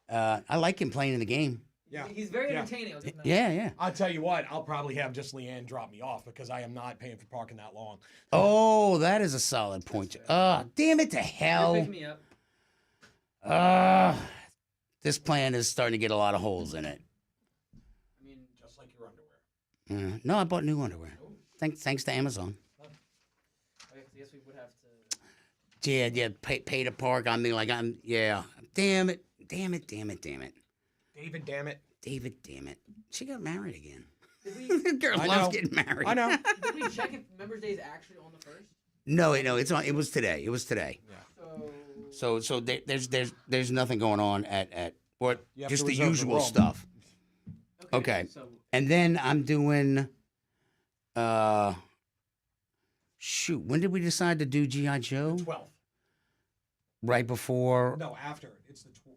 I like him playing in the game.
Yeah.
He's very entertaining. I was gonna-
Yeah.
I'll tell you what, I'll probably have just Leanne drop me off because I am not paying for parking that long.
Oh, that is a solid point. Damn it to hell.
Pick me up.
This plan is starting to get a lot of holes in it.
I mean, just like your underwear.
No, I bought new underwear. Thanks to Amazon.
I guess we would have to.
Yeah. Pay to park. I mean, like yeah. Damn it.
David, damn it.
David, damn it. She got married again.
Did we,
Girl loves getting married.
I know.
did we check if Members Day is actually on the 1st?
No, it's on. It was today.
Yeah.
So there's nothing going on at what
You have
just
to
the
reserve the
usual
room.
stuff. Okay. And then I'm doing shoot, when did we decide to do G.I. Joe?
12th.
Right before.
No, after.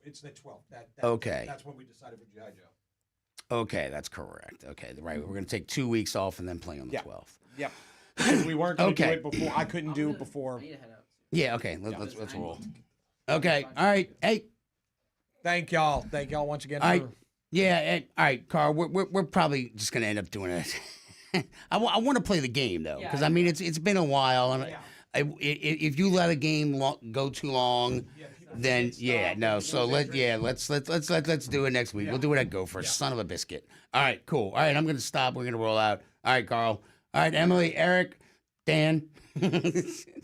It's the 12th.
Okay.
That's when we decided for G.I. Joe.
Okay, that's correct. Okay, right. We're going to take 2 weeks off and then play on the 12th.
Yep. Because we weren't going to
Okay.
do it before. I couldn't do it before.
Yeah, okay. Let's roll. Okay. All right. Hey.
Thank y'all. Thank y'all once again.
All right.
For,
Yeah. All right, Carl. We're probably just going to end up doing it. I want to play the game though, because I mean it's been a while, and if you let a game go too long, then no. So let's do it next week. We'll do it at Go First. Son of a biscuit. All right, cool. All right, I'm gonna stop. We're gonna roll out. All right, Carl. All right, Emily, Eric, Dan.